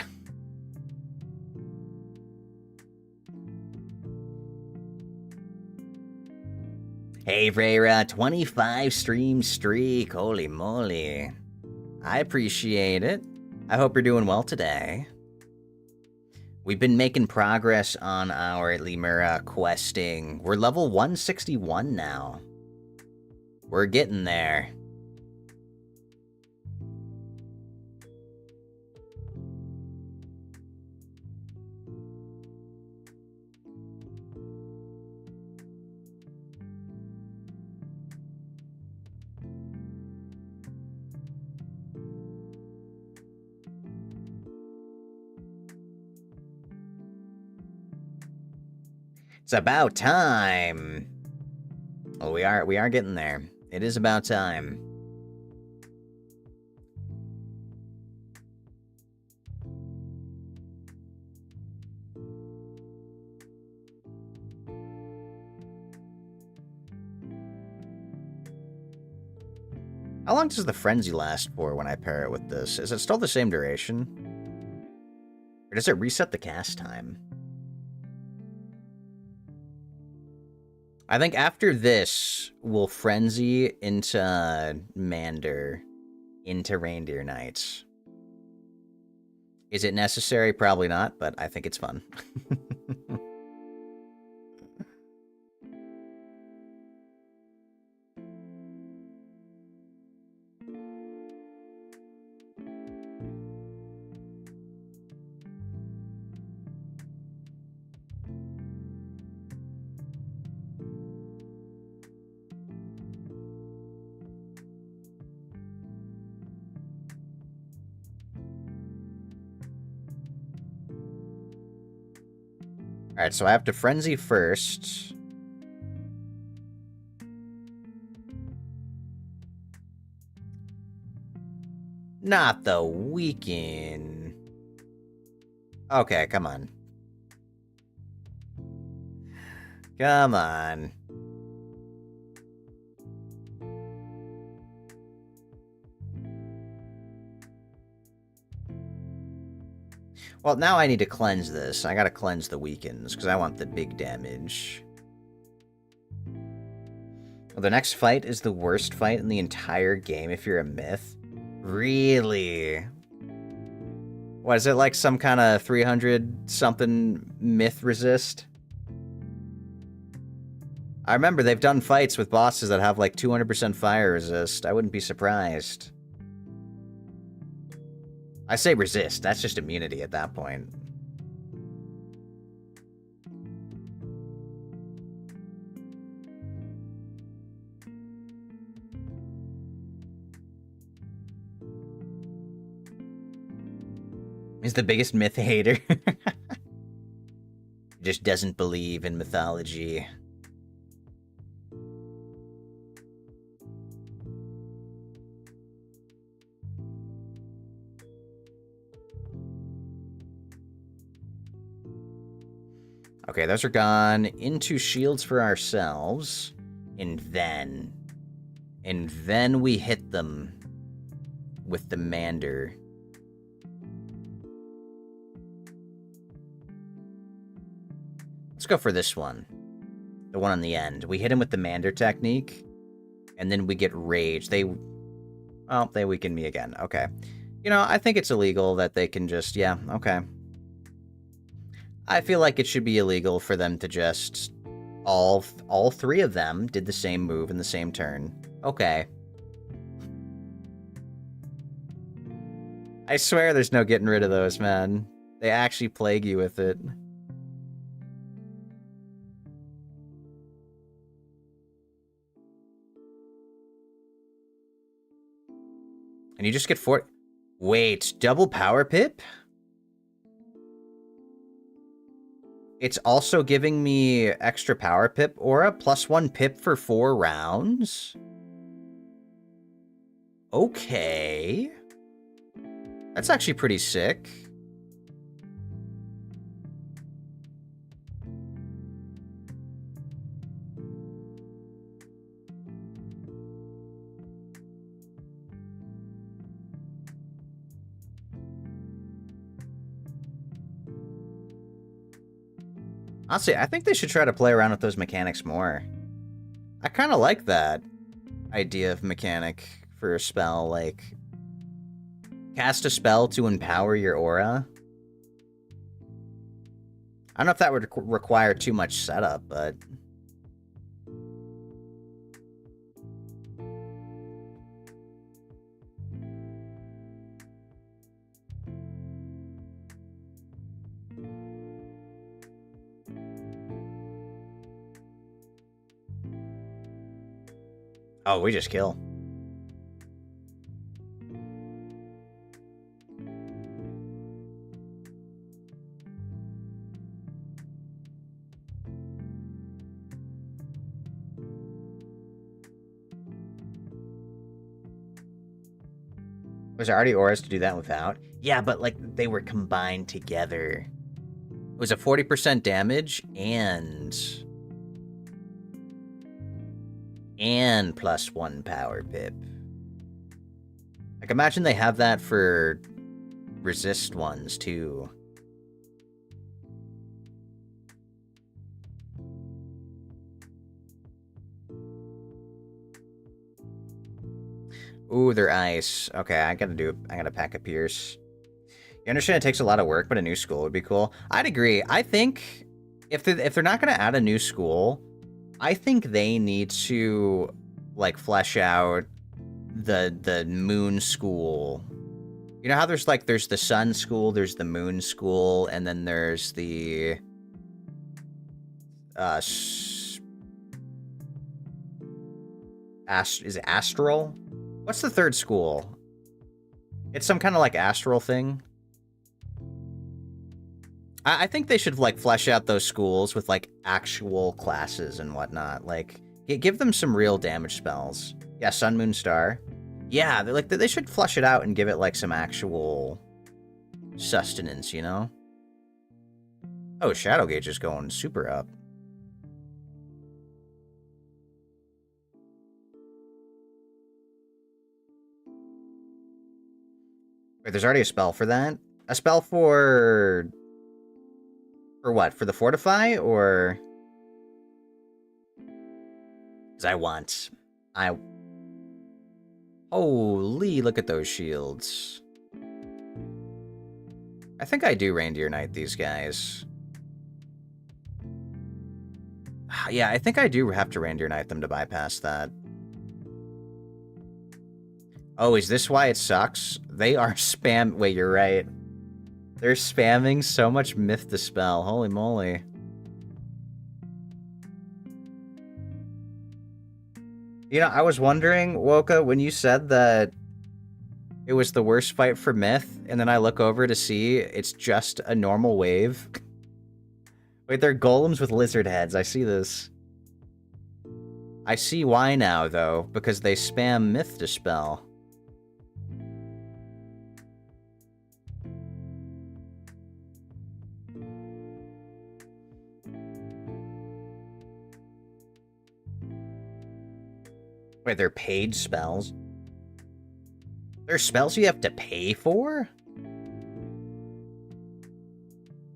Hey, Vrera, 25 stream streak. Holy moly. I appreciate it. I hope you're doing well today. We've been making progress on our Lemuria Questing. We're level 161 now. We're getting there. It's about time. Well, we are getting there. It is about time. How long does the frenzy last for when I pair it with this? Is it still the same duration? Or does it reset the cast time? I think after this, we'll frenzy into Mander, into Reindeer Knights. Is it necessary? Probably not, but I think it's fun. Alright, so I have to frenzy first. Not the weekend. Okay, come on. Come on. Well, now I need to cleanse this. I gotta cleanse the weakens, because I want the big damage. Well, the next fight is the worst fight in the entire game if you're a myth. Really? What, is it like some kind of 300-something myth resist? I remember they've done fights with bosses that have like 200% fire resist. I wouldn't be surprised. I say resist, that's just immunity at that point. He's the biggest myth hater. Just doesn't believe in mythology. Okay, those are gone. Into shields for ourselves. And then we hit them with the Mander. Let's go for this one. The one on the end. We hit him with the Mander technique, and then we get Rage. They weaken me again. Okay. You know, I think it's illegal that they can just... Yeah, okay. I feel like it should be illegal for them to just... All three of them did the same move in the same turn. Okay. I swear there's no getting rid of those, man. They actually plague you with it. And you just get four... Wait, double power pip? It's also giving me extra power pip aura, +1 pip for 4 rounds? Okay. That's actually pretty sick. Honestly, I think they should try to play around with those mechanics more. I kind of like that idea of mechanic for a spell, like... Cast a spell to empower your aura. I don't know if that would require too much setup, but... Oh, we just kill. Was there already auras to do that without? Yeah, but like they were combined together. It was a 40% damage and +1 power pip. Like imagine they have that for resist ones too. Ooh, they're ice. Okay, I gotta pack a Pierce. You understand it takes a lot of work, but a new school would be cool. I'd agree. I think if they're not gonna add a new school, I think they need to like flesh out the moon school. You know how there's the sun school, there's the moon school, and then there's the is it astral? What's the third school? It's some kind of like astral thing. I think they should like flesh out those schools with like actual classes and whatnot. Like give them some real damage spells. Yeah, Sun, Moon, Star. Yeah, they should flesh it out and give it like some actual sustenance, you know? Oh, Shadow Gauge is going super up. Wait, there's already a spell for that? A spell for what? For the Fortify, or? Because Holy, look at those shields. I think I do Reindeer Knight these guys. Yeah, I think I do have to Reindeer Knight them to bypass that. Oh, is this why it sucks? They are spam... Wait, you're right. They're spamming so much Myth Dispel. Holy moly. You know, I was wondering, Woka, when you said that it was the worst fight for Myth, and then I look over to see it's just a normal wave. Wait, they're golems with lizard heads. I see this. I see why now, though, because they spam Myth Dispel. Wait, they're paid spells? They're spells you have to pay for?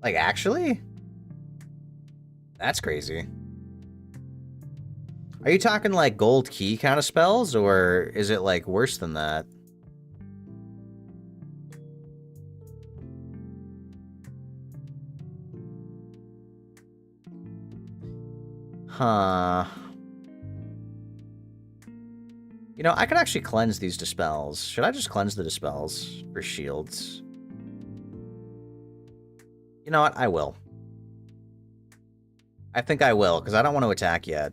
Like, actually? That's crazy. Are you talking, like, gold key kind of spells, or is it, like, worse than that? Huh... You know, I could actually cleanse these dispels. Should I just cleanse the dispels for shields? You know what? I will. I think I will, because I don't want to attack yet.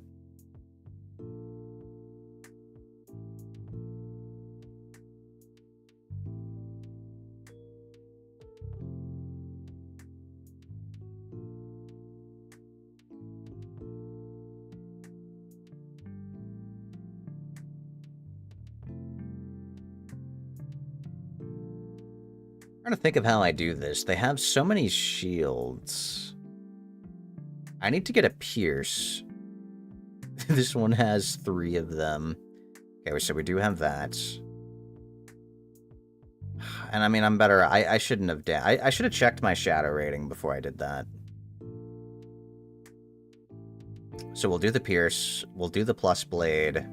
I'm trying to think of how I do this. They have so many shields. I need to get a Pierce. This one has 3 of them. Okay, so we do have that. And I mean, I'm better. I shouldn't have... I should have checked my shadow rating before I did that. So we'll do the Pierce. We'll do the Plus Blade.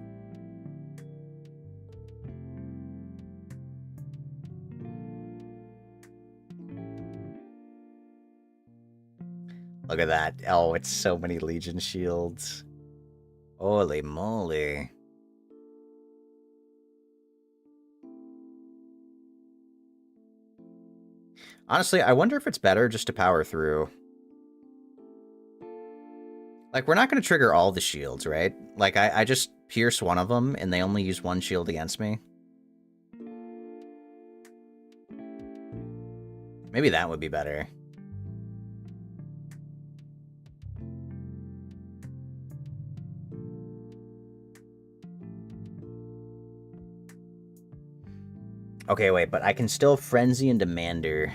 Look at that. Oh, it's so many Legion shields. Holy moly. Honestly, I wonder if it's better just to power through. Like, we're not going to trigger all the shields, right? Like, I just... pierce one of them, and they only use one shield against me. Maybe that would be better. Okay, wait, but I can still Frenzy and Demander.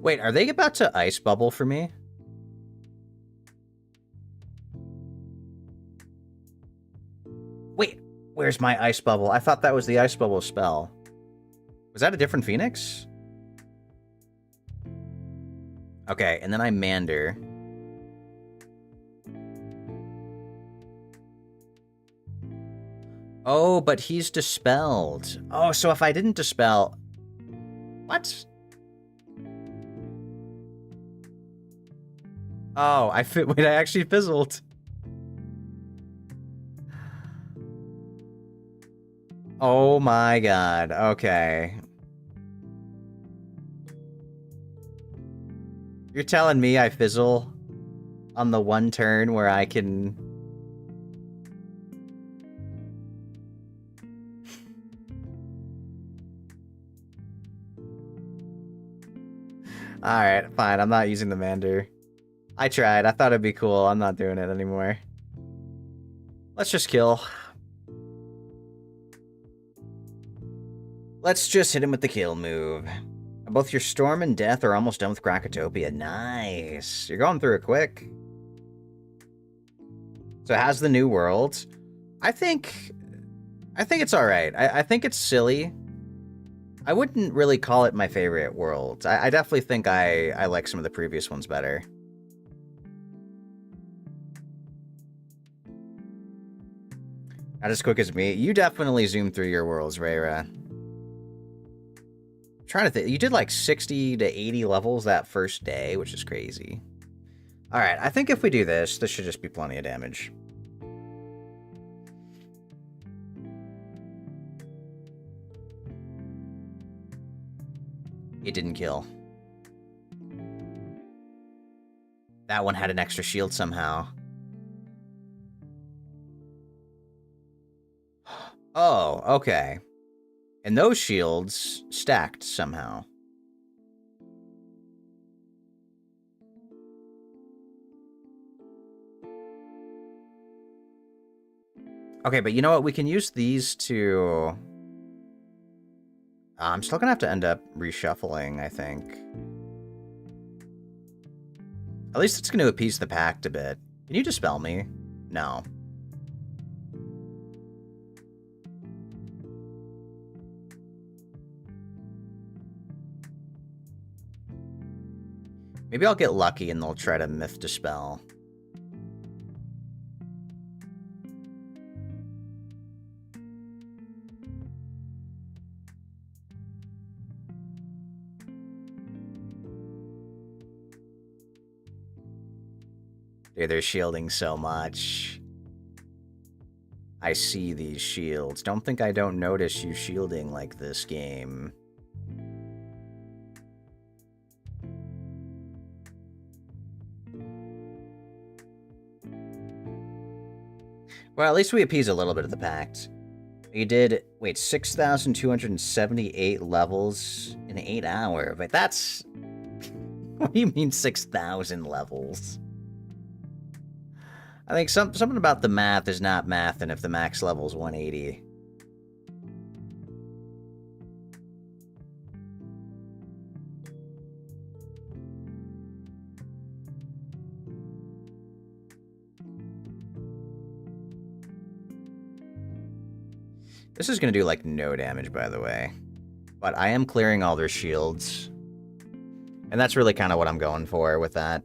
Wait, are they about to Ice Bubble for me? Wait, where's my Ice Bubble? I thought that was the Ice Bubble spell. Was that a different Phoenix? Okay, and then I Mander. Oh, but he's dispelled. Oh, so if I didn't dispel... What? Oh, wait, I actually fizzled. Oh my god, okay. You're telling me I fizzle on the one turn where I can... Alright, fine, I'm not using the Mander. I tried, I thought it'd be cool, I'm not doing it anymore. Let's just kill. Let's just hit him with the kill move. Both your Storm and Death are almost done with Krakatopia. Nice. You're going through it quick. So it has the new world. I think it's alright. I think it's silly. I wouldn't really call it my favorite world. I definitely think I like some of the previous ones better. Not as quick as me. You definitely zoom through your worlds, Rayra. Trying to think, you did like 60 to 80 levels that first day, which is crazy. Alright, I think if we do this, this should just be plenty of damage. It didn't kill. That one had an extra shield somehow. Oh, okay. And those shields stacked somehow. Okay, but you know what? We can use these to... I'm still gonna have to end up reshuffling, I think. At least it's gonna appease the pact a bit. Can you dispel me? No. Maybe I'll get lucky and they'll try to Myth Dispel. Dude, they're shielding so much. I see these shields. Don't think I don't notice you shielding like this game. Well, at least we appease a little bit of the pact. You did, wait, 6,278 levels in 8 hours. But that's... What do you mean 6,000 levels? I think something about the math is not math, and if the max level is 180. This is going to do, like, no damage, by the way. But I am clearing all their shields. And that's really kind of what I'm going for with that.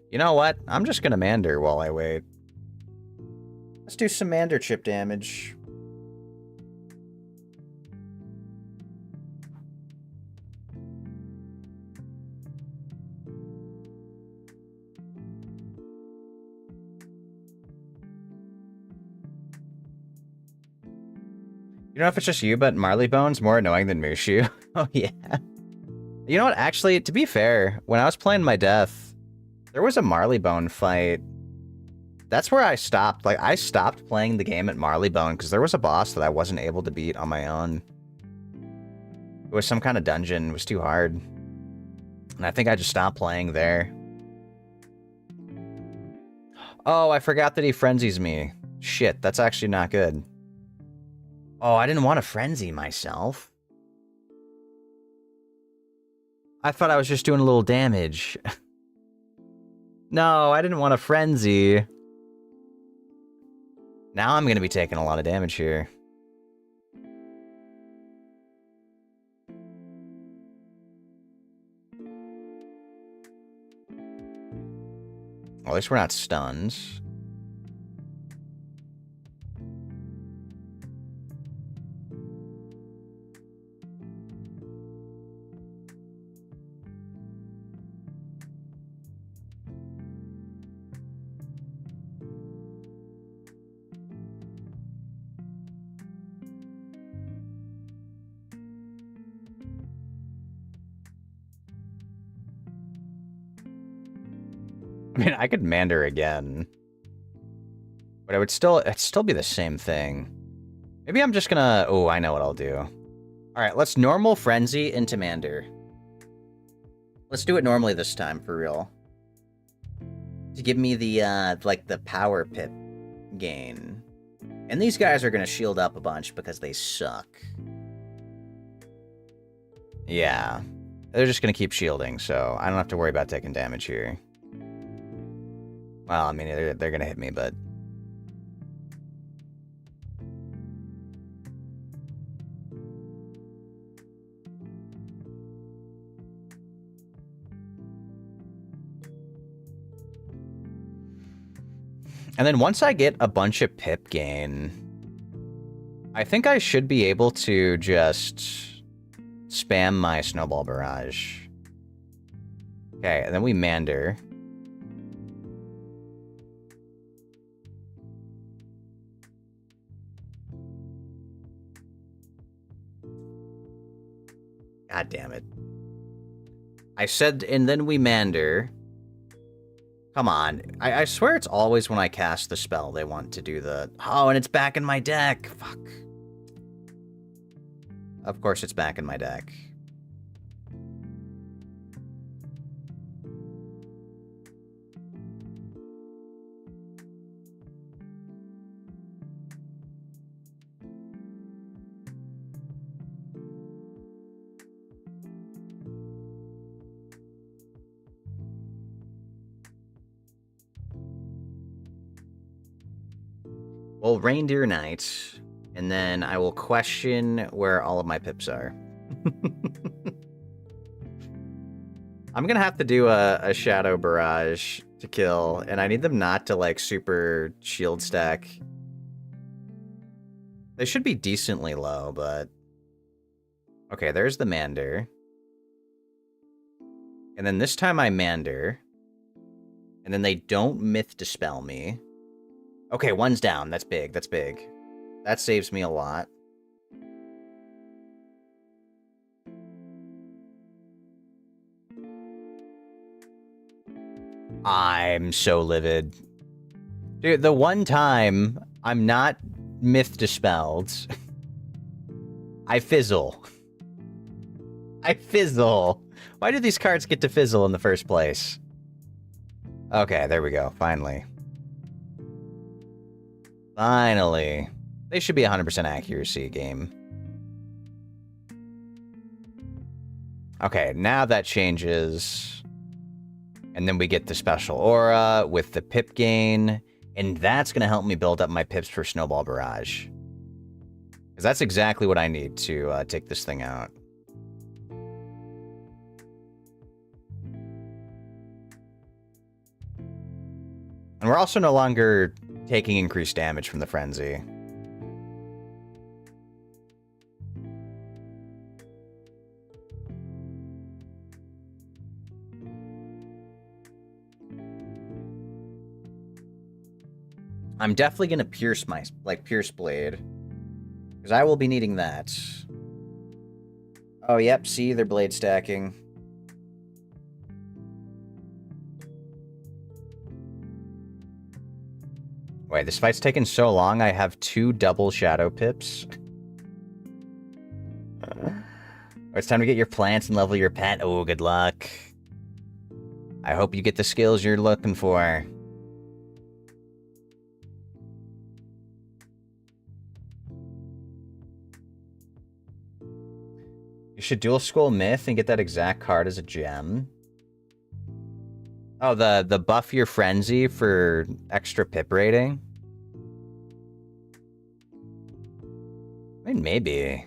You know what? I'm just going to Mander while I wait. Let's do some Mander chip damage. know if it's just you, but Marleybone's more annoying than Mushu. Oh, yeah. You know what? Actually, to be fair, when I was playing my death, there was a Marleybone fight. That's where I stopped. Like, I stopped playing the game at Marleybone because there was a boss that I wasn't able to beat on my own. It was some kind of dungeon. It was too hard. And I think I just stopped playing there. Oh, I forgot that he frenzies me. Shit, that's actually not good. Oh, I didn't want to frenzy myself. I thought I was just doing a little damage. No, I didn't want to frenzy. Now I'm going to be taking a lot of damage here. Well, at least we're not stunned. I mean, I could Mander again. But it'd still be the same thing. Maybe I'm just gonna... Oh, I know what I'll do. Alright, let's normal Frenzy into Mander. Let's do it normally this time, for real. To give me the, like, the power pip gain. And these guys are gonna shield up a bunch because they suck. Yeah. They're just gonna keep shielding, so I don't have to worry about taking damage here. Well, I mean, they're gonna hit me, but... And then once I get a bunch of pip gain, I think I should be able to just spam my Snowball Barrage. Okay, and then we Mander. God damn it. I said, and then we Mander. Come on. I swear it's always when I cast the spell they want to do the... Oh, and it's back in my deck. Fuck. Of course it's back in my deck. Well, Reindeer Knight, and then I will question where all of my pips are. I'm gonna have to do a Shadow Barrage to kill, and I need them not to, like, super shield stack. They should be decently low, but... Okay, there's the Mander. And then this time I Mander. And then they don't Myth Dispel me. Okay, one's down. That's big. That's big. That saves me a lot. I'm so livid. Dude, the one time I'm not Myth Dispelled, I fizzle. I fizzle. Why do these cards get to fizzle in the first place? Okay, there we go. Finally. Finally. They should be 100% accuracy game. Okay, now that changes. And then we get the special aura with the pip gain. And that's going to help me build up my pips for Snowball Barrage. Because that's exactly what I need to take this thing out. And we're also no longer taking increased damage from the Frenzy. I'm definitely gonna pierce my, Pierce Blade. Because I will be needing that. Oh, yep, see, they're blade stacking. Wait, this fight's taken so long, I have 2 double shadow pips. It's time to get your plants and level your pet. Oh, good luck. I hope you get the skills you're looking for. You should dual scroll Myth and get that exact card as a gem. Oh, the buff your frenzy for extra pip rating? I mean, maybe.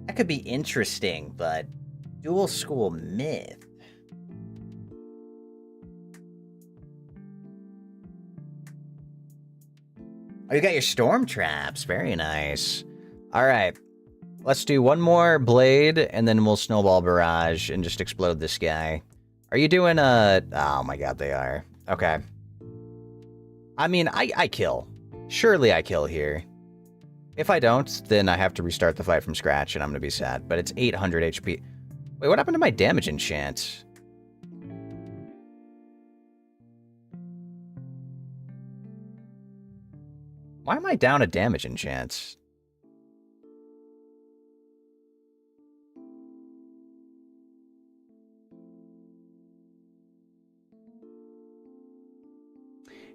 That could be interesting, but dual school Myth. Oh, you got your storm traps. Very nice. All right. Let's do one more blade, and then we'll snowball barrage and just explode this guy. Are you doing a... Oh my god, they are. Okay. I mean, I kill. Surely I kill here. If I don't, then I have to restart the fight from scratch, and I'm gonna be sad. But it's 800 HP. Wait, what happened to my damage enchant? Why am I down a damage enchant?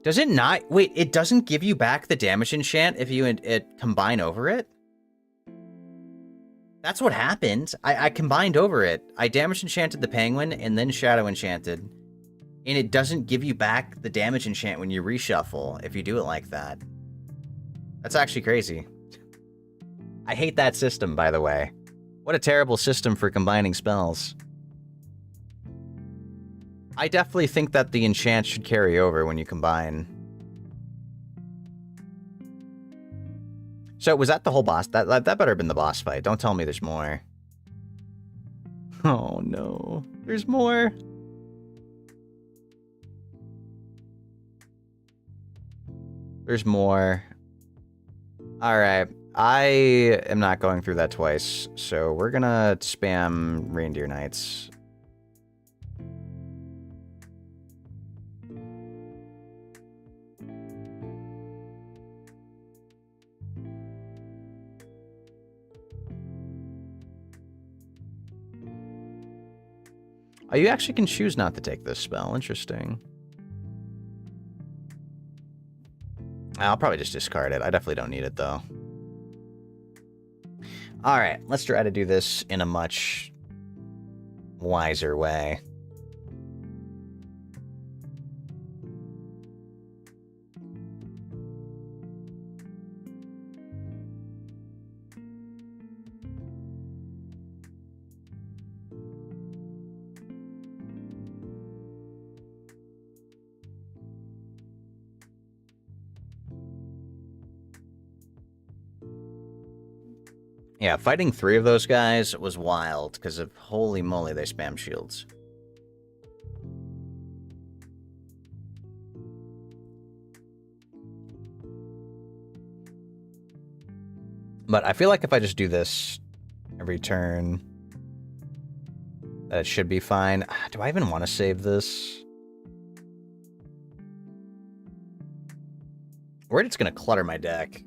Does it not? Wait, it doesn't give you back the damage enchant if you combine over it? That's what happened. I combined over it. I damage enchanted the penguin and then shadow enchanted. And it doesn't give you back the damage enchant when you reshuffle if you do it like that. That's actually crazy. I hate that system, by the way. What a terrible system for combining spells. I definitely think that the enchant should carry over when you combine. So was that the whole boss? That better have been the boss fight. Don't tell me there's more. Oh no. There's more. There's more. Alright. I am not going through that twice, so we're gonna spam Reindeer Knights. Oh, you actually can choose not to take this spell. Interesting. I'll probably just discard it. I definitely don't need it, though. Alright, let's try to do this in a much wiser way. Yeah, fighting 3 of those guys was wild, because of holy moly, they spam shields. But I feel like if I just do this every turn, that it should be fine. Do I even want to save this? Worried it's going to clutter my deck.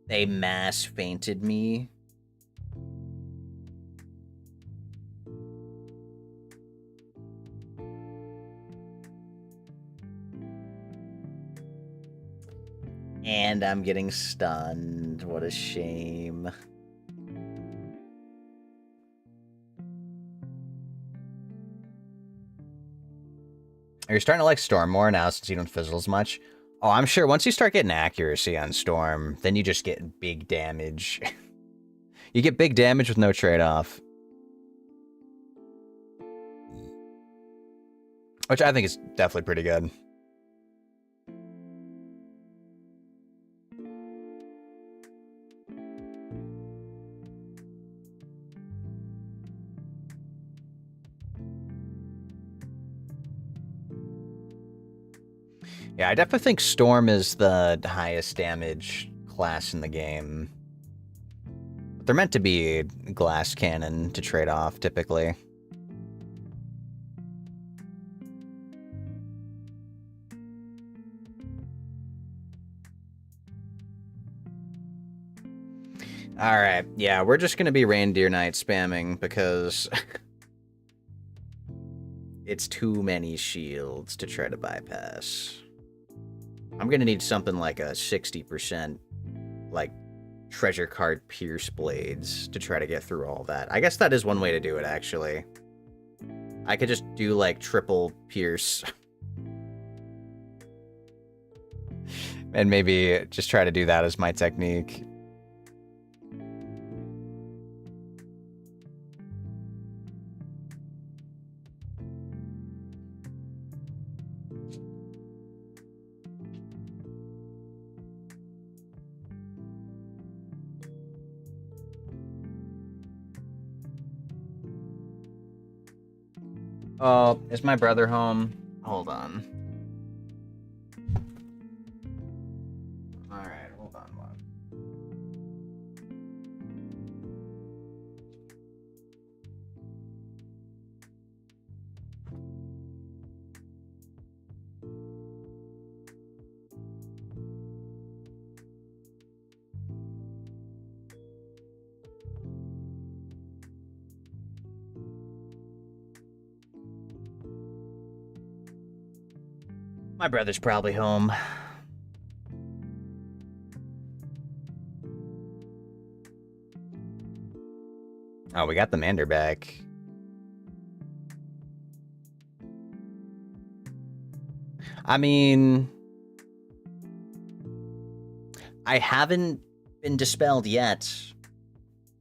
They mass fainted me. And I'm getting stunned. What a shame. You're starting to like Storm more now since you don't fizzle as much. Oh, I'm sure once you start getting accuracy on Storm, then you just get big damage. You get big damage with no trade-off. Which I think is definitely pretty good. Yeah, I definitely think Storm is the highest damage class in the game. But they're meant to be glass cannon to trade off, typically. Alright, yeah, we're just gonna be Reindeer Knight spamming because it's too many shields to try to bypass. I'm gonna need something like a 60%, like, treasure card pierce blades to try to get through all that. I guess that is one way to do it, actually. I could just do, like, triple pierce. And maybe just try to do that as my technique. Oh, is my brother home? Hold on. Alright, hold on one. My brother's probably home. Oh, we got the Mander back. I mean, I haven't been dispelled yet,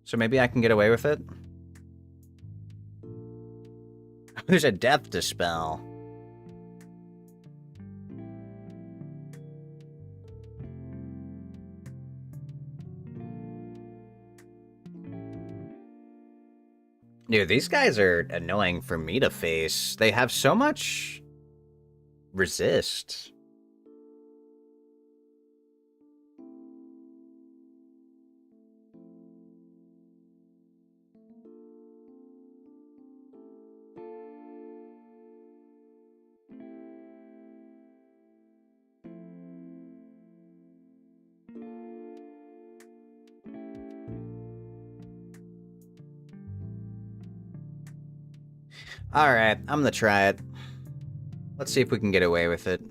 so maybe I can get away with it. There's a death dispel. Dude, these guys are annoying for me to face. They have so much resist. Alright, I'm gonna try it. Let's see if we can get away with it.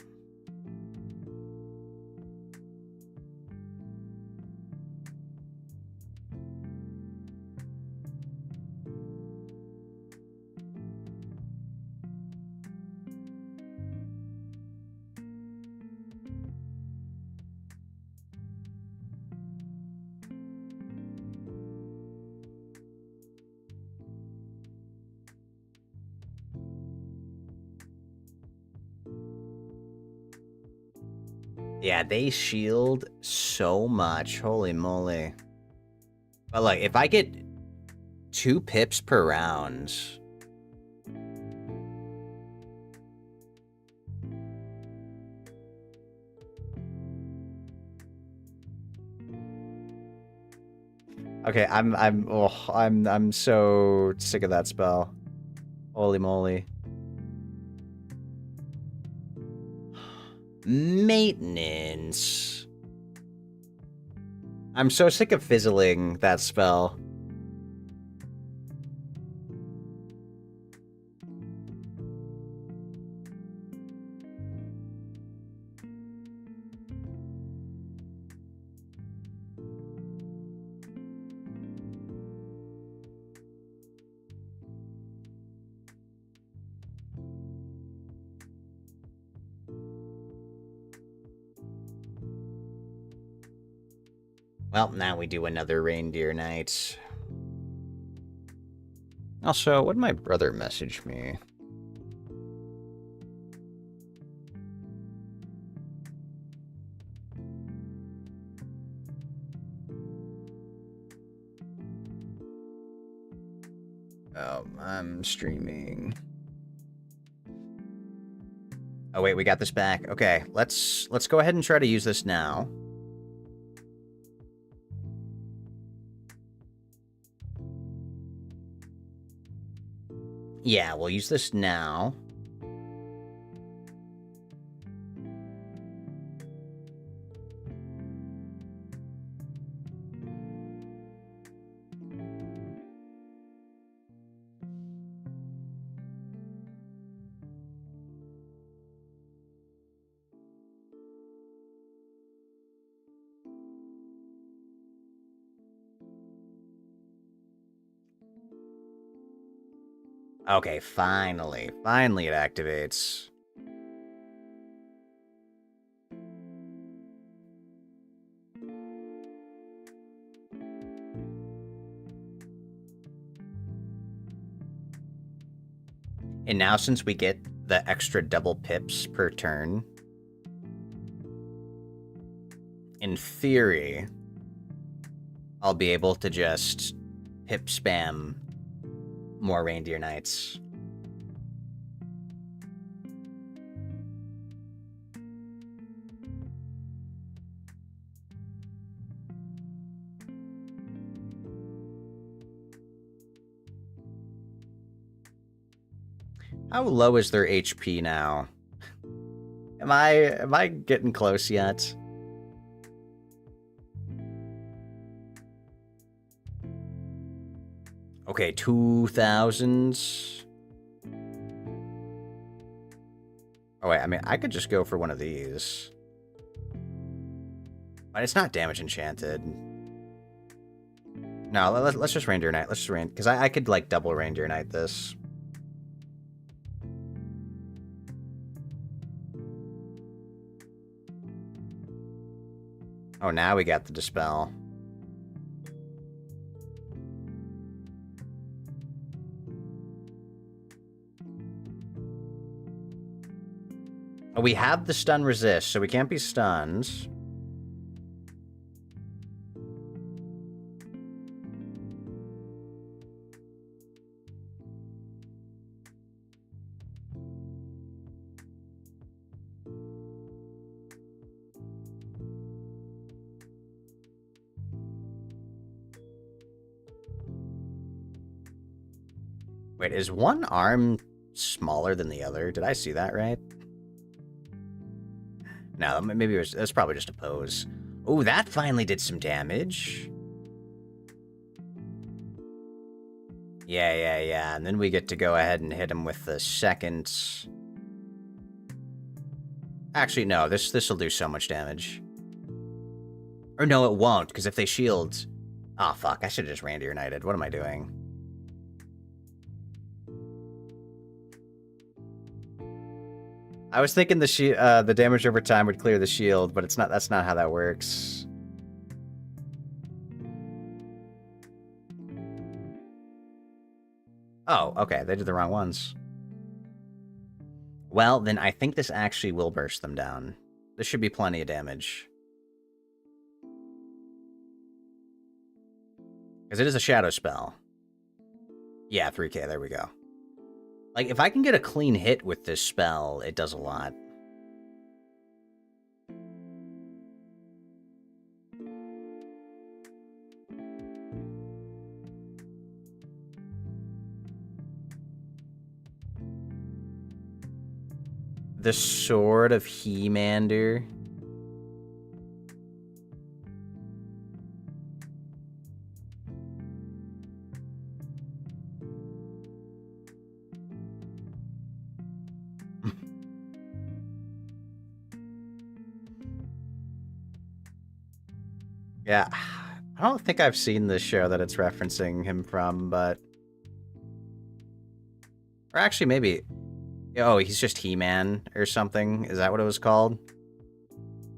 Yeah, they shield so much. Holy moly. But like, if I get 2 pips per round... Okay, I'm so sick of that spell. Holy moly. Maintenance. I'm so sick of fizzling that spell. Well, now we do another Reindeer Night. Also, what did my brother message me? Oh, I'm streaming. Oh wait, we got this back. Okay, let's go ahead and try to use this now. Yeah, we'll use this now. Okay, finally. Finally it activates. And now since we get the extra double pips per turn, in theory, I'll be able to just pip spam more Reindeer Knights. How low is their HP now? Am I getting close yet? Okay, 2,000s. Oh wait, I mean, I could just go for one of these. But it's not damage enchanted. No, let's just Reindeer Knight. Let's just because I could like double Reindeer Knight this. Oh, now we got the Dispel. Oh, we have the stun resist, so we can't be stunned. Wait, is one arm smaller than the other? Did I see that right? No, maybe that's probably just a pose. Oh, that finally did some damage. Yeah. And then we get to go ahead and hit him with the second. Actually, no, this will do so much damage. Or no, it won't, because if they shield... Oh, fuck, I should have just Reindeer Knighted. What am I doing? I was thinking the damage over time would clear the shield, but it's not. That's not how that works. Oh, okay. They did the wrong ones. Well, then I think this actually will burst them down. This should be plenty of damage. Because it is a shadow spell. Yeah, 3k. There we go. Like, if I can get a clean hit with this spell, it does a lot. The Sword of He-Mander. Yeah, I don't think I've seen this show that it's referencing him from, but... Or actually, maybe... Oh, he's just He-Man or something? Is that what it was called?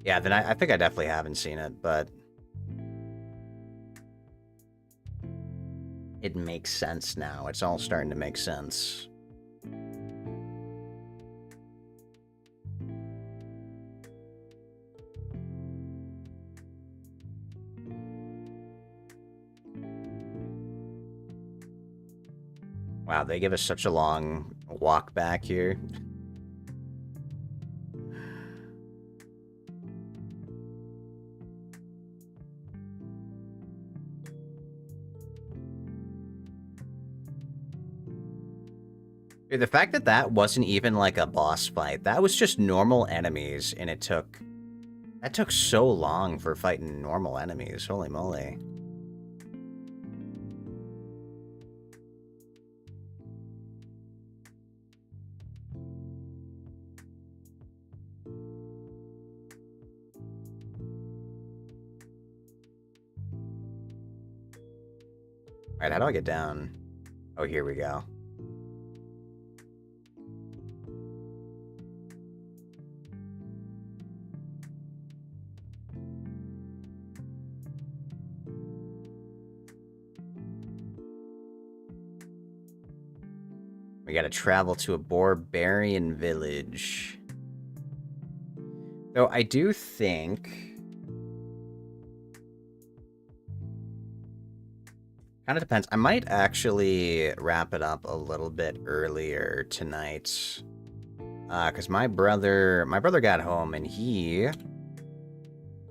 Yeah, then I think I definitely haven't seen it, but... It makes sense now. It's all starting to make sense. Wow, they give us such a long walk back here. Dude, the fact that that wasn't even like a boss fight, that was just normal enemies, and that took so long for fighting normal enemies. Holy moly. Alright, how do I get down? Oh, here we go. We gotta travel to a barbarian village. Though I do think... kind of depends. I might actually wrap it up a little bit earlier tonight. Because my brother got home and he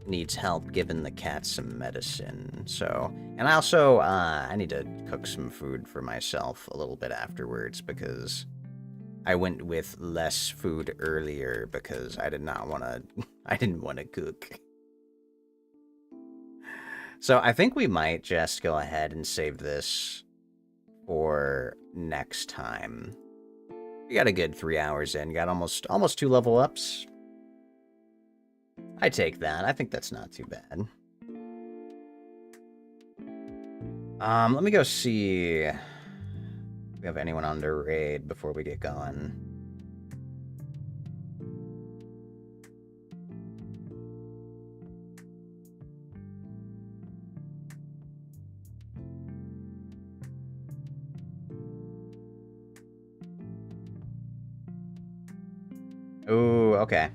needs help giving the cat some medicine. So, and I also, I need to cook some food for myself a little bit afterwards because I went with less food earlier because I did not want to, I didn't want to cook. So I think we might just go ahead and save this for next time. We got a good 3 hours in. Got almost 2 level ups. I take that. I think that's not too bad. Let me go see if we have anyone on the raid before we get going. Ooh, okay.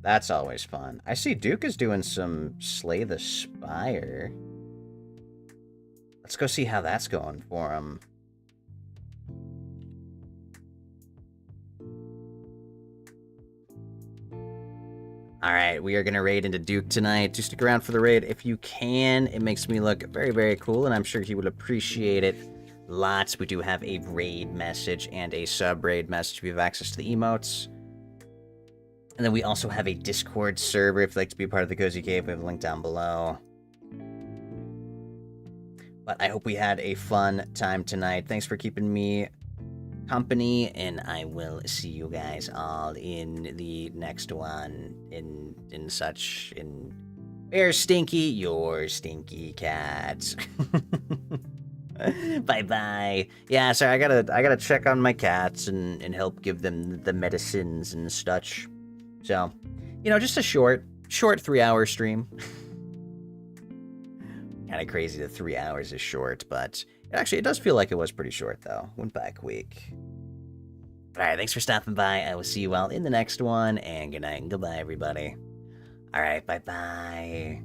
That's always fun. I see Duke is doing some Slay the Spire. Let's go see how that's going for him. Alright, we are going to raid into Duke tonight. Do stick around for the raid if you can. It makes me look very, very cool, and I'm sure he would appreciate it lots. We do have a raid message and a sub-raid message. We have access to the emotes. And then we also have a Discord server if you'd like to be a part of the Cozy Cave. We have a link down below. But I hope we had a fun time tonight. Thanks for keeping me company, and I will see you guys all in the next one. In Bear Stinky, your stinky cat. Bye-bye. Yeah, sorry, I gotta check on my cats and help give them the medicines and such. So, you know, just a short 3-hour stream. Kind of crazy that 3 hours is short, but it does feel like it was pretty short, though. Went by quick. Alright, thanks for stopping by. I will see you all in the next one, and good night and goodbye, everybody. Alright, bye-bye.